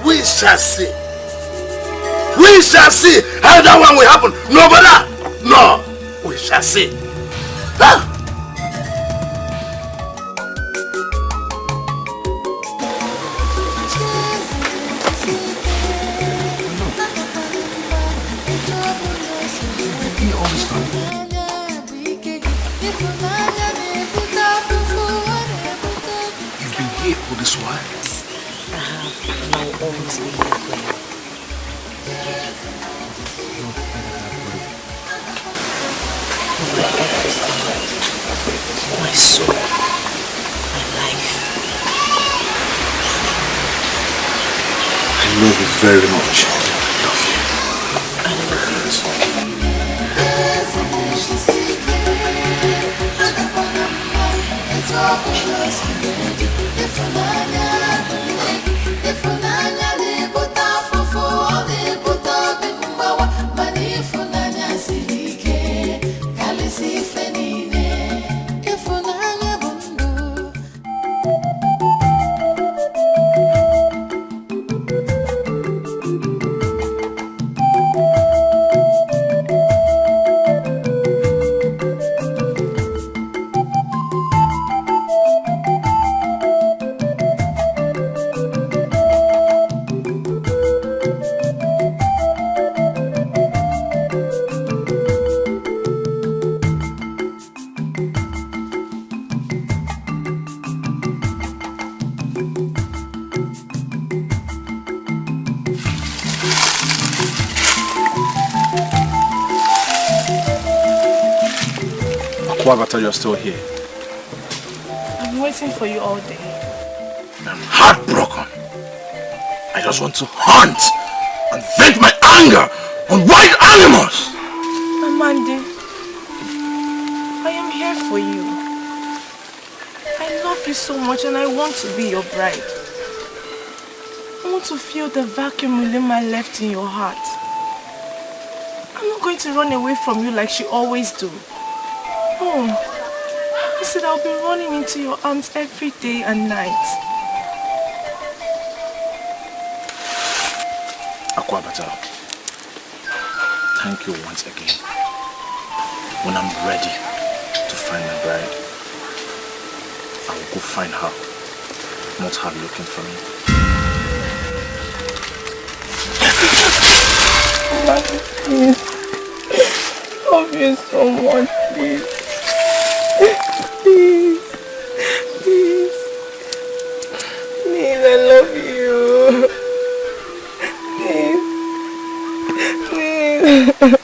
S2: We shall see. We shall see how that one will happen. No, brother. No. We shall see. Huh?
S6: You've been here all this while?
S3: I have, and I will always be here for you. My everything, my soul, my life.
S6: I love you very much. Love you.
S3: I love you too.
S4: Sabotage, you're still here.
S7: I've been waiting for you all day.
S2: I'm heartbroken. I just want to hunt and vent my anger on wild animals.
S7: Amandi, I am here for you. I love you so much and I want to be your bride. I want to feel the vacuum Ulima left in your heart. I'm not going to run away from you like she always do. Oh, I said I'll be running into your arms every day and night.
S4: Sabotage, thank you once again. When I'm ready to find my bride, I will go find her, not her looking for me.
S7: Please, love you so much, please. Please, please, please, I love you. Please, please.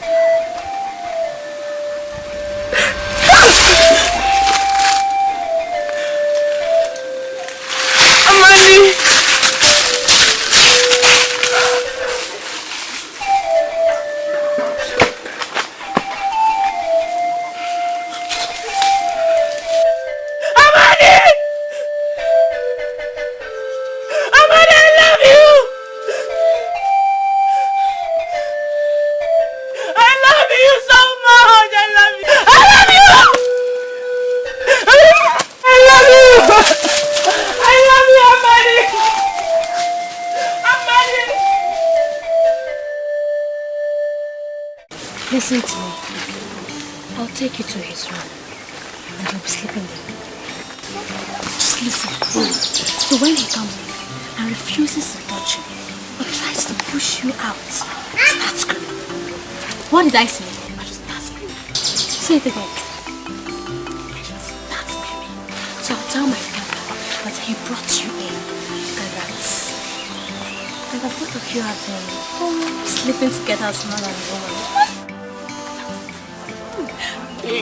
S7: Listen to me. I'll take you to his room and you'll be sleeping there. Just listen. So when he comes and refuses to touch you or tries to push you out, start screaming. What did I say? I just start screaming. Say it again. I just start screaming. So I'll tell my father that he brought you in and that both of you have been sleeping together as man and woman.
S5: I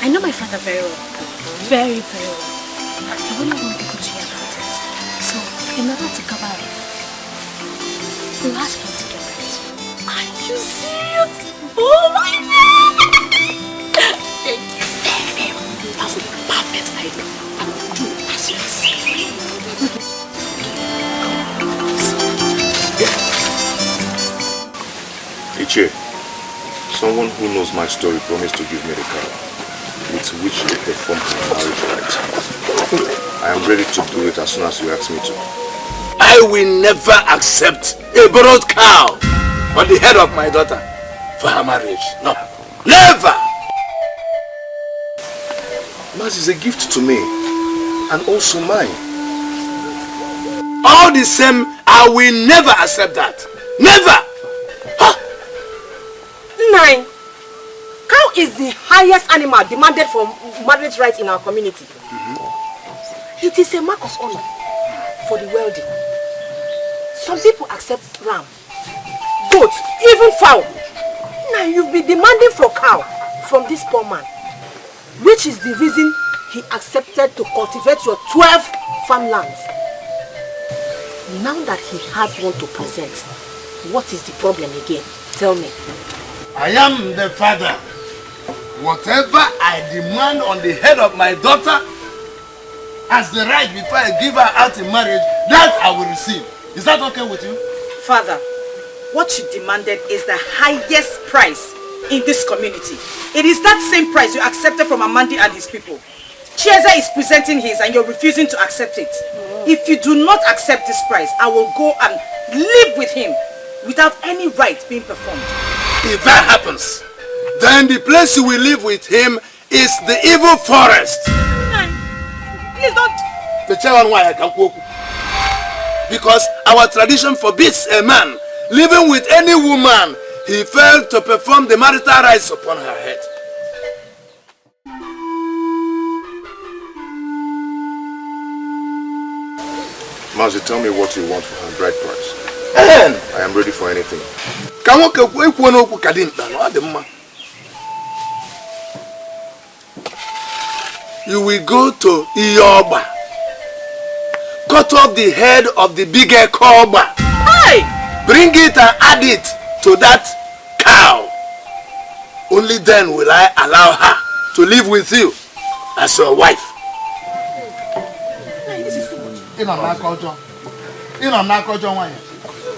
S5: know my father very well. Very, very well. I wouldn't want people to hear about it. So, in order to cover it, we'll ask him to get married.
S1: Are you serious? Oh my God! Thank you very much. That's a perfect idea. I will do as you say.
S6: Iche, someone who knows my story promised to give me the car with which to perform my marriage rite. I am ready to do it as soon as you ask me to.
S2: I will never accept a borrowed cow on the head of my daughter for her marriage. No, never!
S6: Mas is a gift to me and also mine.
S2: All the same, I will never accept that. Never!
S12: Nine. Cow is the highest animal demanded for marriage rights in our community. It is a mark of honor for the wealthy. Some people accept ram, goat, even fowl. Now you'll be demanding for cow from this poor man, which is the reason he accepted to cultivate your 12 farmlands. Now that he has one to present, what is the problem again? Tell me.
S2: I am the father. Whatever I demand on the head of my daughter as the right before I give her out in marriage, that I will receive. Is that okay with you?
S3: Father, what you demanded is the highest price in this community. It is that same price you accepted from Amandi and his people. Chiesa is presenting his and you're refusing to accept it. If you do not accept this price, I will go and live with him without any right being performed.
S2: If that happens, then the place you will live with him is the evil forest.
S3: Please don't.
S2: Because our tradition forbids a man living with any woman he failed to perform the marital rites upon her head.
S6: Mazi, tell me what you want for her bride price. I am ready for anything.
S2: You will go to Iyoba, cut off the head of the bigger Koba, bring it and add it to that cow. Only then will I allow her to live with you as your wife.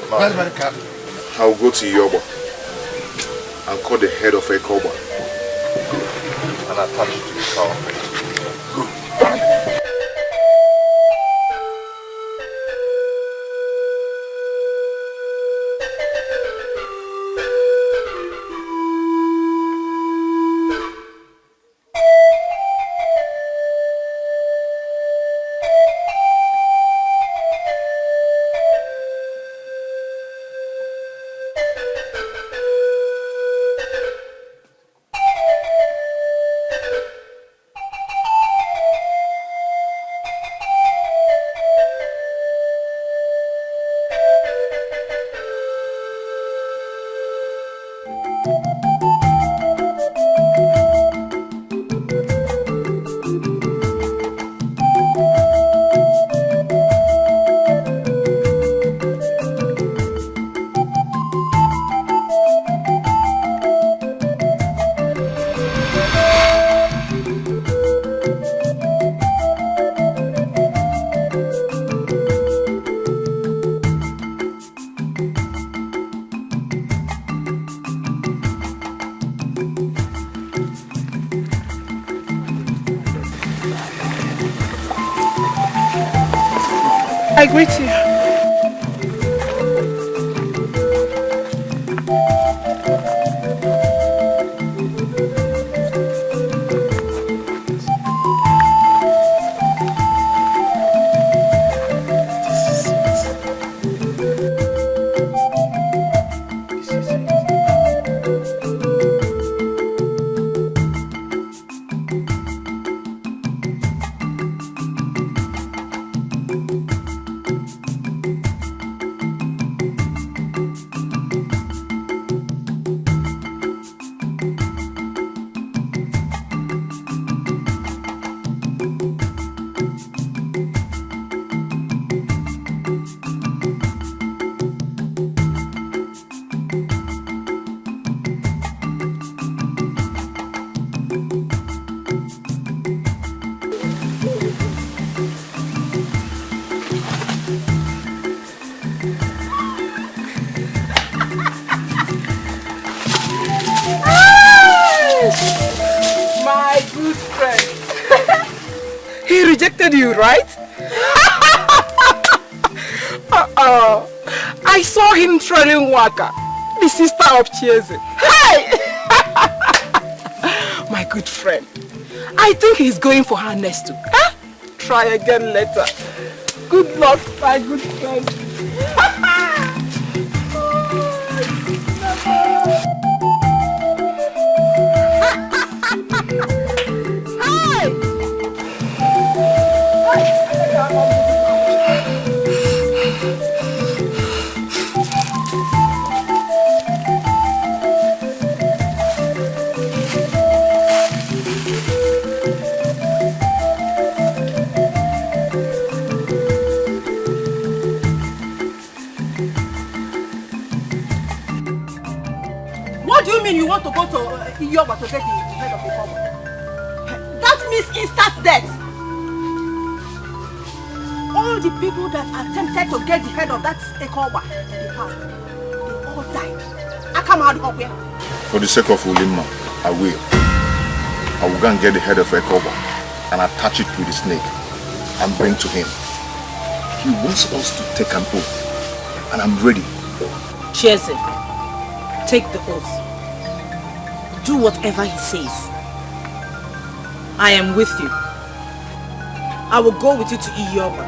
S11: Very, very careful.
S6: I will go to Yoba and cut the head of a Koba and attach it to the cow.
S7: I greet you.
S9: rejected you, right? I saw him trailing Waka, the sister of Chieze. Hey! My good friend. I think he's going for her next too. Huh? Try again later. Good luck, my good friend.
S3: What do you mean you want to go to Iyoba to get the head of the farmer? That means instant death. All the people that attempted to get the head of that Ekoba in the past, they all died. I come out of here.
S6: For the sake of Ulima, I will. I will go and get the head of Ekoba and attach it with the snake and bring to him. He wants us to take an oath, and I'm ready.
S3: Chieze, take the oath. Do whatever he says. I am with you. I will go with you to Iyoba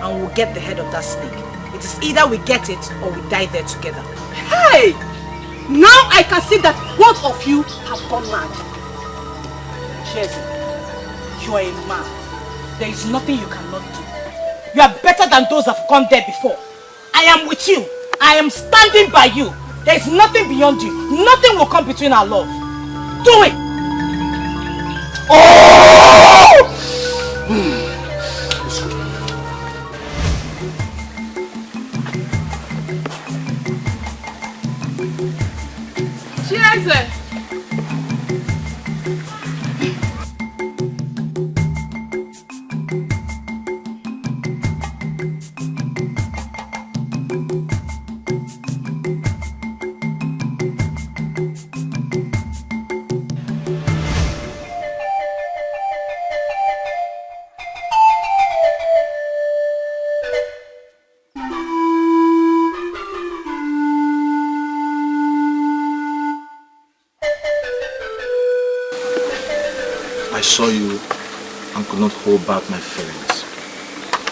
S3: and we'll get the head of that snake. It is either we get it or we die there together. Hey! Now I can see that both of you have gone mad. Chieze, you are a man. There is nothing you cannot do. You are better than those that have gone there before. I am with you. I am standing by you. There is nothing beyond you. Nothing will come between our love. Do it!
S6: Oh!
S7: Chieze!
S4: I saw you and could not hold back my feelings.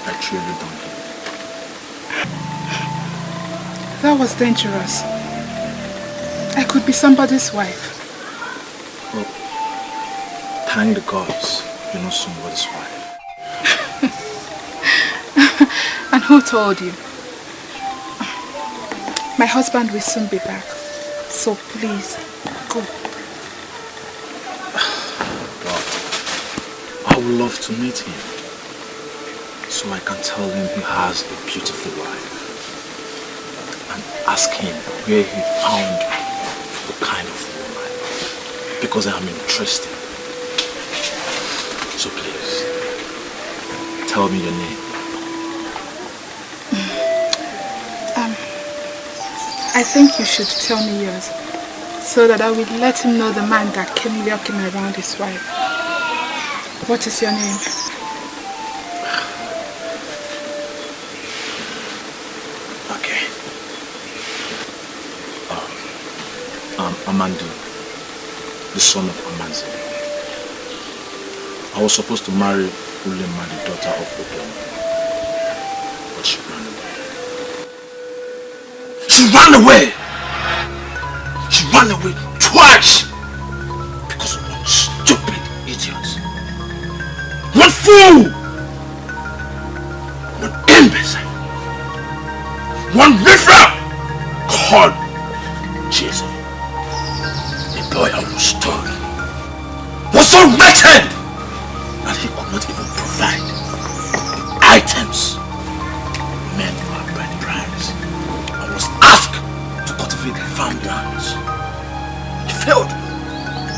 S4: I truly don't care.
S7: That was dangerous. I could be somebody's wife.
S4: Well, thank the gods you're not somebody's wife.
S7: And who told you? My husband will soon be back. So please, go.
S4: I would love to meet him so I can tell him he has a beautiful wife and ask him where he found the kind of woman, because I am interested. So please, tell me your name.
S7: I think you should tell me yours so that I will let him know the man that came lurking around his wife. What is your name?
S4: Okay. I'm Amandu, the son of Amanzi. I was supposed to marry Ulema, the daughter of Obioma, but she ran away. She ran away! She ran away twice because of one stupid idiot. One fool! One imbecile! One riffraff called Jesus. The boy I was told was so wretched that he could not even provide items meant for a bride price. I was asked to cultivate farmlands. He failed!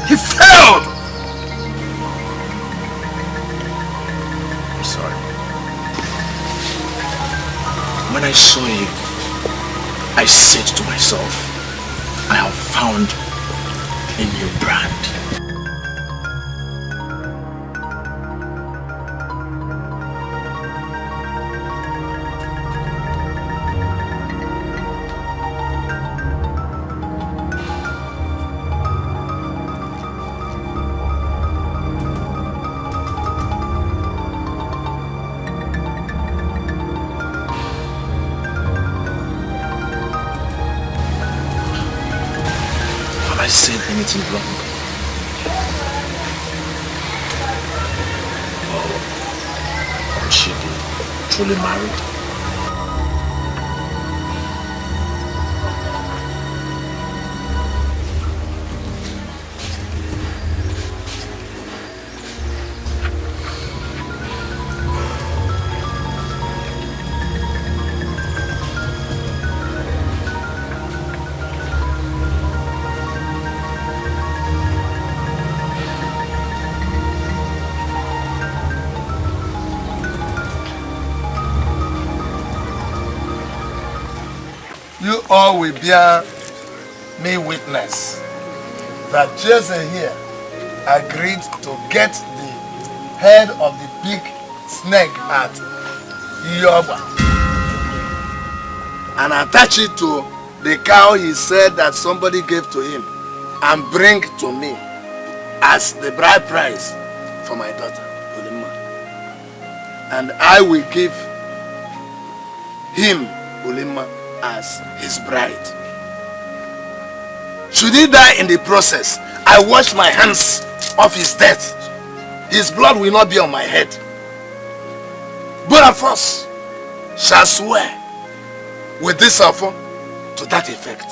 S4: He failed! I'm sorry. When I saw you, I said to myself, I have found a new brand. said anything wrong? Or she truly married?
S2: You all will bear me witness that Jesse here agreed to get the head of the big snake at Yoba and attach it to the cow he said that somebody gave to him and bring to me as the bride price for my daughter, Ulima. And I will give him, Ulima, as his bride. Should he die in the process, I wash my hands of his death. His blood will not be on my head. Both of us shall swear with this offer to that effect.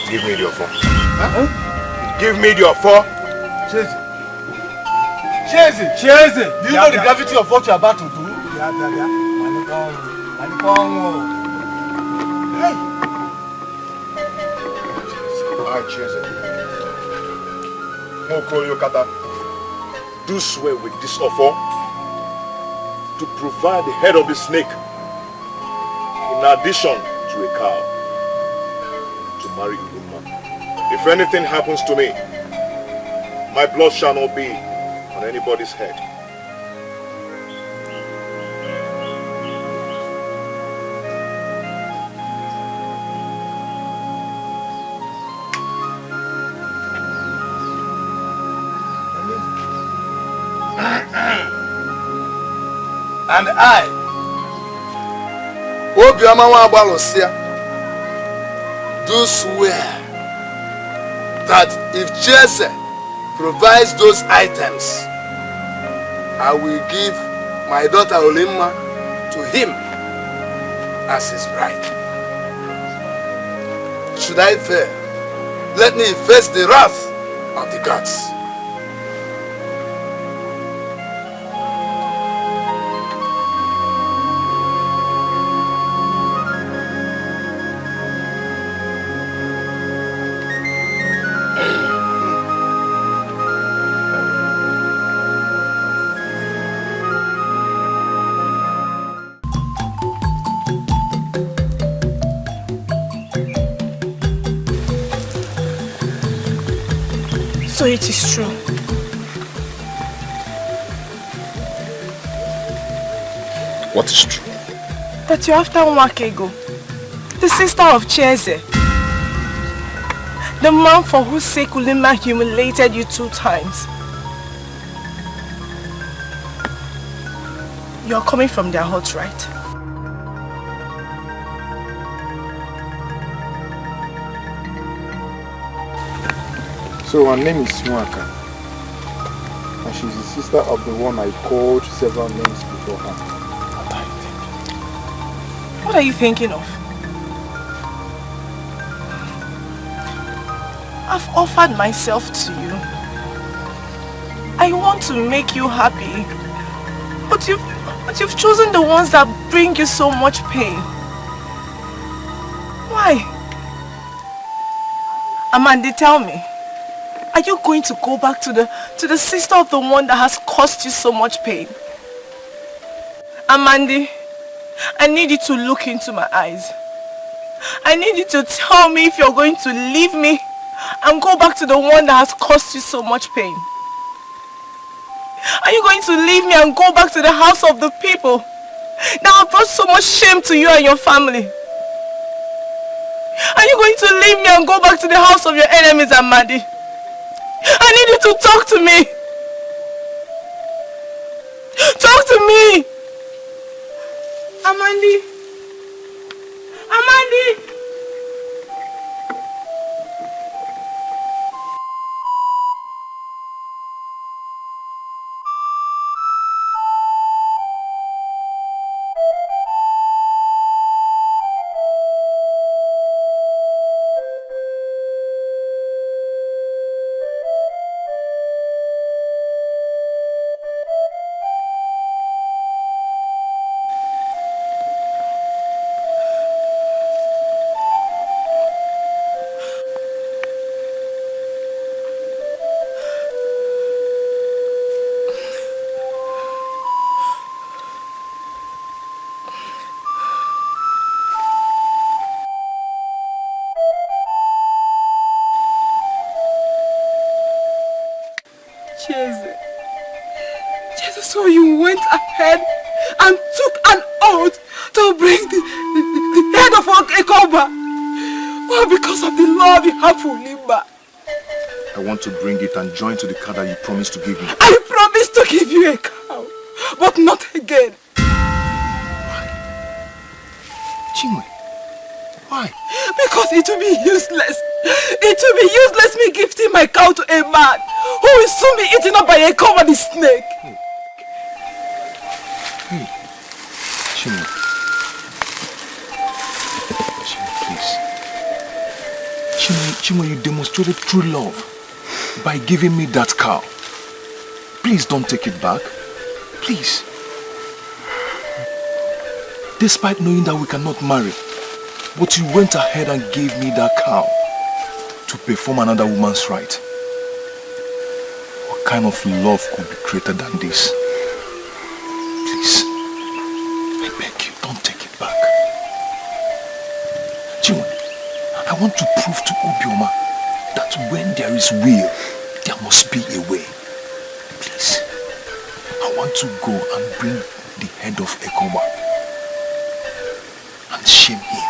S8: Give me the offer. Huh? Give me the offer.
S11: Chase. Do you know the gravity of what you're about to do?
S8: Hey. Alright, Chase. Moko Yokata, do swear with this offer to provide the head of the snake in addition to a cow to marry Uluma. If anything happens to me, my blood shall not be on anybody's head.
S2: And I, Obioma Wabalosia, do swear that if Jesse provides those items, I will give my daughter Ulima to him as his bride. Should I fail, let me face the wrath of the gods.
S12: So it is true.
S4: What is true?
S12: That you're after Nwakego, the sister of Cheze. The man for whose sake Ulima humiliated you 2 times. You're coming from their hut, right?
S13: So her name is Nwaka, and she's the sister of the one I called several names before her.
S12: What are you thinking of? I've offered myself to you. I want to make you happy, but you've chosen the ones that bring you so much pain. Why? Amanda, tell me. Are you going to go back to the sister of the one that has caused you so much pain? Amanda, I need you to look into my eyes. I need you to tell me if you're going to leave me and go back to the one that has caused you so much pain. Are you going to leave me and go back to the house of the people that have brought so much shame to you and your family? Are you going to leave me and go back to the house of your enemies, Amadi? I need you to talk to me. Talk to me.
S3: Amandi! Amandi! So you went ahead and took an oath to bring the head of Ekoba. Well, because of the love you have for Limba.
S6: I want to bring it and join to the cow that you promised to give me.
S3: I promised to give you a cow, but not again.
S6: Why? Chinwe, why?
S3: Because it will be useless. It will be useless me gifting my cow to a man who will soon be eaten up by a cow and a snake.
S6: Hey, Chinwe. Chinwe, please. Chinwe, you demonstrated true love by giving me that cow. Please don't take it back. Please. Despite knowing that we cannot marry, but you went ahead and gave me that cow to perform another woman's right. What kind of love could be greater than this? Please, I beg you, don't take it back. Chinwe, I want to prove to Obioma that when there is will, there must be a way. Please, I want to go and bring the head of Ekoba and shame him.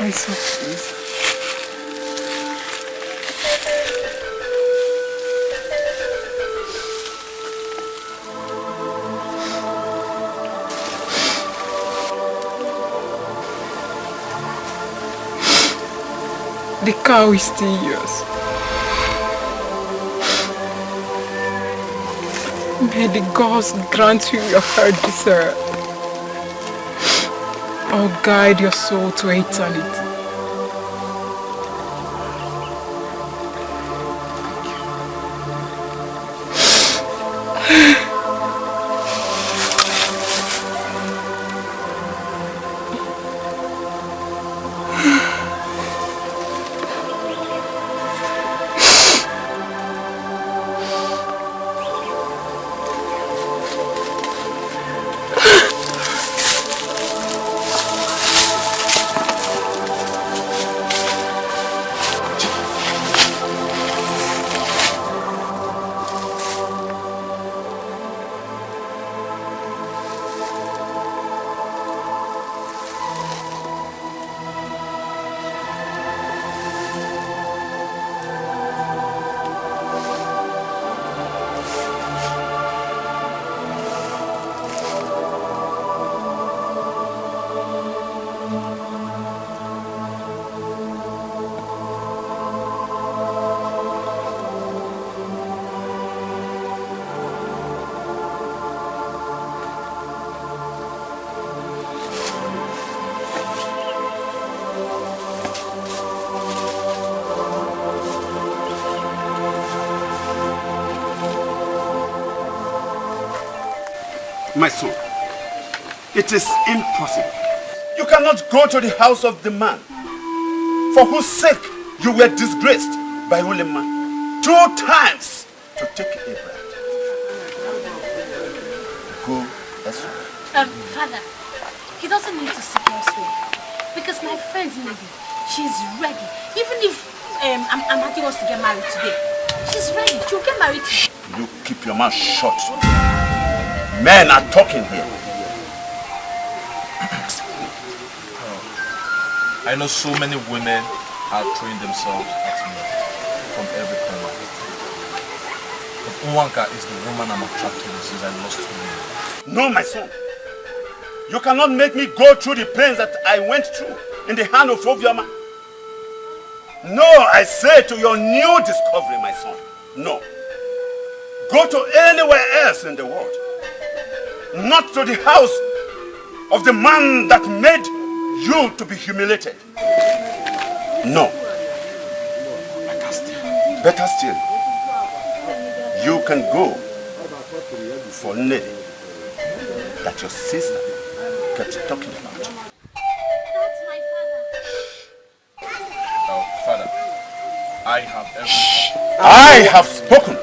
S9: My son, please. The cow is still yours. May the gods grant you your heart desire, or guide your soul to eternity.
S8: My son, it is impossible. You cannot go to the house of the man for whose sake you were disgraced by holy man 2 times to take a bride. Go elsewhere.
S5: Father, he doesn't need to seek elsewhere because my friend Maiden, she's ready. Even if Amadi wants to get married today, she's ready. She'll get married today.
S8: You keep your mouth shut. Men are talking here.
S4: I know so many women are throwing themselves at me from every corner. But Nwanka is the woman I'm attracted to since I lost her.
S8: No, my son. You cannot make me go through the pains that I went through in the hand of Obioma. No, I say to your new discovery, my son. No. Go to anywhere else in the world. Not to the house of the man that made you to be humiliated. No. Better still, you can go for Nelly that your sister kept talking about.
S5: That's my father.
S4: Oh, Father, I have every...
S8: I have spoken.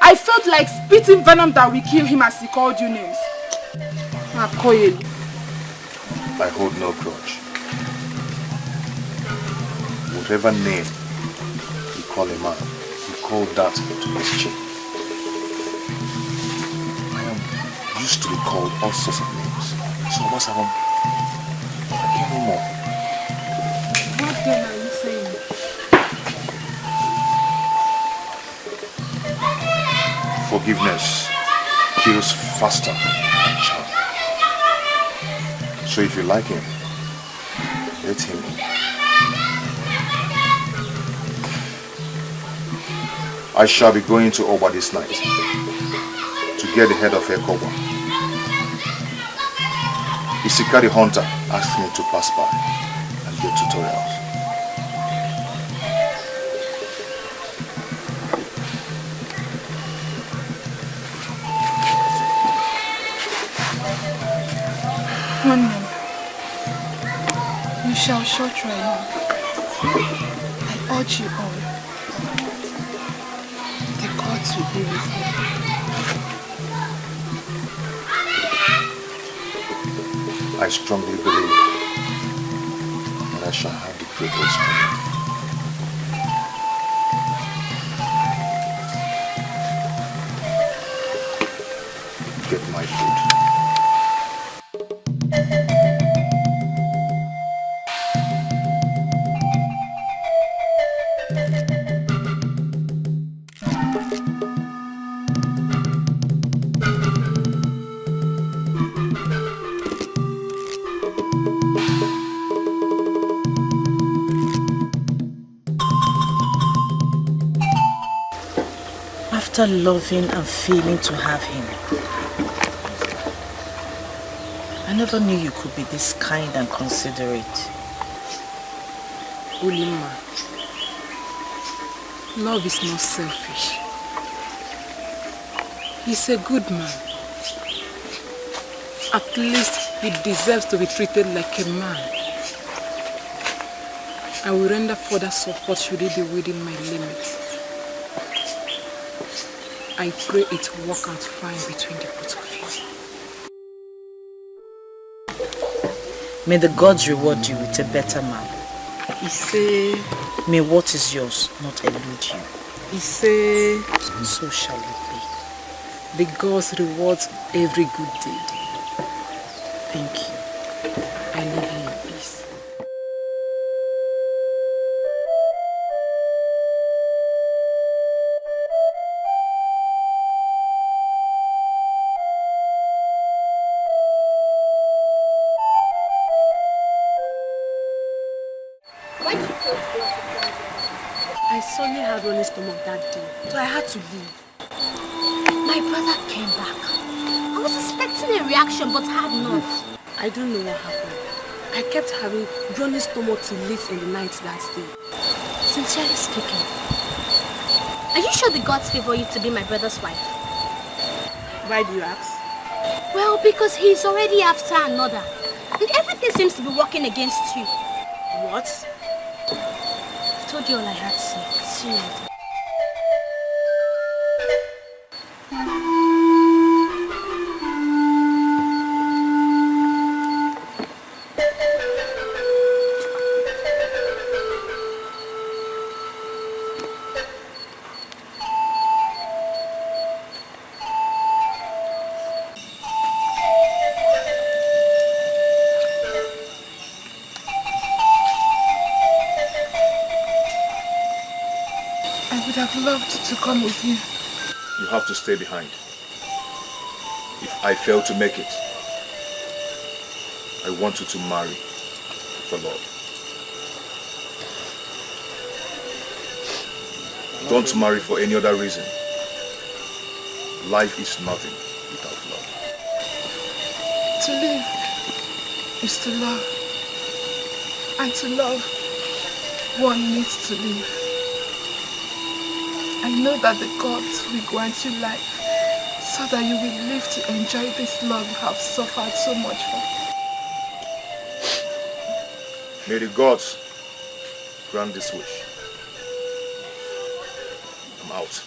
S7: I felt like spitting venom that will kill him as he called you names.
S6: I hold no grudge. Whatever name you call a man, you call that to his chin. I am used to be called all sorts of names. So what's happened? I can't no more.
S7: What then are you saying?
S6: Forgiveness kills faster than charm. So if you like him, let him in. I shall be going to Oba this night to get the head of Ekoba. Isikari Hunter asked me to pass by and get tutorials.
S7: One man, you shall show triumph. I urge you all. The gods will be with you.
S6: I strongly believe that I shall have the greatest strength. Get my food.
S3: After loving and feeling to have him, I never knew you could be this kind and considerate.
S9: Ulima, love is not selfish. He's a good man. At least he deserves to be treated like a man. I will render further support should he be within my limits. I pray it will work out fine between the both of you.
S3: May the gods reward you with a better man.
S9: He say,
S3: may what is yours not elude you.
S9: He say,
S3: so shall it be.
S9: The gods reward every good deed.
S3: Thank you.
S9: I leave you in peace.
S1: I suddenly had running stomach that day, so I had to leave.
S5: My brother came back. I was expecting a reaction, but had not.
S1: I don't know what happened. I kept having running stomach till late in the night that day.
S5: Sincerely speaking, are you sure the gods favor you to be my brother's wife?
S1: Why do you ask?
S5: Well, because he's already after another. And everything seems to be working against you.
S1: What?
S5: I've told you all I had to say. See you later.
S7: loved to come with you.
S13: You have to stay behind. If I fail to make it, I want you to marry for love. Don't marry for any other reason. Life is nothing without love.
S7: To live is to love. And to love, one needs to live. I know that the gods will grant you life so that you will live to enjoy this love you have suffered so much for.
S13: May the gods grant this wish. I'm out.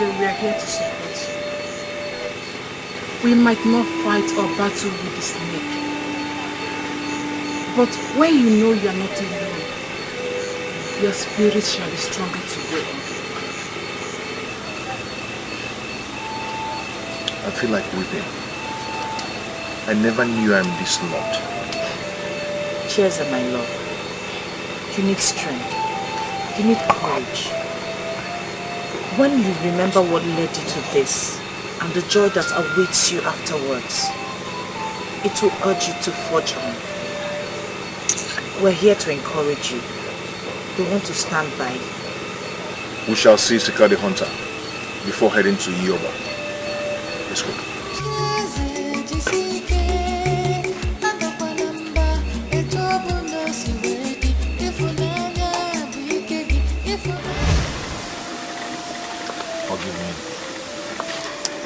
S9: We are here to support you. We might not fight or battle with the snake, but when you know you are not alone, your spirit shall be stronger today.
S13: I feel like weeping. I never knew I'm this loved.
S3: Cheers, my love. You need strength. You need courage. When you remember what led you to this and the joy that awaits you afterwards, it will urge you to forge on. We're here to encourage you. We want to stand by you.
S13: We shall see Sika the Hunter before heading to Yoba. Let's go.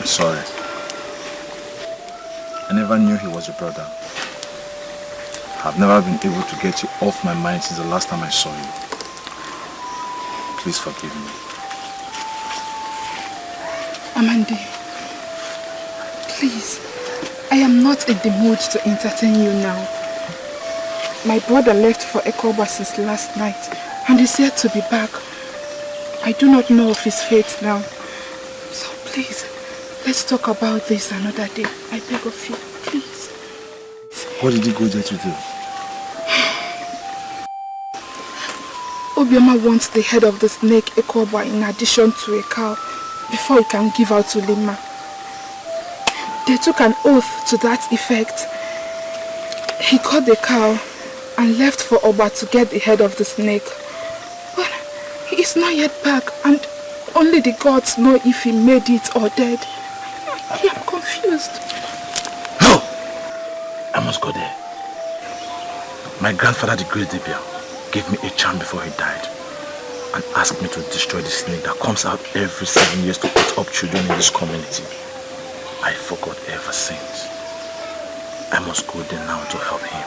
S4: Sorry. I never knew he was your brother. I've never been able to get you off my mind since the last time I saw you. Please forgive me.
S7: Amandi, please, I am not in the mood to entertain you now. My brother left for Ekoba since last night and is yet to be back. I do not know of his fate now. So please, let's talk about this another day. I beg of you, please.
S4: What did he go there to do?
S7: Obioma wants the head of the snake Ekoba in addition to a cow before he can give out to Lima. They took an oath to that effect. He caught the cow and left for Oba to get the head of the snake. But he is not yet back and only the gods know if he made it or dead. I am confused.
S4: No! I must go there. My grandfather, the Great Dibia, gave me a charm before he died and asked me to destroy the snake that comes out every 7 years to eat up children in this community. I forgot ever since. I must go there now to help him.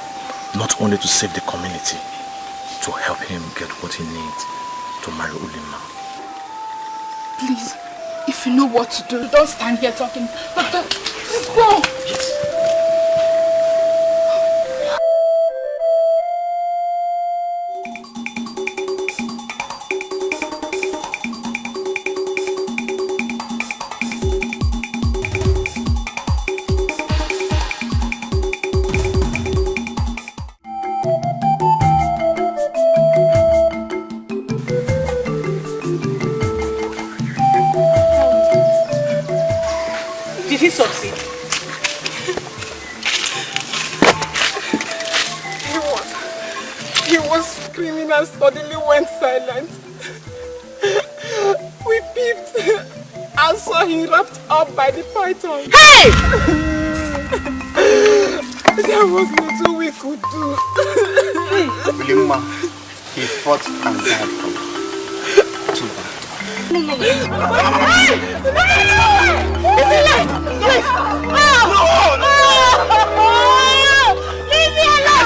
S4: Not only to save the community, to help him get what he needs to marry Ulima.
S7: Please, if you know what to do, don't stand here talking. Please go!
S4: Yes.
S9: He was screaming and suddenly went silent. We peeped and saw him wrapped up by the python.
S3: Hey!
S9: There was little we could do.
S8: Wilima, he fought and died from too bad.
S3: No! Is it like? Leave me alone!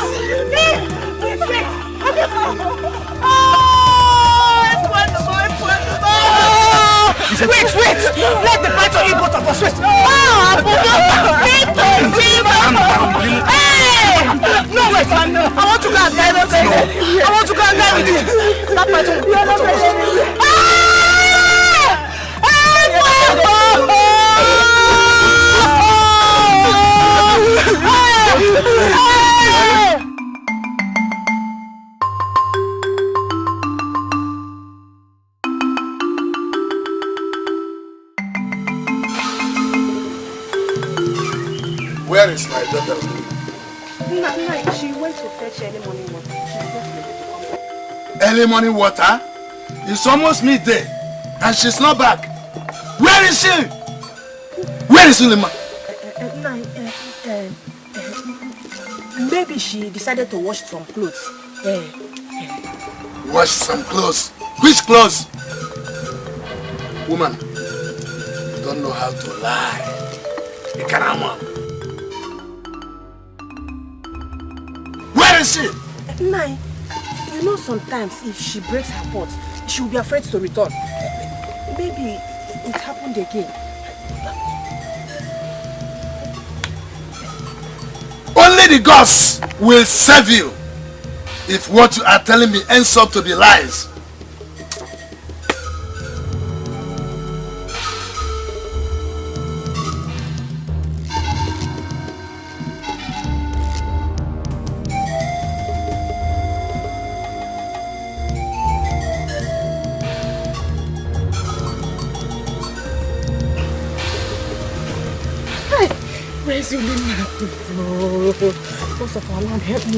S3: Wait! Let the python eat both of us. Wait! Hey! No, wait! I want to go and die with you. I want to go and die with you. That python will eat both of us.
S2: Where is my daughter?
S12: She went to fetch early morning water.
S2: Early morning water? It's almost midday and she's not back. Where is she? Where is Ulima?
S12: Maybe she decided to wash some clothes.
S2: Wash some clothes? Which clothes? Woman, you don't know how to lie. Ikarama. Where is she?
S12: Nai, you know sometimes if she breaks her pot, she will be afraid to return. Maybe it happened again.
S2: Only the gods will save you if what you are telling me ends up to be lies.
S12: Where's your limit? First of all, Lord, help me.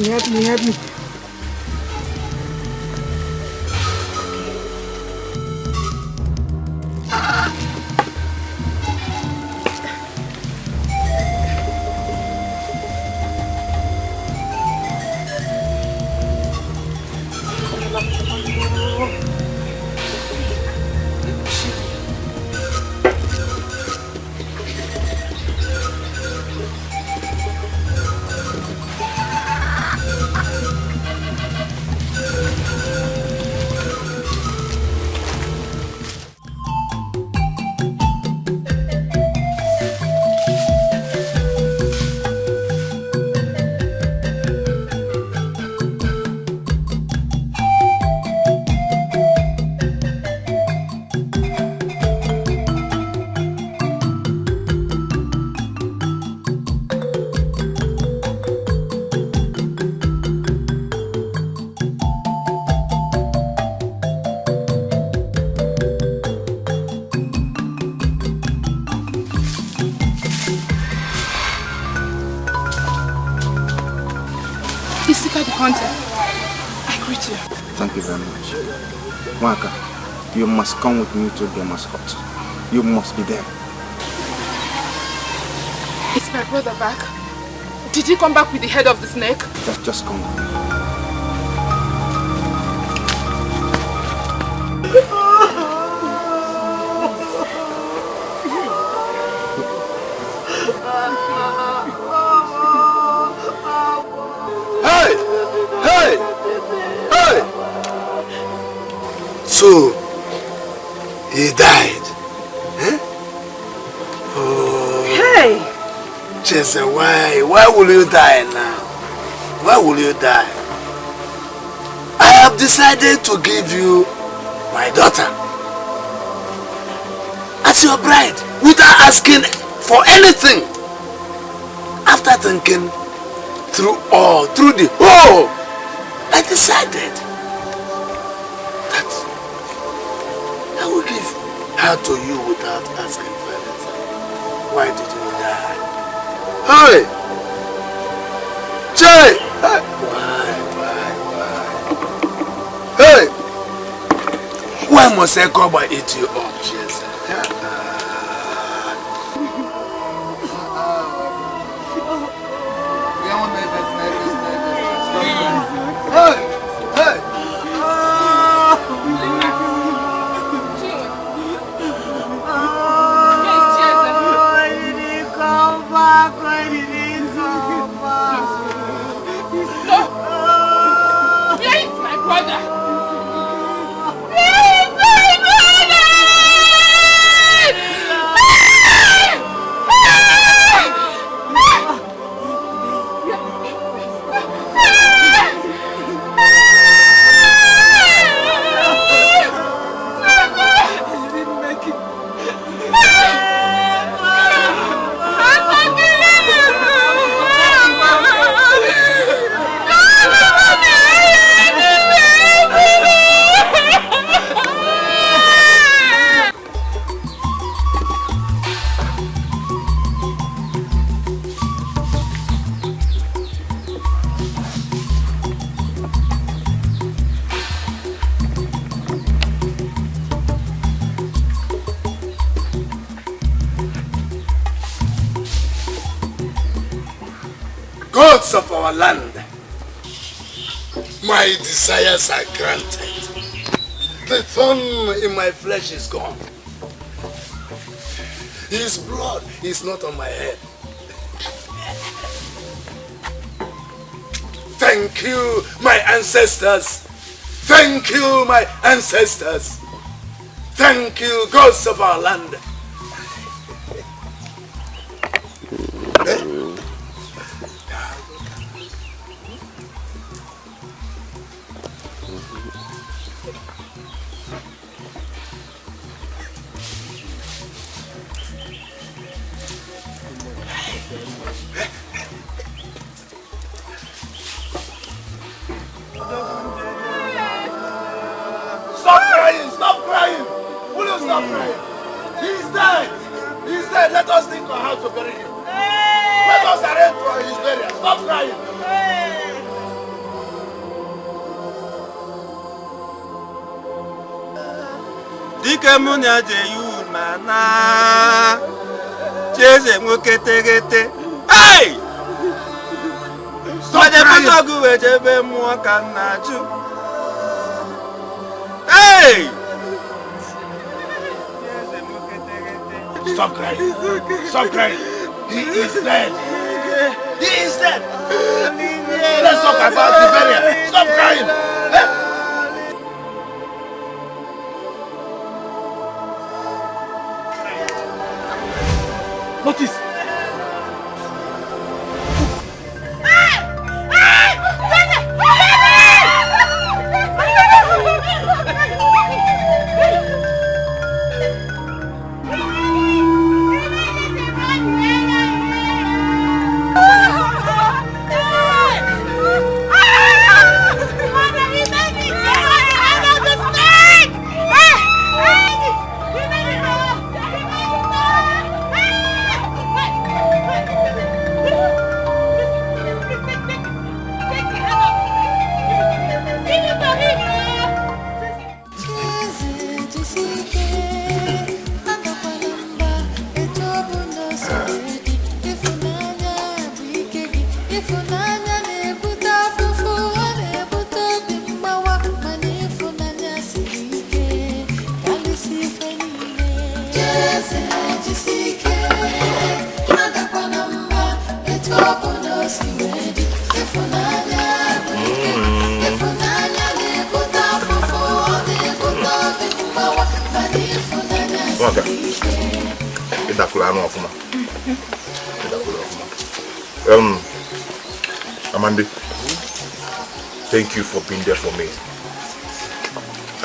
S4: Thank you very much. Waka, you must come with me to Gemma's hut. You must be there.
S7: Is my brother back? Did he come back with the head of the snake?
S4: Just come with me.
S2: Hey! So, he died. Eh? Oh.
S12: Hey!
S2: Chesa, why? Why will you die now? Why will you die? I have decided to give you my daughter as your bride without asking for anything. After thinking through the whole, I decided that I will give her to you without asking for anything. Why did you die? Hey! Jay! Hey! Why must I come and eat you up, Jesus? Hey! Hey! Gods of our land, my desires are granted. The thorn in my flesh is gone. His blood is not on my head. Thank you, my ancestors. Thank you, my ancestors. Thank you, gods of our land. Stop crying! Stop crying! Will you stop crying? He's dead! He's dead! Let us think on how to bury him. Let us arrange for his burial. Stop crying!
S10: Dike munya jeyu mana Cheze mwoketegete. Hey! Stop crying! Hey!
S2: Stop crying! Stop crying! He is dead! He is dead! Let's talk about the burial! Stop crying! Notice!
S6: Amanda, thank you for being there for me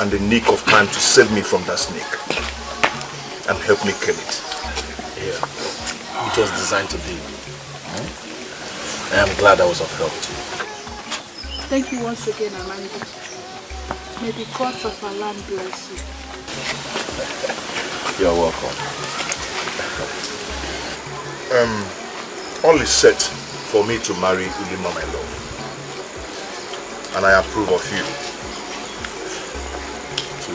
S6: and the nick of time to save me from that snake and help me kill it.
S4: Yeah, it was designed to be. I am glad I was of help to you.
S7: Thank you once again, Amanda. May the gods of our land bless you.
S4: You're welcome.
S2: all is set for me to marry Ulima, my love. And I approve of you to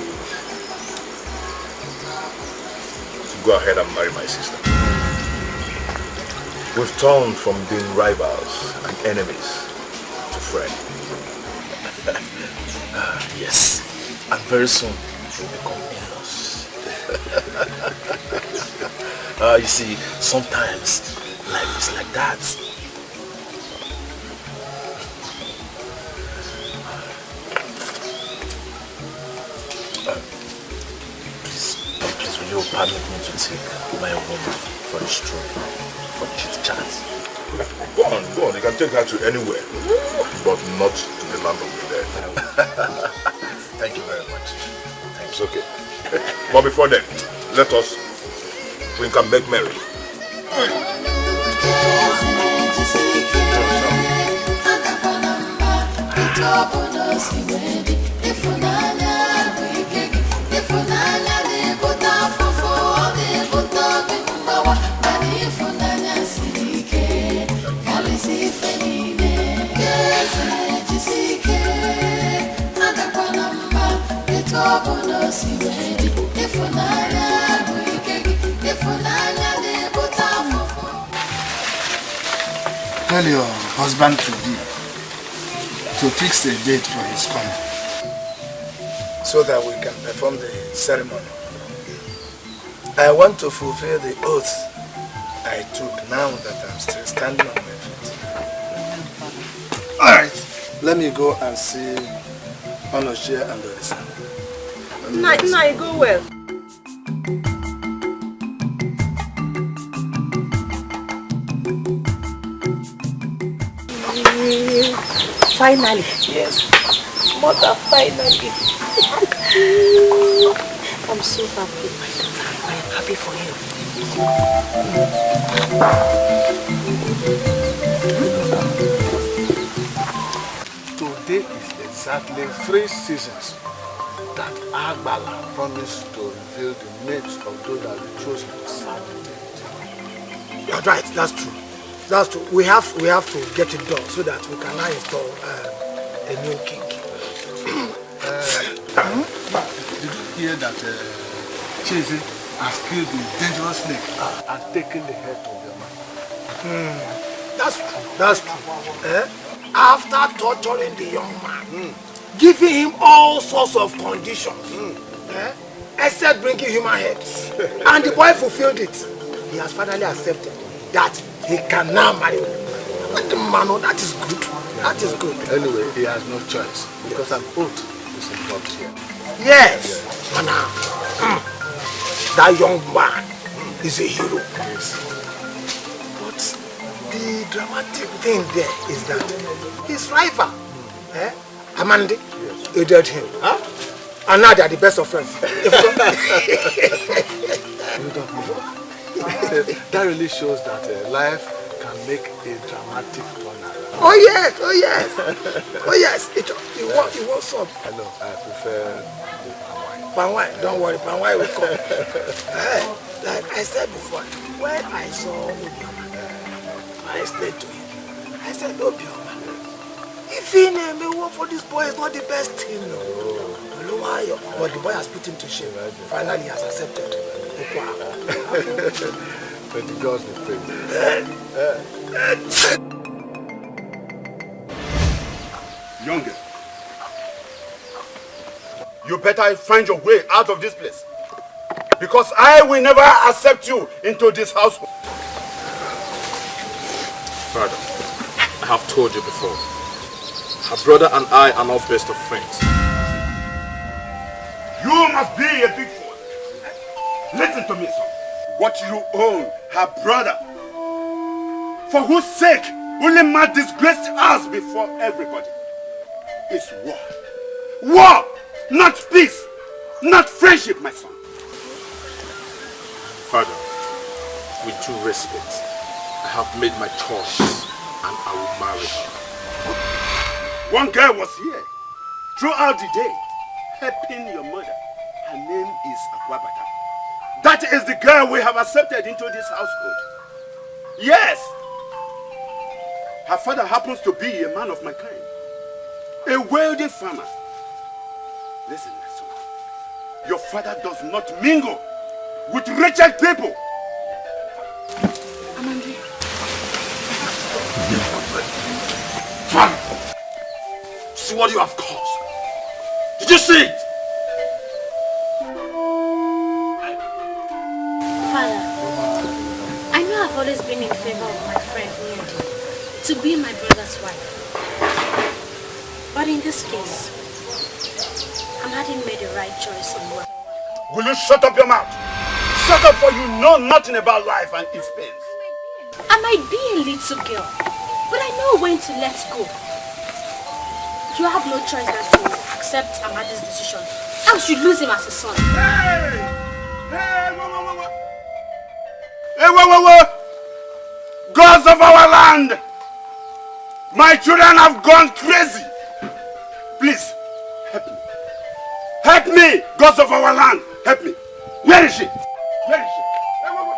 S2: go ahead and marry my sister. We've turned from being rivals and enemies to friends.
S4: Yes, and very soon we'll become in-laws. You see, sometimes life is like that. Please, will you permit me to take my woman for a stroll, for chit-chat?
S2: Go on. You can take her to anywhere, but not to the land of the dead.
S4: Thank you very much.
S2: It's okay. But before then, we can make merry. Tell your husband to fix a date for his coming, so that we can perform the ceremony. I want to fulfill the oath I took now that I'm still standing on my feet. Alright, let me go and see Onochie and Orisa.
S12: Nah, go well. Finally. Yes. Mother, finally. I'm so happy, my daughter. I am happy for you.
S11: Today is exactly 3 seasons that Agbala promised to reveal the names of those that we chose for Sabotage.
S14: You're right, that's true. That's true. We have to get it done so that we can now install a new king.
S11: Did you hear that Chese has killed the dangerous snake and taken the head of the man?
S14: That's true. After torturing the young man, giving him all sorts of conditions, except bringing human heads, and the boy fulfilled it. He has finally accepted that he can now marry Mano. That is good. That is good.
S11: Anyway, he has no choice because an oath is involved here.
S14: Yes. Now, that young man is a hero.
S11: Yes.
S14: But the dramatic thing there is that his rival, Amandi, aided him. And now they are the best of friends.
S11: That really shows that life can make a dramatic turn around.
S14: Oh yes. It wants some.
S11: I know, I prefer the
S14: palm wine. Don't worry, palm wine will come. Like I said before, when I saw Obioma, I explained to him. I said, Obioma, if he named me work for this boy, is not the best thing. No. But the boy has put him to shame. Finally, he has accepted.
S11: But the gods will pray.
S8: Young girl, you better find your way out of this place, because I will never accept you into this household.
S13: Father, I have told you before, her brother and I are not best of friends.
S8: You must be a big fool. Listen to me, son. What you own, her brother, for whose sake Ulima disgraced us before everybody, is war. War! Not peace! Not friendship, my son.
S13: Father, with due respect, I have made my choice and I will marry her.
S8: One girl was here throughout the day helping your mother. Her name is Akwabata. That is the girl we have accepted into this household. Yes, her father happens to be a man of my kind. A wealthy farmer. Listen, my son. Your father does not mingle with wretched people.
S7: Amandi.
S8: Father, see what you have caused. Did you see it?
S5: Father, I know I've always been in favor of my friend Maiden to be my brother's wife. But in this case, I'm having made the right choice in work.
S8: Will you shut up your mouth? Shut up, for you know nothing about life and its pains.
S5: I might be a little girl, but I know when to let go. You have no choice but to accept Amadi's decision. Else you lose him as a son.
S8: Hey! Hey, wait. Hey, wait. Gods of our land! My children have gone crazy. Please, help me. Help me, gods of our land. Help me. Where is she? Where is she? Hey, wait.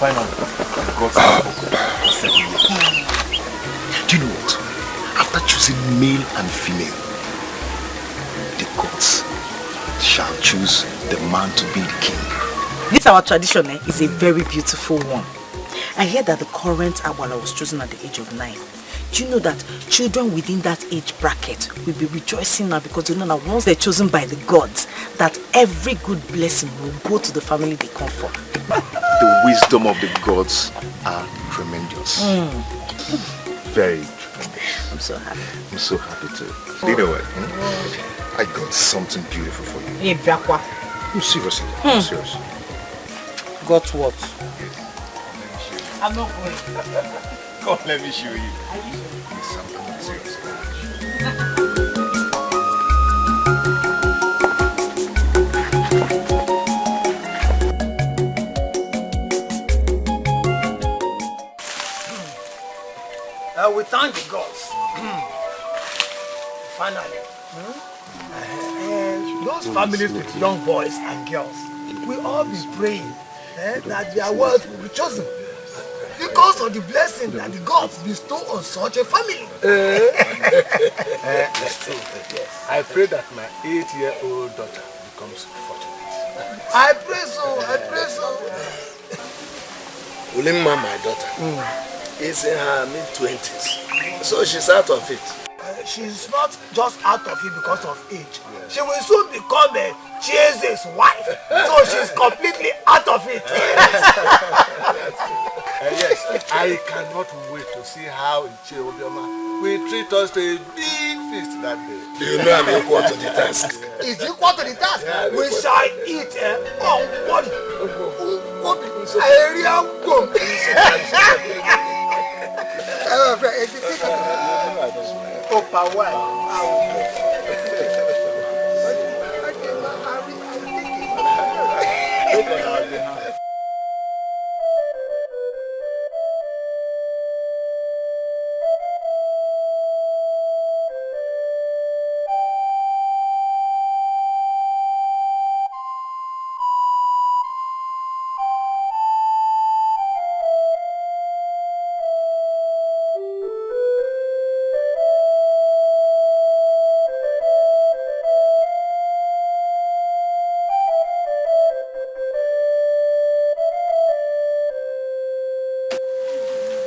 S6: Finally, God said, do you know what? After choosing male and female, the gods shall choose the man to be the king.
S3: This our tradition is a very beautiful one. I hear that the current Agbala was chosen at the age of 9. Do you know that children within that age bracket will be rejoicing now because they know that once they're chosen by the gods, that every good blessing will go to the family they come from.
S6: The wisdom of the gods are tremendous. Very tremendous.
S3: I'm so happy.
S6: I'm so happy too. You know what? I got something beautiful for you. I'm seriously. I'm serious.
S3: Got what?
S6: I'm not going. Come on, let me show you. Yes, I'm serious.
S14: We thank the gods. Finally. And those families with young boys and girls will all be praying that their words will be chosen because of the blessing that the gods bestow on such a family.
S11: I pray that my 8-year-old daughter becomes fortunate.
S14: I pray so, I pray so.
S2: Ulimma, my daughter, is in her mid-20s, so she's out of it.
S14: She's not just out of it because of age. She will soon become a Chieze's wife, so she's completely out of it.
S11: Yes, I cannot wait to see how Ichie Obioma will treat us to a big feast that day.
S2: You know I'm equal to the task.
S14: Is equal to the task? Yeah, we shall eat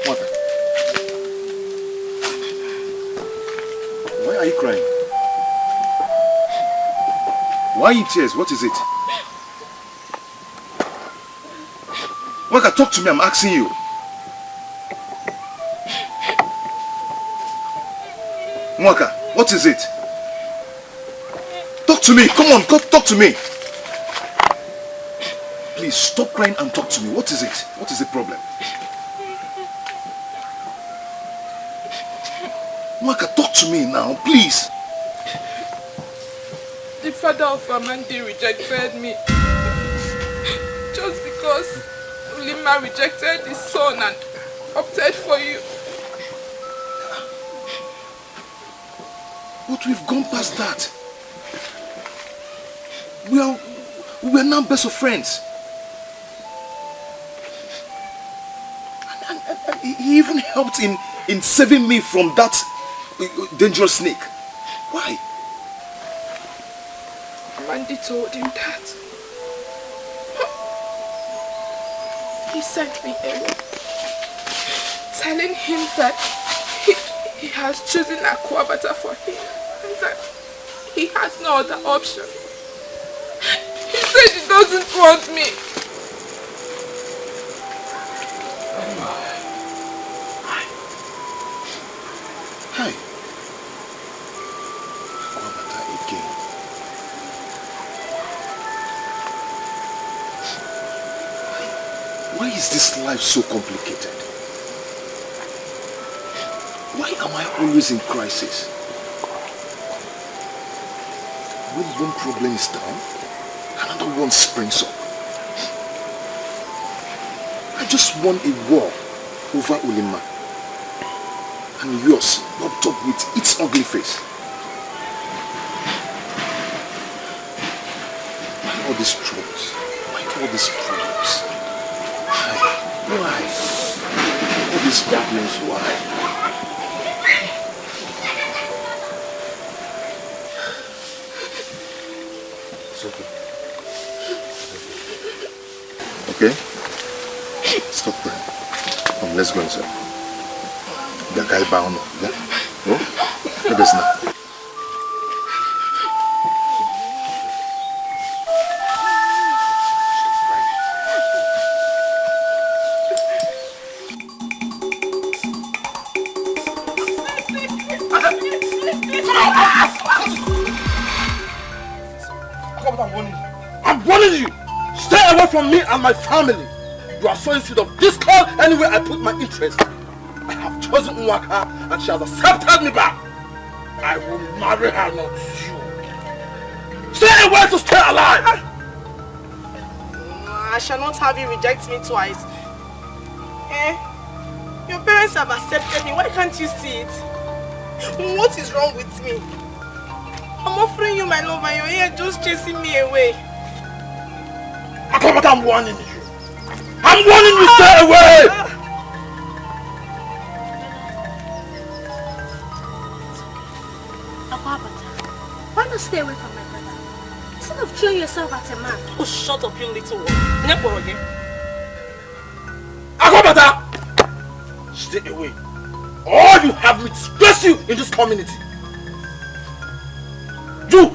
S14: what?
S6: Why are you crying? Why in tears? What is it? Waka, talk to me, I'm asking you. Waka, what is it? Talk to me, come on, talk to me. Please, stop crying and talk to me. What is it? What is the problem? Waka, talk to me now, please.
S7: The father of Amandi rejected me. Just because Ulima rejected his son and opted for you.
S6: But we've gone past that. We are now best of friends. And he even helped in saving me from that dangerous snake. Why?
S7: Amandi told him that. He sent me away, telling him that he has chosen Akwabata for him and that he has no other option. He said he doesn't want me.
S6: Hi. Akwabata again. Why is this life so complicated? Why am I always in crisis? When one problem is down, another one springs up. I just won a war over Ulima. And yours popped up with its ugly face. Why all these troubles? Why all these problems? Why? All these problems, why? Okay? Stop praying. Come, let's go inside. The guy bound. Yeah? No? Let us know.
S2: I'm warning you! Stay away from me and my family! You are sowing seed of discord anywhere I put my interest. I have chosen Nwaka and she has accepted me back. I will marry her, not you. Stay away to stay alive!
S12: I shall not have you reject me twice. Your parents have accepted me. Why can't you see it? What is wrong with me? I'm offering you my love and you're here just chasing me away.
S2: Akwabata, I'm warning you. I'm warning you, stay away!
S5: Akwabata, why not stay away from my brother? Instead of Show yourself as a man.
S12: Oh, shut up, you little one.
S4: Akobata! Stay away. All you have will disgrace you in this community. You!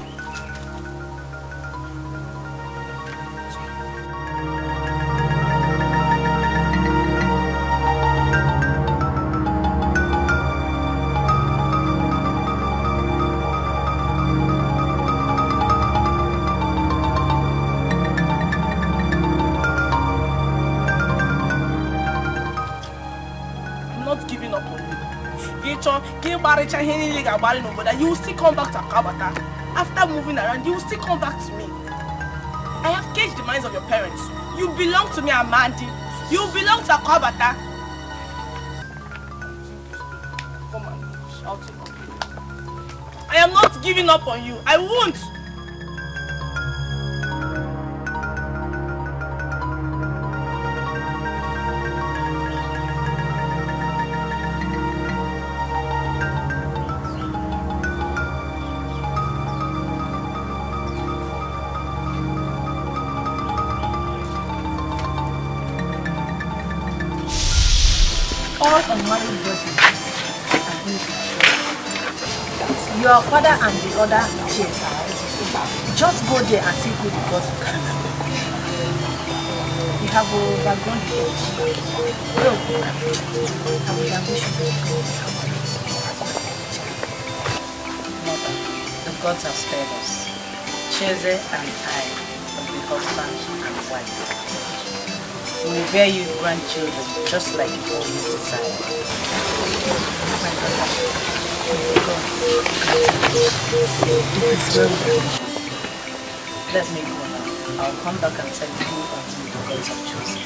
S12: You will still come back to Akabata. After moving around, you will still come back to me. I have caged the minds of your parents. You belong to me, Amandi. You belong to Akabata. Come on, shout it. I am not giving up on you. I won't.
S5: Unmarried blessings. Your father and the other chairs just go there and see who the gods can. You have overgrown the age. No, I wish you would go. Mother, the gods have spared us. Cheze and I will be husband and wife. We will bear you grandchildren just like you always desired. My daughter, God, let me go now. I'll come back and tell you who the gods have chosen.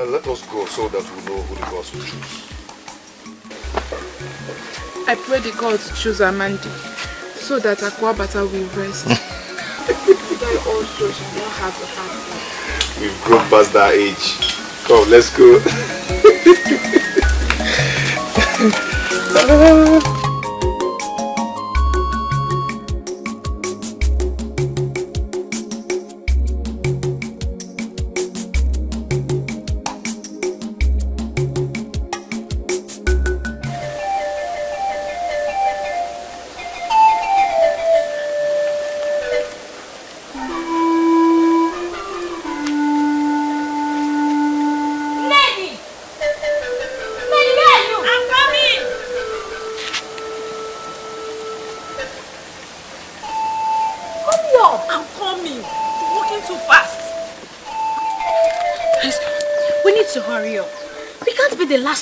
S6: Let us go so that we know who the gods will choose.
S7: I pray the gods choose Amandi so that Akwabata will rest. I also should not have a husband.
S6: We've grown past that age. Come, let's go.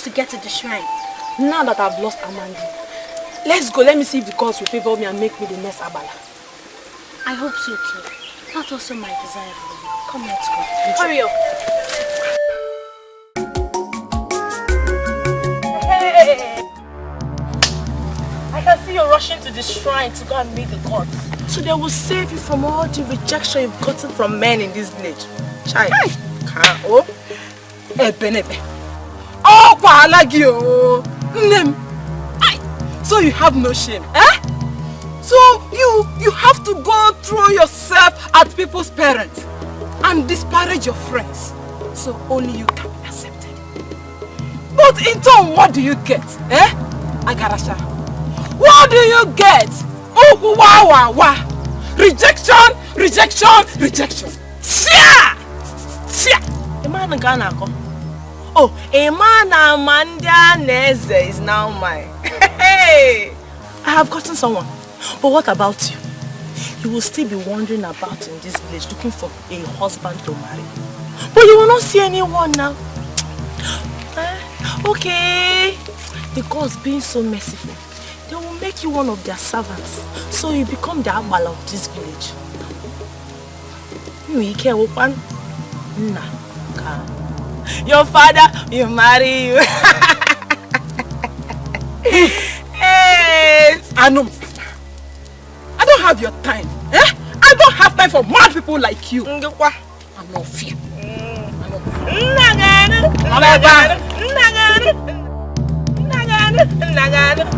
S5: To get to the shrine.
S1: Now that I've lost Amandi, let's go. Let me see if the gods will favor me and make me the next Abala.
S5: I hope so too. That's also my desire for you. Come, let's go.
S1: Hurry up.
S12: Hey! I can see you're rushing to the shrine to go and meet the gods. So they will save you from all the rejection you've gotten from men in this village. Chai. Oh. Ebenebe. Oh, Palagio! So you have no shame, eh? So you have to go throw yourself at people's parents and disparage your friends. So only you can be accepted. But in turn, what do you get, eh? Agarasha. What do you get? Oh, wow, wow. Rejection, rejection, rejection. Sia! Sia! Oh, Emana Mandia Neze is now mine. Hey! I have gotten someone. But what about you? You will still be wandering about in this village looking for a husband to marry. But you will not see anyone now. Okay. The gods being so merciful, they will make you one of their servants. So you become the Abala of this village. You care open? Nah. Your father will marry you. Hey,
S9: Anum, I don't have your time. Eh? I don't have time for mad people like you. I'm not fear.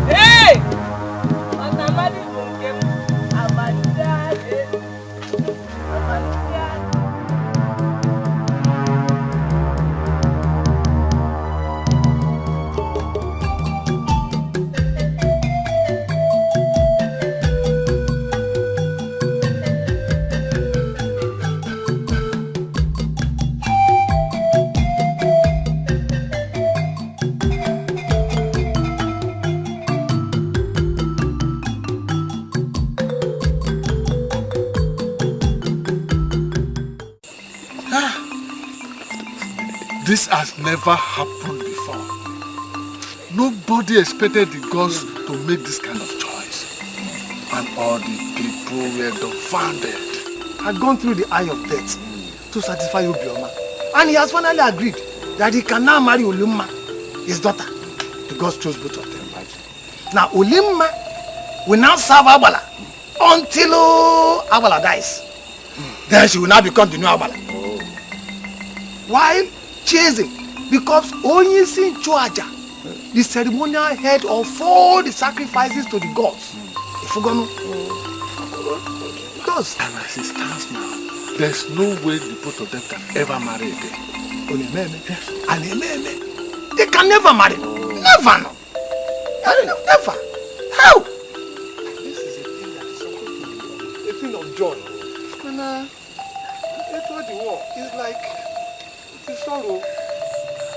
S9: Hey!
S11: This has never happened before. Nobody expected the gods to make this kind of choice. And all the people were dumbfounded.
S14: Had gone through the eye of death to satisfy Obioma. And he has finally agreed that he can now marry Ulima, his daughter. The gods chose both of them. Now Ulima will now serve Abala until Abala dies. Then she will now become the new Abala. While chasing becomes Onyisi Chuaja, the ceremonial head of all the sacrifices to the gods. Because
S11: and as it stands now, there's no way the both of them can ever marry again.
S14: They can never marry. Never. No. Never. How?
S11: This is a thing that is supposed to be a thing of joy. And after the war, it's like it's sorrow.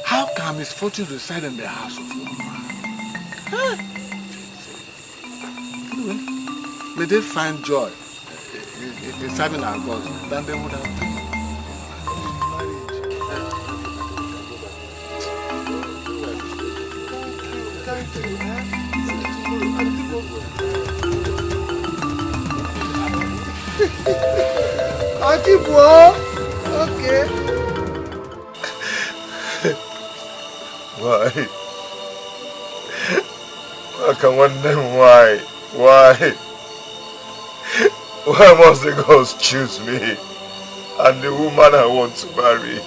S11: How can misfortune reside in the house of one man? Huh? Anyway, may they find joy in serving our gods than they would have done.
S14: Okay.
S6: Why? I can wonder why? Why must the gods choose me and the woman I want to marry?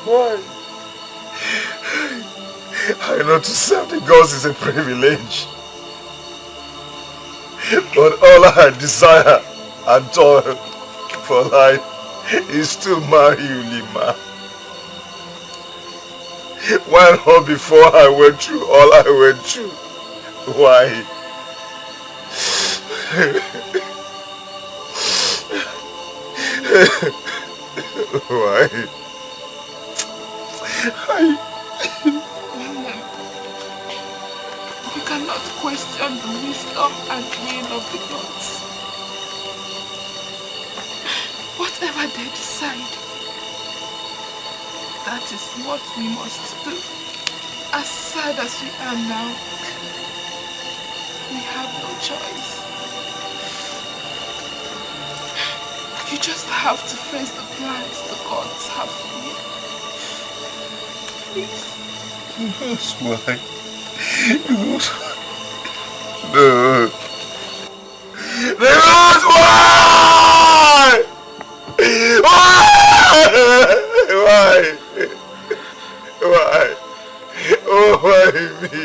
S6: Why? I know to serve the gods is a privilege. But all I desire and toil for life is to marry you, Lima. Why not before I went through all I went through? Why? Why?
S7: You cannot question the wisdom and will of the gods. Whatever they decide, that is what we must do. As sad as we are now, we have no choice. You just have to face the plans the gods have for you. Please.
S6: That's why. No. That's why! Why? Why? Oh, why me?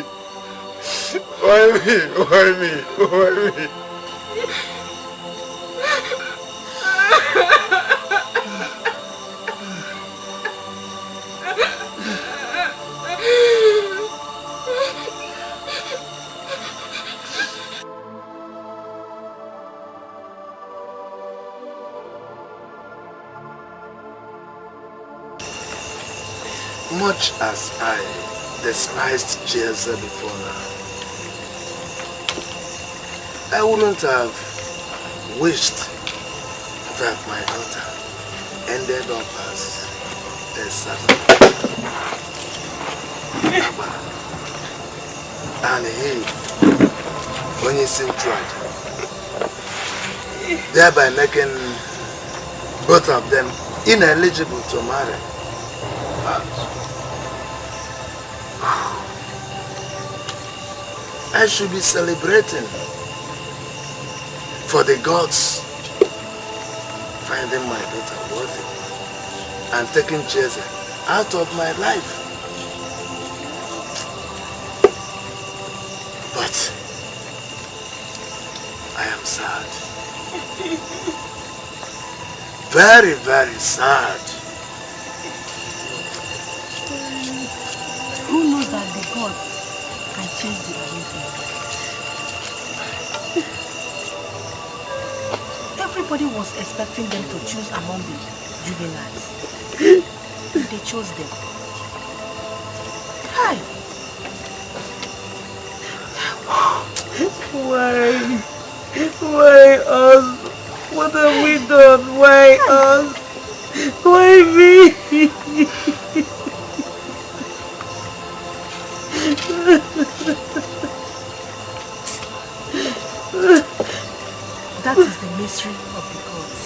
S6: Why me? Why me? Why me?
S2: Much as I despised Jezebel before now, I wouldn't have wished that my daughter ended up as a servant. And he, when he seemed tried, thereby making both of them ineligible to marry. I should be celebrating for the gods finding my daughter worthy and taking Jeze out of my life. But I am sad. Very, very sad.
S1: Who knows that the gods can change the arrangement? Everybody was expecting them to choose among the juveniles. They chose them. Hi.
S3: Why us? What have we done? Why us? Why me?
S1: That is the mystery of the gods.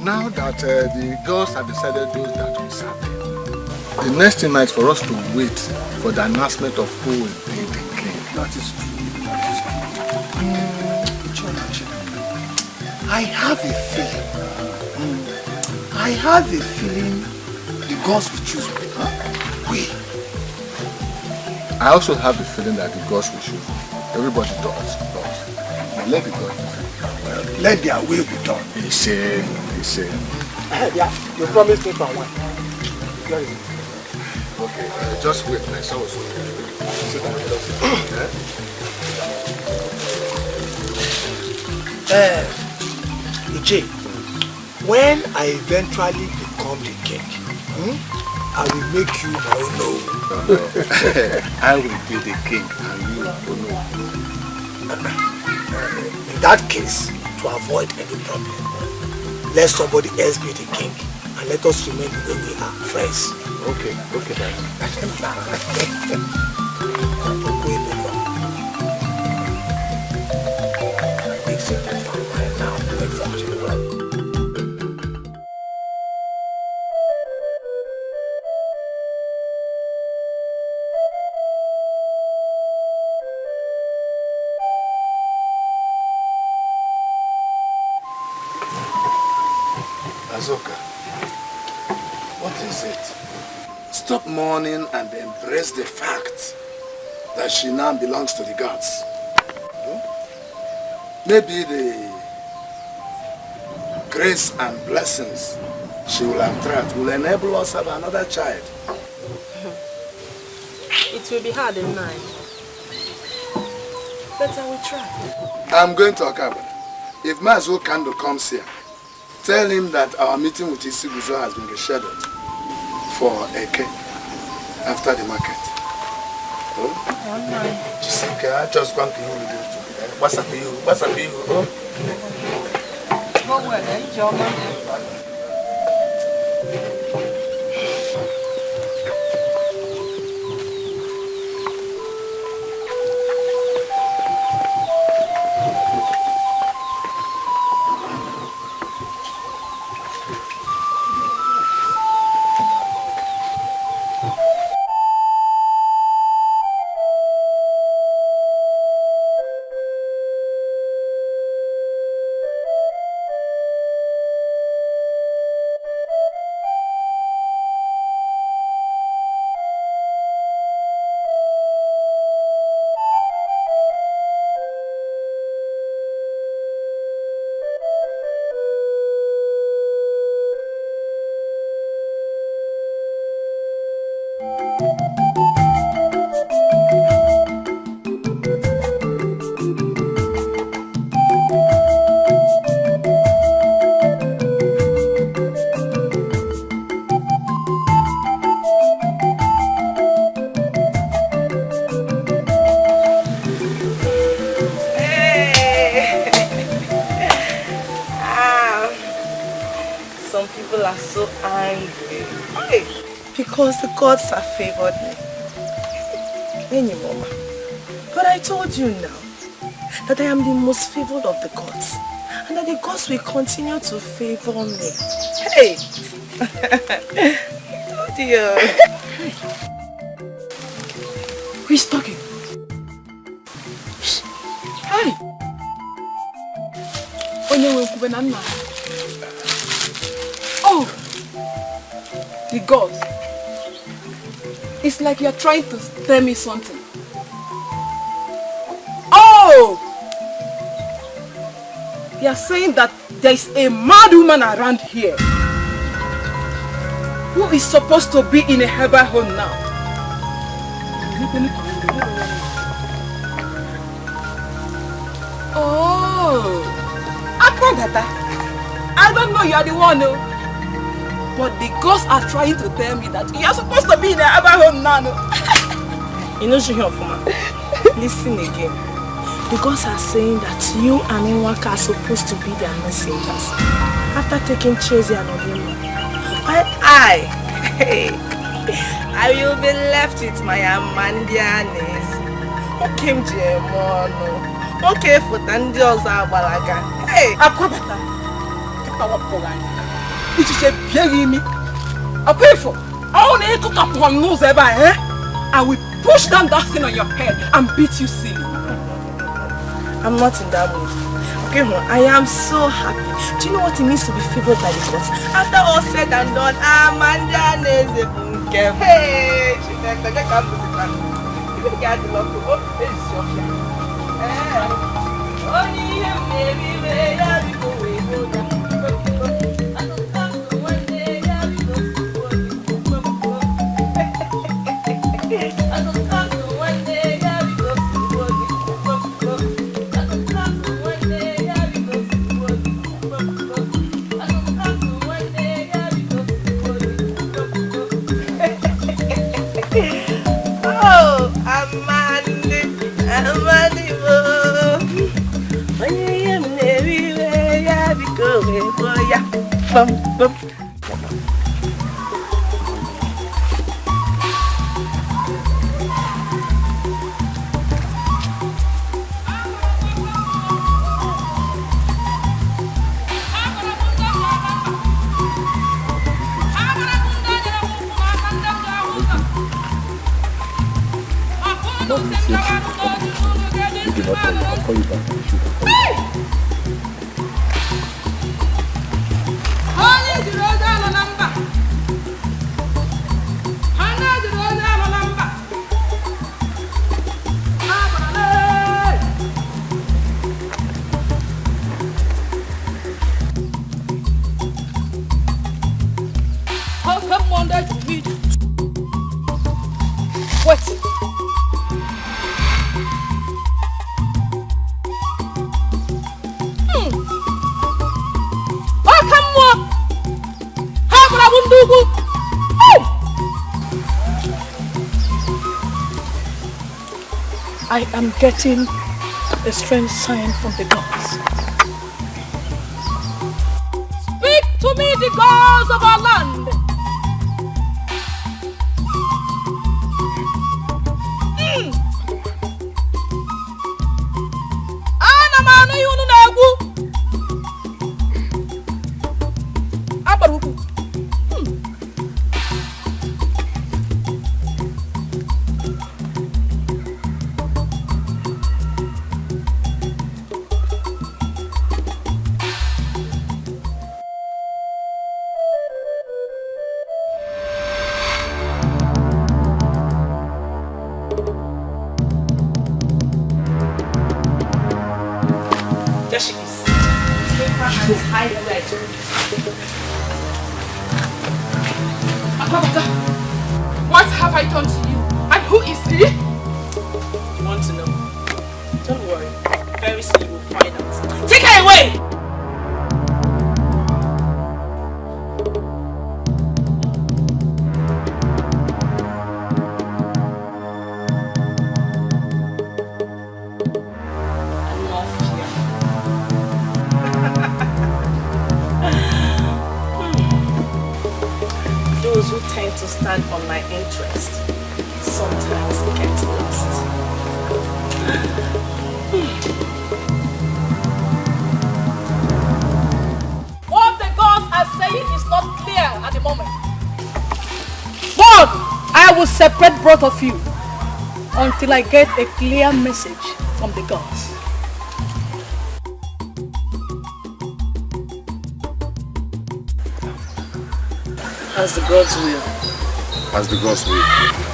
S11: Now that the girls have decided those that will serve them, the next thing is for us to wait for the announcement of who will be the king.
S14: That is true. That is true. Church, I have a feeling. I have a feeling the gods will choose me. We.
S13: I also have the feeling that the gods will shoot. Everybody does. But let the gods do.
S14: Well, let their will be done.
S13: He said.
S14: Yeah, you promised me for one.
S13: Okay, just wait. My son will sit down.
S14: Ije, when I eventually become the king, I will make you my own.
S13: I will be the king and you will know.
S14: In that case, to avoid any problem, let somebody else be the king and let us remain the way we are, friends.
S13: Okay,
S2: Azoka, what is it? Stop mourning and embrace the fact that she now belongs to the gods. Maybe the grace and blessings she will attract will enable us to have another child.
S12: It will be hard in mine, but I will try.
S2: I'm going to Akaba. If Mazo Kando comes here, tell him that our meeting with Isiguzo has been rescheduled for Eke after the market. Jessica, I just want to you. What's up to you? What's up to you?
S3: Because the gods have favored me. Mama. But I told you now that I am the most favored of the gods. And that the gods will continue to favor me. Hey! Oh dear.
S9: Who is talking? Hey! Oh! The gods. It's like you're trying to tell me something. Oh! You're saying that there's a mad woman around here who is supposed to be in a herbal home now. Oh! I don't know you're the one, no. But the ghosts are trying to tell me that you're supposed to be in a herbal home now.
S3: You know, listen again. The gods are saying that you and Nwaka are supposed to be their messengers after taking Chezi and Odima. While I will be left with my Amandianes. Okay, Jemono. Okay, for Tandios Abalaga. Hey,
S9: Akwabata. It is a bury me. I pay for. I want to cook up one nose ever, eh? I will push down that thing on your head and beat you silly.
S3: I'm not in that mood. Okay, I am so happy. Do you know what it means to be favored by the gods? After all said and done, Amanda Nezebunke. Hey,
S1: I am getting a strange sign from the gods. Speak to me, the gods of our land.
S9: What have I done to you? And who is he?
S12: You want to know? Don't worry. Very soon you will find out. Take her away! Those who tend to stand on my interest sometimes get lost. What the gods are saying is not clear at the moment. But I will separate both of you until I get a clear message from the gods. As the gods will.
S6: As the gods will.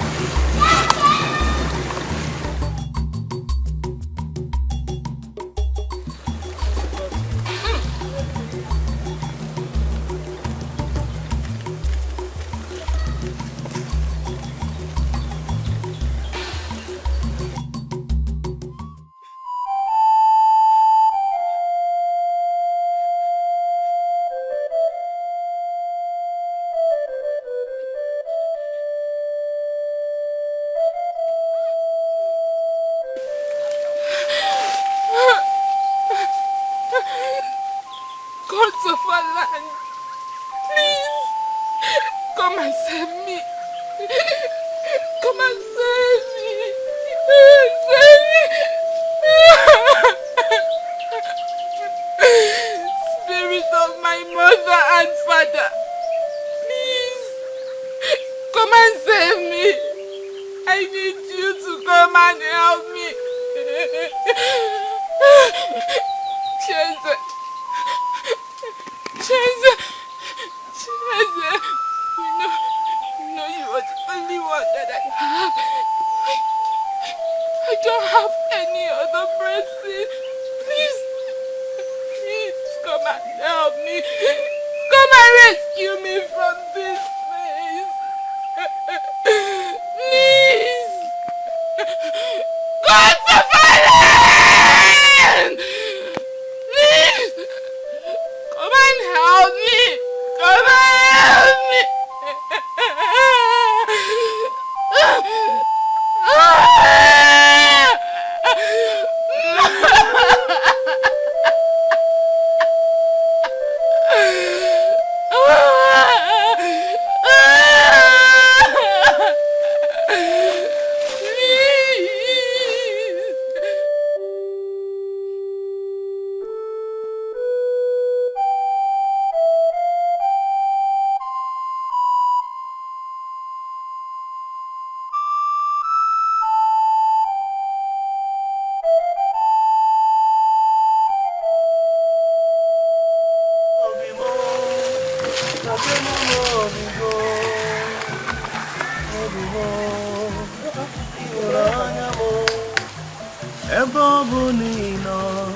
S15: Ebobunino,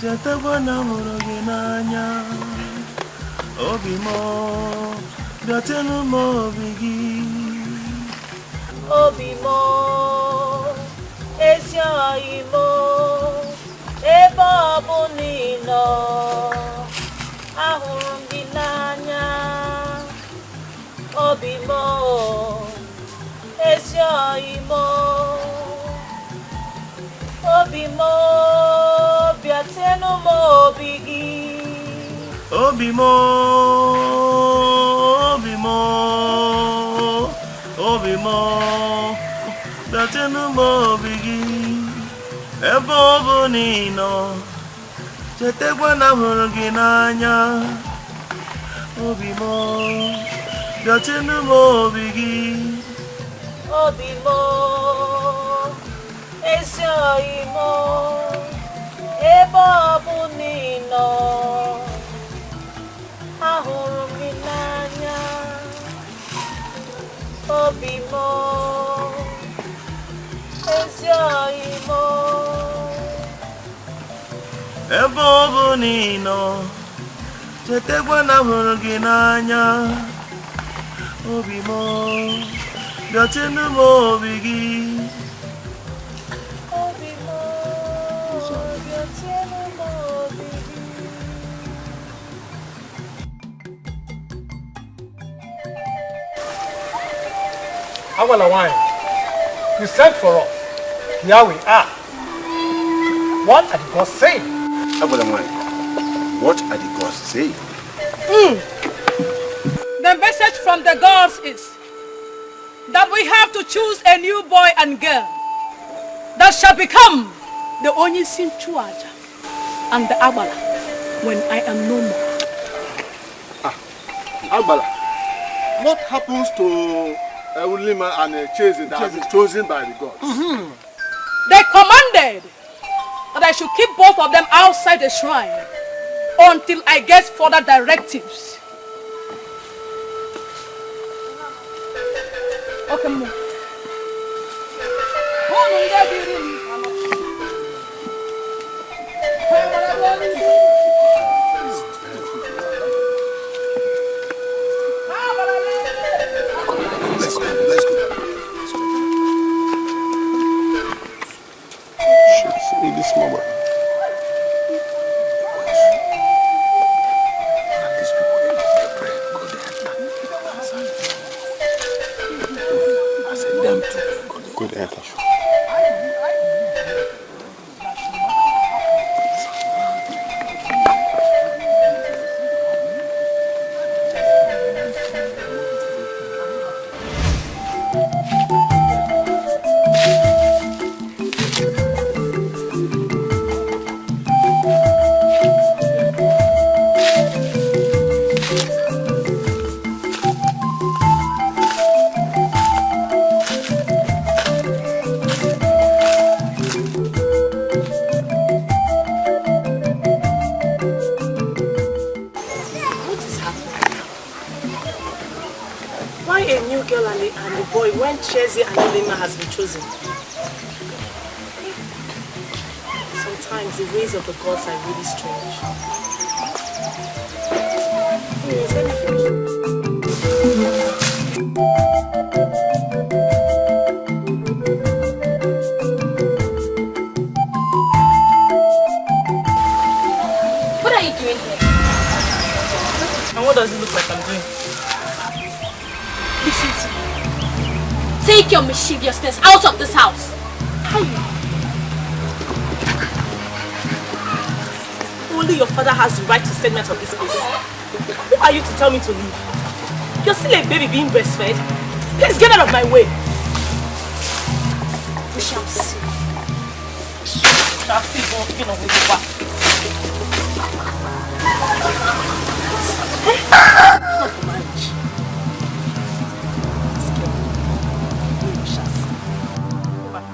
S15: Jetabana Muruginanya, Obimo, Gatenu Mobigi,
S3: Obimo, Esyaimo, Ebobunino, Ahurundinanya, Obimo, Esyaimo, Obimo, Biatenu Mobigi.
S15: Obimo, Obimo, Obimo, Gatenu Mobigi, Ebobunino, Jetabana Muruginanya, Obimo, Gatenu Mobigi,
S3: Obimo, Esyaimo, Ebobunino, Ahuruminanya, Obimo, Esyaimo,
S15: Ebobunino, Jetabana Muruginanya, Obimo, Gatenu Mobigi.
S14: Awala wine. You sent for us. Here we are. What are the gods saying?
S8: Awala wine. What are the gods saying?
S12: The message from the gods is that we have to choose a new boy and girl that shall become the Onyisin Chuaja and the Agbala when I am no more.
S11: Agbala, what happens to Ulima and Chase that has been chosen by the gods?
S12: They commanded that I should keep both of them outside the shrine until I get further directives. Okay, move.
S6: Let's go, let's go.
S11: Shit, see this mama. Good enter.
S3: When Chezi and Olima has been chosen. Sometimes the ways of the gods are really strange. Anyways, let me finish.
S5: What are you doing here?
S3: And what does it look like I'm doing?
S5: Listen to me. Take your mischievousness out of this house.
S3: Only your father has the right to send me out of this place. Who are you to tell me to leave? You're still a baby being breastfed. Please get out of my way.
S5: We shall see.
S3: We shall see. Go back. Not for marriage. We shall see. Go back.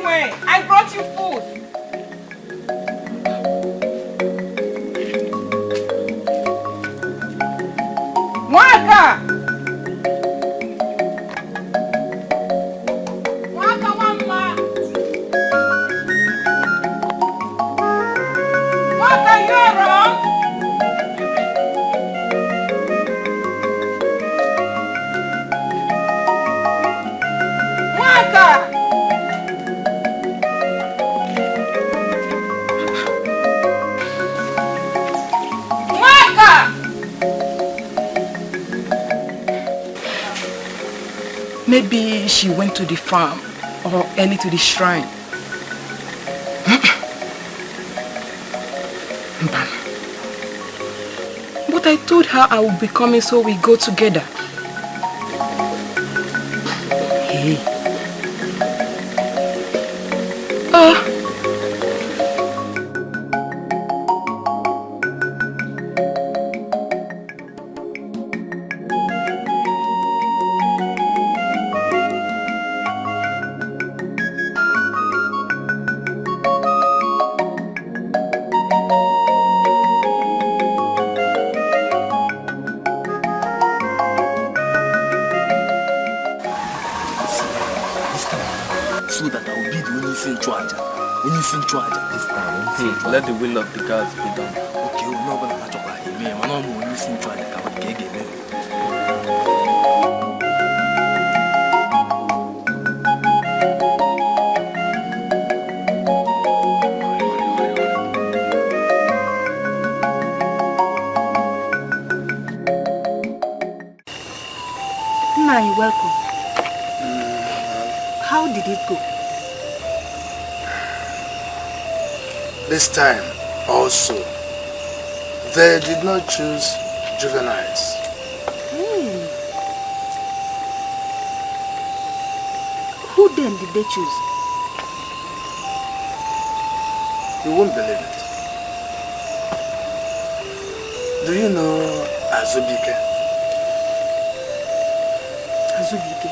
S9: Chinwe, I brought you food. Waka! Waka mama! Waka yoro! Waka! Waka! Maybe she went to the farm or early to the shrine. But I told her I would be coming so we go together. Hey.
S4: So that I will be the only in charge. Only in charge this time.
S16: Hey, let the will of the gods be done.
S4: Okay, we're not going to talk about him. I'm not only in charge.
S3: Nai, welcome. How did it go?
S2: This time also, they did not choose juveniles.
S3: Who then did they choose?
S2: You won't believe it. Do you know Azubike?
S3: Azubike?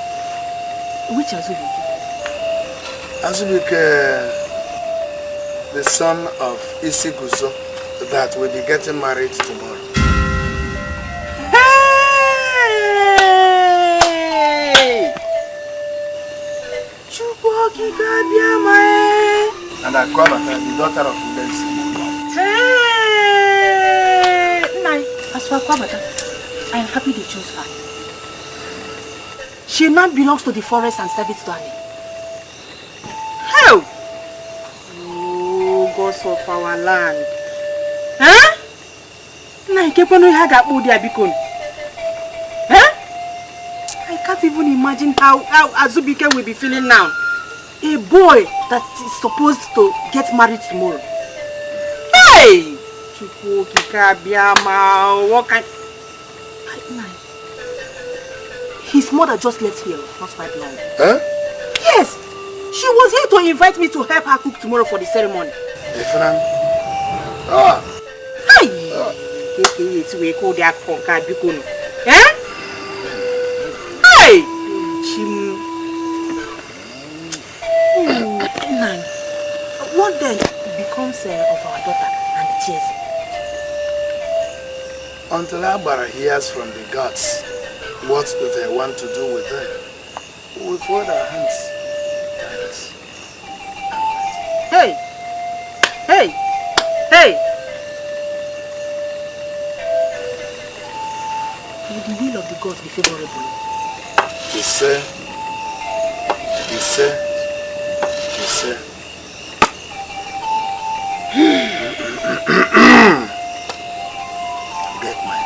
S3: Which Azubike?
S2: Azubike, the son of Isiguzo, that will be getting married tomorrow.
S3: Hey!
S2: And Akwabata, the daughter of Udensi.
S3: Hey! Nai, as for Akwabata, I am happy they chose her. She now belongs to the forest and serves to Annie. How? Oh, gods of our land. Huh? Nai, kepono haga budi abikon. Huh? I can't even imagine how Azubike will be feeling now. A boy that is supposed to get married tomorrow. Hey! What kind? His mother just left here not quite long.
S2: Huh?
S3: Yes! She was here to invite me to help her cook tomorrow for the ceremony.
S2: Different? Ah!
S3: Hi! It's we call that conquer Bikono. Eh? Hey! What then becomes of our daughter and the chase?
S2: Until Abara hears from the gods what do they want to do with them, we'll fold our hands.
S3: Hey! Hey! Hey! Will the will of the gods be favorable?
S2: He said. Get my food.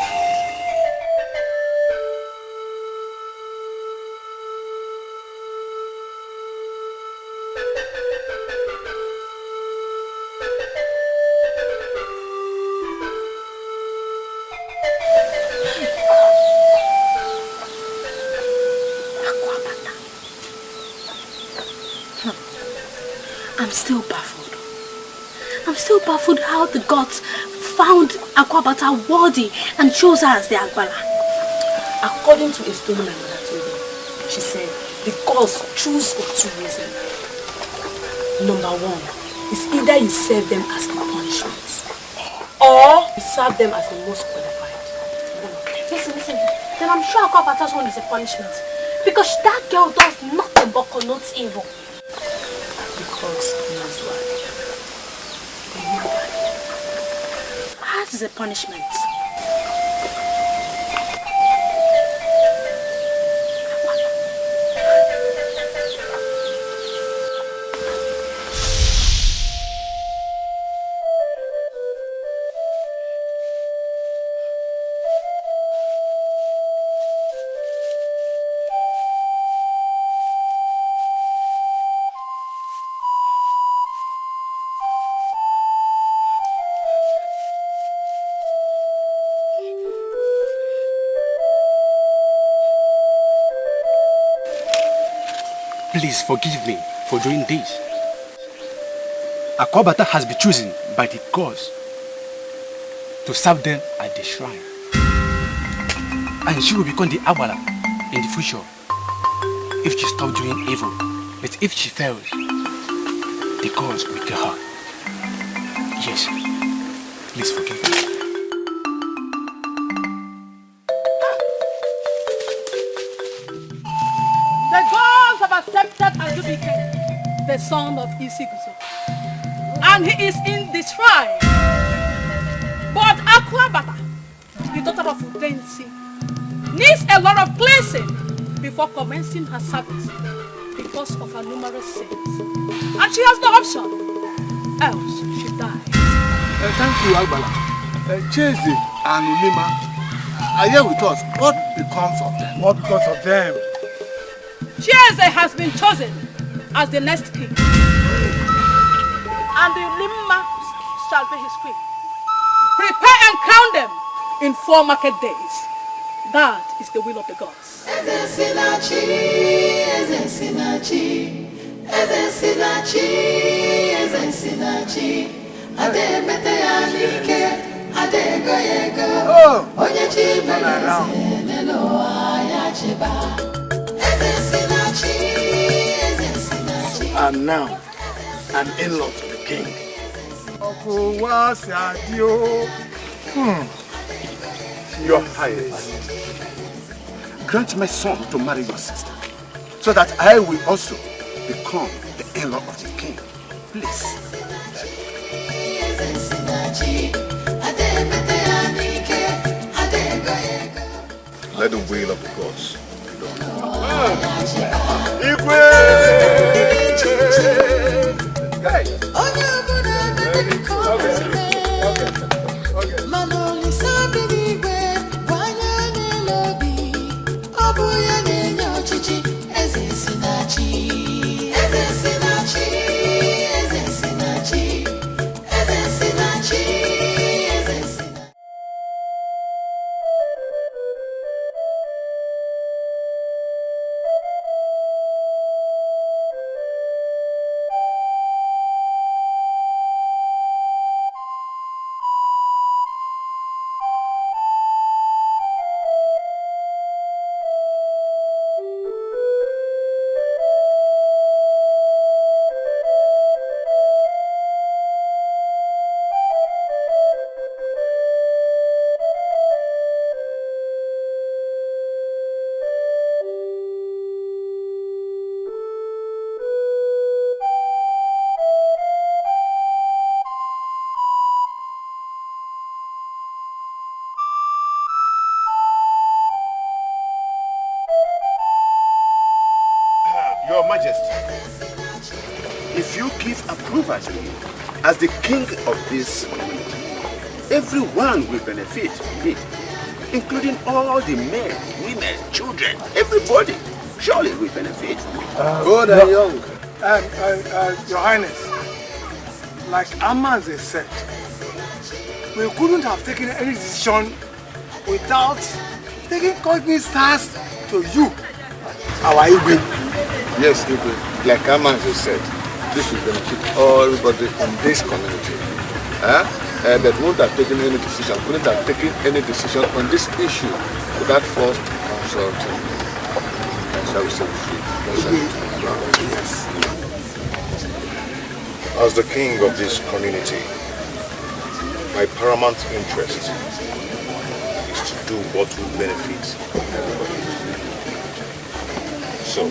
S1: I'm still baffled. I'm still baffled how the gods found Akwabata worthy and chose her as their Agbala. According to a story my mother told me, she said the gods choose for two reasons. Number one is either you serve them as a punishment or you serve them as the most qualified.
S5: Listen. Then I'm sure Akwaba's one is a punishment. Because that girl does nothing but connotes evil.
S1: Because here's why.
S5: That is a punishment.
S8: Please forgive me for doing this. Akwabata has been chosen by the gods to serve them at the shrine. And she will become the Awala in the future if she stops doing evil. But if she fails, the gods will kill her. Yes, please forgive me.
S1: Accepted Azubike, the son of Isiguzo, and he is in the shrine. But Akwabata, the daughter of Udensi, needs a lot of cleansing before commencing her service because of her numerous sins. And she has no option, else she dies.
S11: Thank you, Agbala. Chezi and Ulima are here with us. What becomes of them? What becomes of them?
S1: Chieze has been chosen as the next king. And the Limma shall be his queen. Prepare and crown them in 4 market days. That is the will of the gods.
S2: And now, an in-law to the king.
S8: Your Highness, grant my son to marry your sister, so that I will also become the in-law of the king. Please.
S6: Let the will of the gods be
S8: Your Majesty, if you give approval to me as the king of this region, everyone will benefit from it, including all the men, women, children, everybody. Surely will benefit.
S11: Old and young. Your Highness, like Amaze said, we couldn't have taken any decision without taking cognizance to you, our Igwe.
S13: Yes, Igwe. Like Amaze said, this will benefit everybody in this community. But wouldn't have taken any decision, couldn't have taken any decision on this issue without first consulting. Shall we say
S11: Yes.
S6: As the king of this community, my paramount interest is to do what will benefit everybody. So,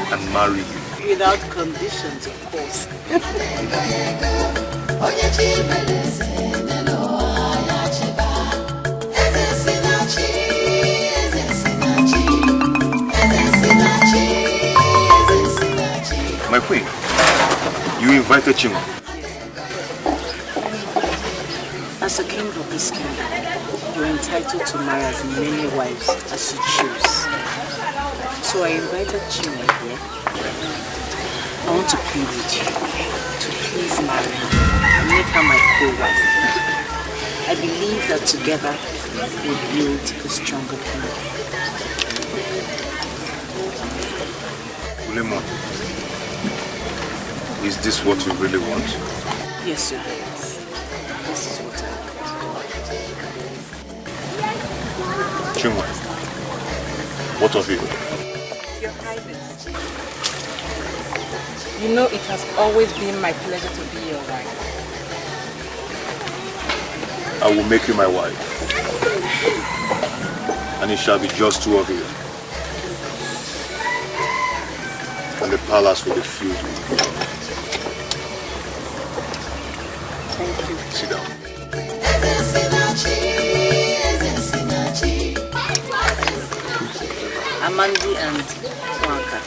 S6: and marry you.
S3: Without conditions, of course.
S6: My queen, you invited Chima.
S3: As a king of this kingdom, you are entitled to marry as many wives as you choose. So I invited Chima here. I want to plead with you to please marry her and make her my co-wife. I believe that together we'll build a stronger kingdom.
S6: Ulemon, is this what you really want?
S3: Yes, sir. This is what I want.
S6: Chima, what of you?
S9: Your Highness, you know it has always been my pleasure to be your wife.
S6: I will make you my wife. And it shall be just two of you. And the palace will be filled with you.
S3: Thank you.
S6: Sit down.
S3: Amandi and Wanka.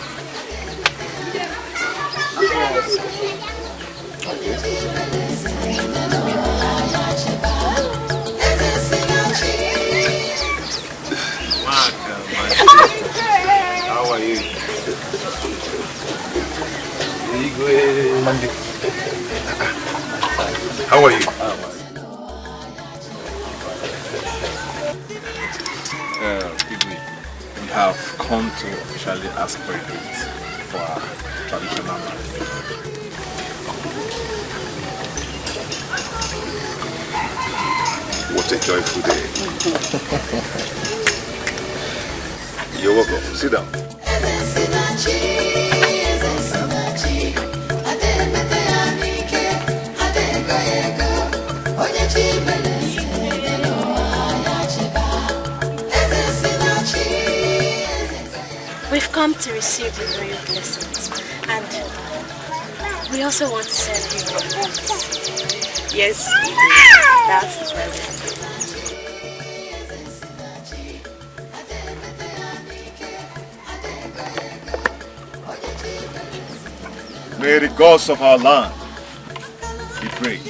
S6: How are you? Monday. How are you?
S4: We have come to officially ask for a date for our traditional marriage.
S6: What a joyful day. You're welcome. Sit down.
S5: We've come to receive the royal blessings, and we also want to send you a gift.
S3: Yes, that's right.
S6: May the gods of our land be praised.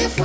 S17: If